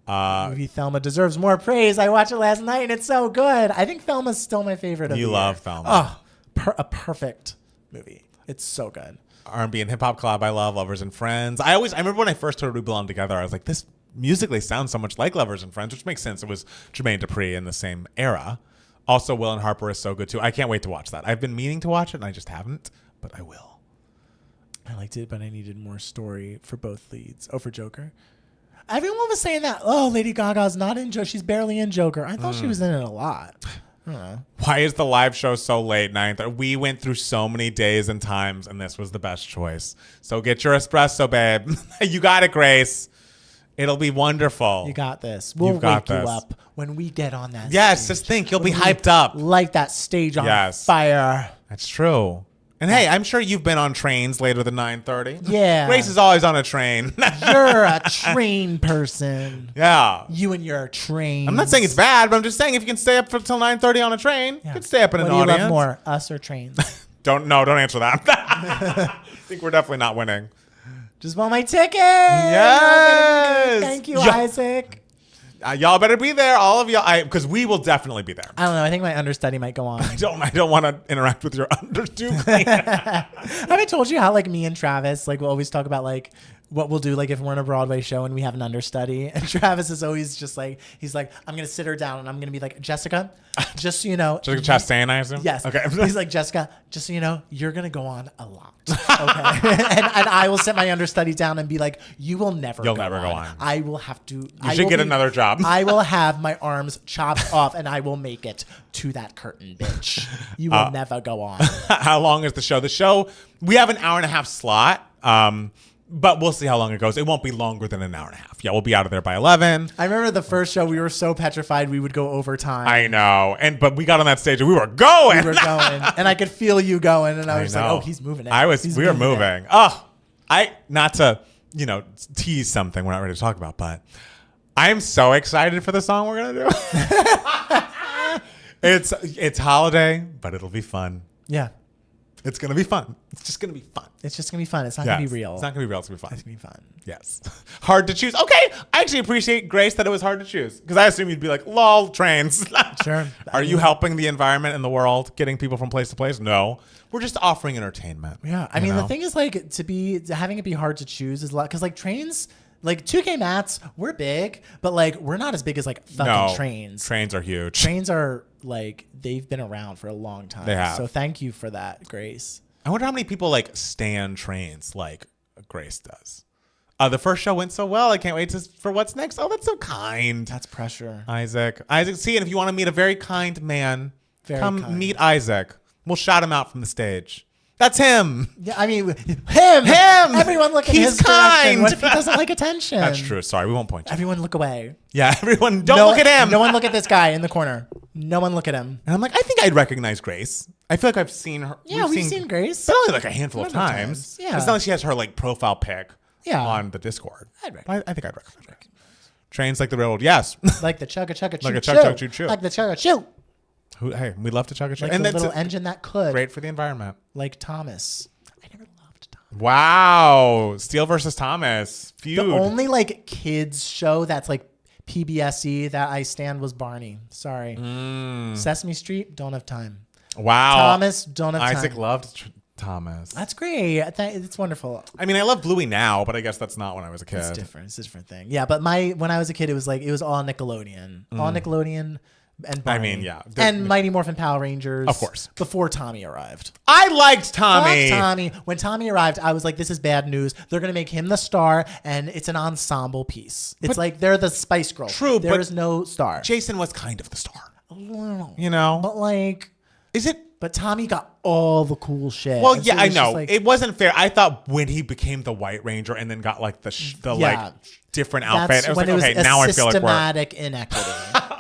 So, Movie Thelma deserves more praise. I watched it last night and it's so good. I think Thelma's still my favorite of the you year. love Thelma. Oh, a perfect movie. It's so good. R&B and hip hop collab I love, Lovers and Friends. I remember when I first heard We Belong Together, I was like, this musically sounds so much like Lovers and Friends, which makes sense. It was Jermaine Dupri in the same era. Also, Will and Harper is so good too. I can't wait to watch that. I've been meaning to watch it and I just haven't, but I will. I liked it, but I needed more story for both leads. Oh, for Joker? Everyone was saying that, Lady Gaga's not in Joker. She's barely in Joker. I thought she was in it a lot. I don't know. Why is the live show so late? 9:30. We went through so many days and times, and this was the best choice. So get your espresso, babe. You got it, Grace. It'll be wonderful. You got this. We'll You've got wake you this. up when we get on that Yes, stage. just think. You'll be When we hyped up. Light that stage on Yes. fire. That's true. And hey, I'm sure you've been on trains later than 9:30. Yeah. Grace is always on a train. You're a train person. Yeah. You and your train. I'm not saying it's bad, but I'm just saying if you can stay up till 9:30 on a train, you can stay up in What an do you audience. love more, us or trains? Don't answer that. I think we're definitely not winning. Just want my ticket. Yes. Thank you, Yeah. Isaac. Y'all better be there, all of y'all, because we will definitely be there. I don't know. I think my understudy might go on. I don't want to interact with your understudy. Have I told you how like me and Travis we'll always talk about like what we'll do if we're in a Broadway show and we have an understudy, and Travis is always just he's like, I'm gonna sit her down and I'm gonna be like, Jessica, just so you know, Jessica Chastain, I assume? yes, Okay. He's like, Jessica, just so you know, you're gonna go on a lot, okay? and I will sit my understudy down and be like, you will never. You'll go never on. go on. I will have to. You should get another job. I will have my arms chopped off and I will make it to that curtain, bitch. You will never go on. How long is the show? The show, we have an hour and a half slot, but we'll see how long it goes. It won't be longer than an hour and a half. Yeah, we'll be out of there by 11. I remember the first show, we were so petrified we would go overtime. I know. But we got on that stage and we were going. We were going, and I could feel you going, and I was know. like, "Oh, he's moving it." He's we were moving moving. it. Oh, not to, tease something we're not ready to talk about, but I am so excited for the song we're going to do. It's holiday, but it'll be fun. Yeah, It's going to be fun. It's just going to be fun. it's just gonna be fun. It's not gonna be real. It's not going to be real. It's going to be fun. It's gonna be fun. Yes. Hard to choose. Okay. I actually appreciate, Grace, that it was hard to choose. Because I assume you'd be like, lol, trains. Sure. Are you helping the environment and the world, getting people from place to place? No. We're just offering entertainment. Yeah, I mean, the thing is, having it be hard to choose is a lot, because trains, 2K Mats, we're big, but we're not as big as fucking trains. Trains are huge. Trains are they've been around for a long time. They have. So thank you for that, Grace. I wonder how many people stan trains like Grace does. The first show went so well. I can't wait for what's next. Oh, that's so kind. That's pressure. Isaac, see, and if you want to meet a very kind man, come kind. meet Isaac. We'll shout him out from the stage. That's him. Yeah, I mean, him. Everyone look at He's his direction. kind. What if he doesn't like attention? That's true. Sorry, we won't point you. Everyone look away. Yeah, everyone, don't look at him. No one look at this guy in the corner. No one look at him. And I'm like, I think I'd recognize Grace. I feel like I've seen her. Yeah, we've seen Grace. But only a handful of times. Yeah. It's not like she has her profile pic Yeah. on the Discord. I'd But I think I'd recognize her. Trains like the railroad. Yes. Like the chugga chugga choo Like a chug chug choo choo. Like the chugga choo. Hey, we love to chug a chug. Like And the that's little engine that could. great for the environment. Like Thomas. I never loved Thomas. Wow. Steele versus Thomas. Feud. The only like kids show that's like PBSE that I stand was Barney. Sorry. Sesame Street, don't have time. Wow. Thomas, don't have time. Isaac loved Thomas. That's great. It's wonderful. I mean, I love Bluey now, but I guess that's not when I was a kid. It's different. It's a different thing. Yeah, but when I was a kid, it was all Nickelodeon. All Nickelodeon and Barney. I mean, yeah. And Mighty Morphin Power Rangers. Of course. Before Tommy arrived. I liked Tommy. Fuck Tommy. When Tommy arrived, I was like, this is bad news. They're going to make him the star, and it's an ensemble piece. It's like they're the Spice Girls. True, There is no star. Jason was kind of the star. But You know? like... Is it? But Tommy got all the cool shit. Well, And yeah, so I it's know. just like- It wasn't fair. I thought when he became the White Ranger and then got like the like different outfit, I was when like, it was okay, a now I feel like we're... systematic inequity.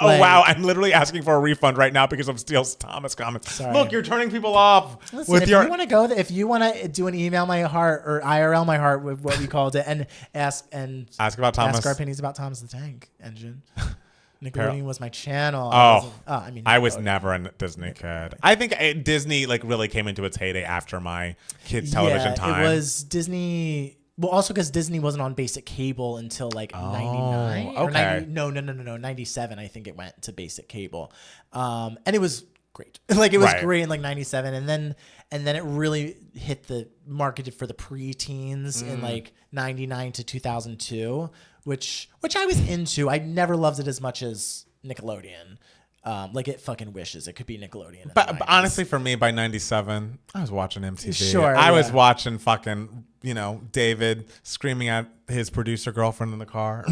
Oh, wow. I'm literally asking for a refund right now because of Steele's Thomas comments. Sorry. Look, you're turning people off. Listen, with if your... you want to go, if you want to do an email my heart or IRL my heart with what we called it, and ask about Thomas. ask our opinions about Thomas the Tank Engine. Nickelodeon was my channel. I was never a Disney kid. I think Disney like really came into its heyday after my kids' television time. It was Disney. Well, also because Disney wasn't on basic cable until like 99. Okay. No, 97. I think it went to basic cable, and it was great. Like it was great in like 97, and then it really hit the marketed for the preteens in like 99 to 2002, which I was into. I never loved it as much as Nickelodeon. Like it fucking wishes it could be Nickelodeon. But honestly, for me, by 97, I was watching MTV. Sure, I was watching fucking, David screaming at his producer girlfriend in the car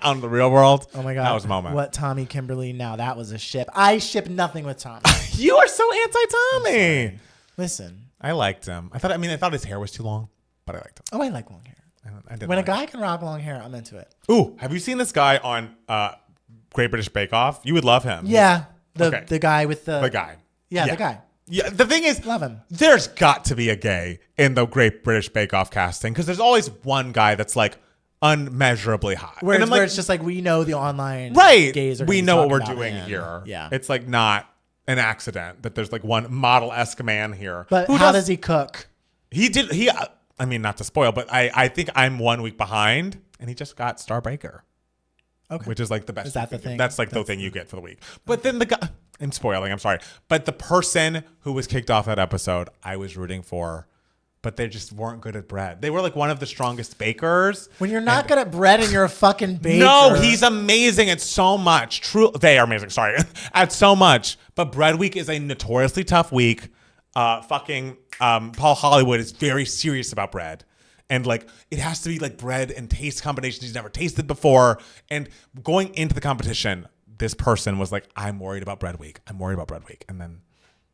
on The Real World. Oh my God. That was a moment. What Tommy Kimberly? Now that was a ship. I ship nothing with Tommy. You are so anti-Tommy. Listen. I liked him. I thought his hair was too long, but I liked him. Oh, I like long hair. I did. When a guy can rock long hair, I'm into it. Ooh, have you seen this guy on Great British Bake Off? You would love him. Yeah. The guy with the... The guy. Yeah, the guy. Yeah, the thing is, Love him. There's got to be a gay in the Great British Bake Off casting because there's always one guy that's like unmeasurably hot. Where and it's just like we know the online gays are we gonna know be what we're talking about doing him. here. Yeah. It's like not an accident that there's like one model-esque man here. But how does he cook? I mean, not to spoil, but I think I'm 1 week behind and he just got Star Baker. Okay. Which is like the best. Is that the thing? That's like the thing you get for the week. But then the guy, I'm spoiling, I'm sorry. But the person who was kicked off that episode, I was rooting for, but they just weren't good at bread. They were like one of the strongest bakers. When you're not good at bread and you're a fucking baker. No, he's amazing at so much. They are amazing, sorry. At so much. But bread week is a notoriously tough week. Paul Hollywood is very serious about bread. And like it has to be like bread and taste combinations he's never tasted before. And going into the competition, this person was like, I'm worried about bread week. And then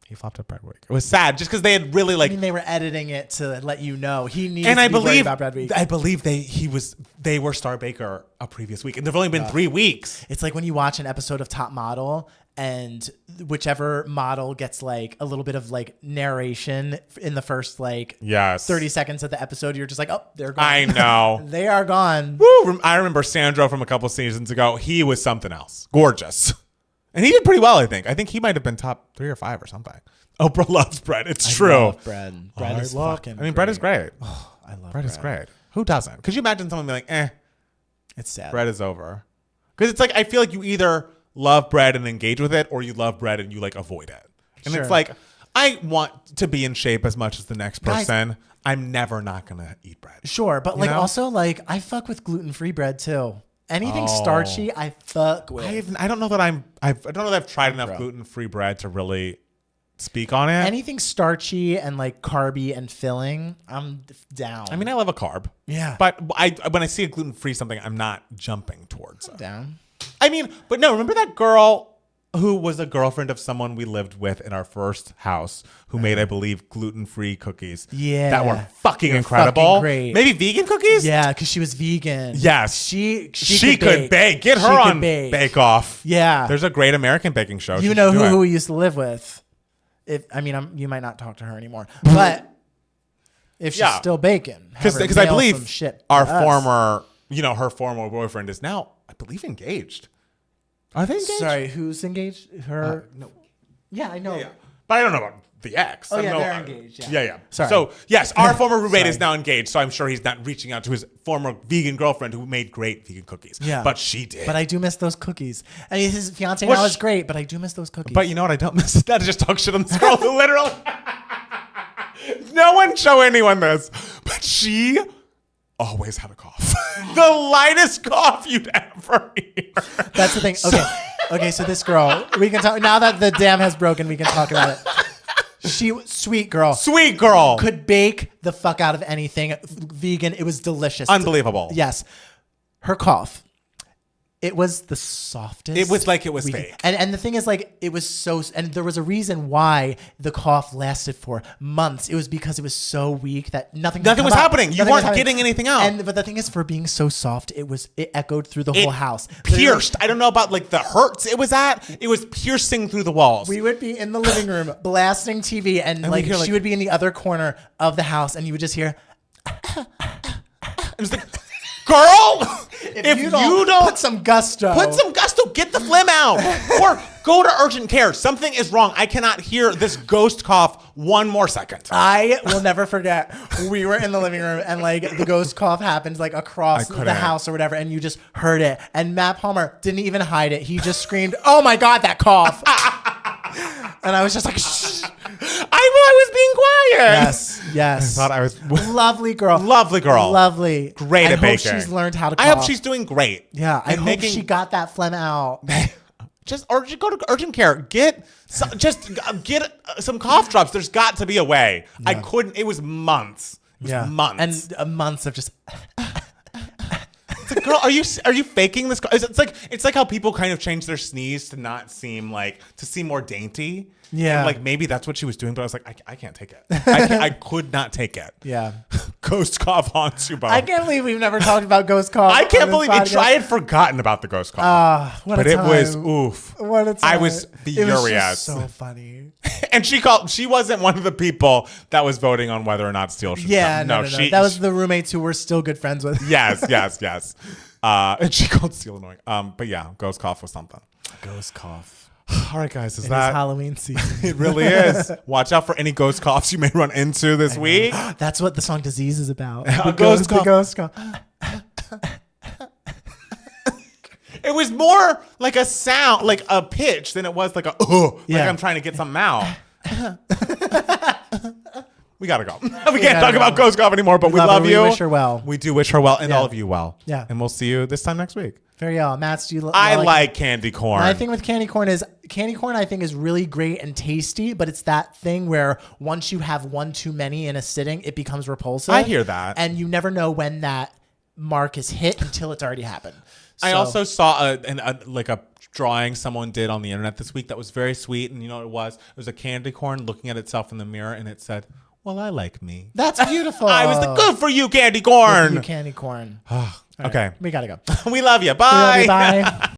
he flopped at bread week. It was sad just because they had really like. I mean, they were editing it to let you know he needs and to I be believe, worried about bread week. I believe they were Star Baker a previous week. And they've only been 3 weeks. It's like when you watch an episode of Top Model and whichever model gets like a little bit of like narration in the first like 30 seconds of the episode, you're just like, oh, they're gone. I know. They are gone. Woo! I remember Sandro from a couple seasons ago. He was something else. Gorgeous. And he did pretty well, I think. I think he might have been top 3 or 5 or something. Oprah loves bread. It's true. I love bread. Bread is fucking I mean, bread is great. Oh, I love bread. Is great. Who doesn't? Could you imagine someone being like, it's sad. Bread is over. Because it's like, I feel like you either love bread and engage with it, or you love bread and you like avoid it. And it's like, I want to be in shape as much as the next person. Guys, I'm never not gonna eat bread. Sure, but like also like I fuck with gluten-free bread too. Anything starchy, I fuck with. I don't know that I've tried enough gluten-free bread to really speak on it. Anything starchy and like carby and filling, I'm down. I mean, I love a carb. Yeah. But when I see a gluten-free something, I'm not jumping towards it. Down. I mean, but no, remember that girl who was a girlfriend of someone we lived with in our first house who made, I believe, gluten-free cookies. Yeah. That were fucking incredible. Fucking great. Maybe vegan cookies? Yeah, because she was vegan. Yes. She could bake. Get her on Bake Off. Yeah. There's a great American baking show. You know who we used to live with. You might not talk to her anymore, but if she's still baking, because I believe our former her former boyfriend is now, I believe, engaged. Are they engaged? Sorry, who's engaged? Her? No. Yeah, I know. Yeah. But I don't know about the ex. Oh, I don't yeah, know. they're engaged. Yeah. Yeah, yeah. Sorry. So, yes, our former roommate is Sorry. now engaged, so I'm sure he's not reaching out to his former vegan girlfriend who made great vegan cookies. Yeah. But she did. But I do miss those cookies. I mean, his fiance Well, now is great, but I do miss those cookies. But you know what I don't miss? Not to just talk shit on this girl, literally. No one show anyone this. But she always had a cough. The lightest cough you'd ever hear. That's the thing. Okay, so this girl, we can talk, now that the dam has broken, we can talk about it. Sweet girl. Sweet girl. Could bake the fuck out of anything vegan. It was delicious. Unbelievable. Yes. Her cough. It was the softest. It was like it was fake. And the thing is, like, it was so, and there was a reason why the cough lasted for months. It was because it was so weak that nothing was happening. You weren't getting anything out. But the thing is, for being so soft, it echoed through the whole house. Pierced. I don't know about like the hurts it was at. It was piercing through the walls. We would be in the living room blasting TV, and like she would be in the other corner of the house, and you would just hear. It was like, girl. If you don't put some gusto. Get the phlegm out. Or go to urgent care. Something is wrong. I cannot hear this ghost cough one more second. I will never forget. We were in the living room and like the ghost cough happened like across the house or whatever, and you just heard it. And Matt Palmer didn't even hide it. He just screamed, "Oh my God, that cough!" And I was just like, shh. I was being quiet. Yes. I thought I was lovely girl. Lovely. Great at baking. I hope she's learned how to cough. I hope she's doing great. Yeah, I hope she got that phlegm out. Just go to urgent care. Get some cough drops. There's got to be a way. Yeah. I couldn't. It was months. Months. And months of just. It's like, girl, are you faking this? It's like how people kind of change their sneeze to not seem to seem more dainty. Yeah. And like maybe that's what she was doing, but I was like, I can't take it. I could not take it. Yeah. Ghost cough haunts you both. I can't believe we've never talked about ghost cough. I can't believe it. I had forgotten about the ghost cough. What a time. It was oof. What a time. I was furious. It was just so funny. And she wasn't one of the people that was voting on whether or not Steele should come. No. That was the roommates who we're still good friends with. Yes. And she called Steele annoying. But yeah, ghost cough was something. Ghost cough. All right, guys, It is Halloween season. It really is. Watch out for any ghost coughs you may run into this week. That's what the song "Disease" is about. The ghost cough. It was more like a sound, like a pitch, than it was like like I'm trying to get something out. We gotta go. We can't talk about ghost cough anymore, but we love you. We wish her well. We do wish her well, and all of you well. Yeah. And we'll see you this time next week. Very well. Matt, do you I like candy corn. My thing with candy corn I think is really great and tasty, but it's that thing where once you have one too many in a sitting, it becomes repulsive. I hear that. And you never know when that mark is hit until it's already happened. I also saw a drawing someone did on the internet this week that was very sweet, and you know what it was? It was a candy corn looking at itself in the mirror, and it said, "Well, I like me." That's beautiful. I was like, "Good for you, candy corn." Good for you, candy corn. Okay. We gotta go. We love you. Bye. We love you. Bye.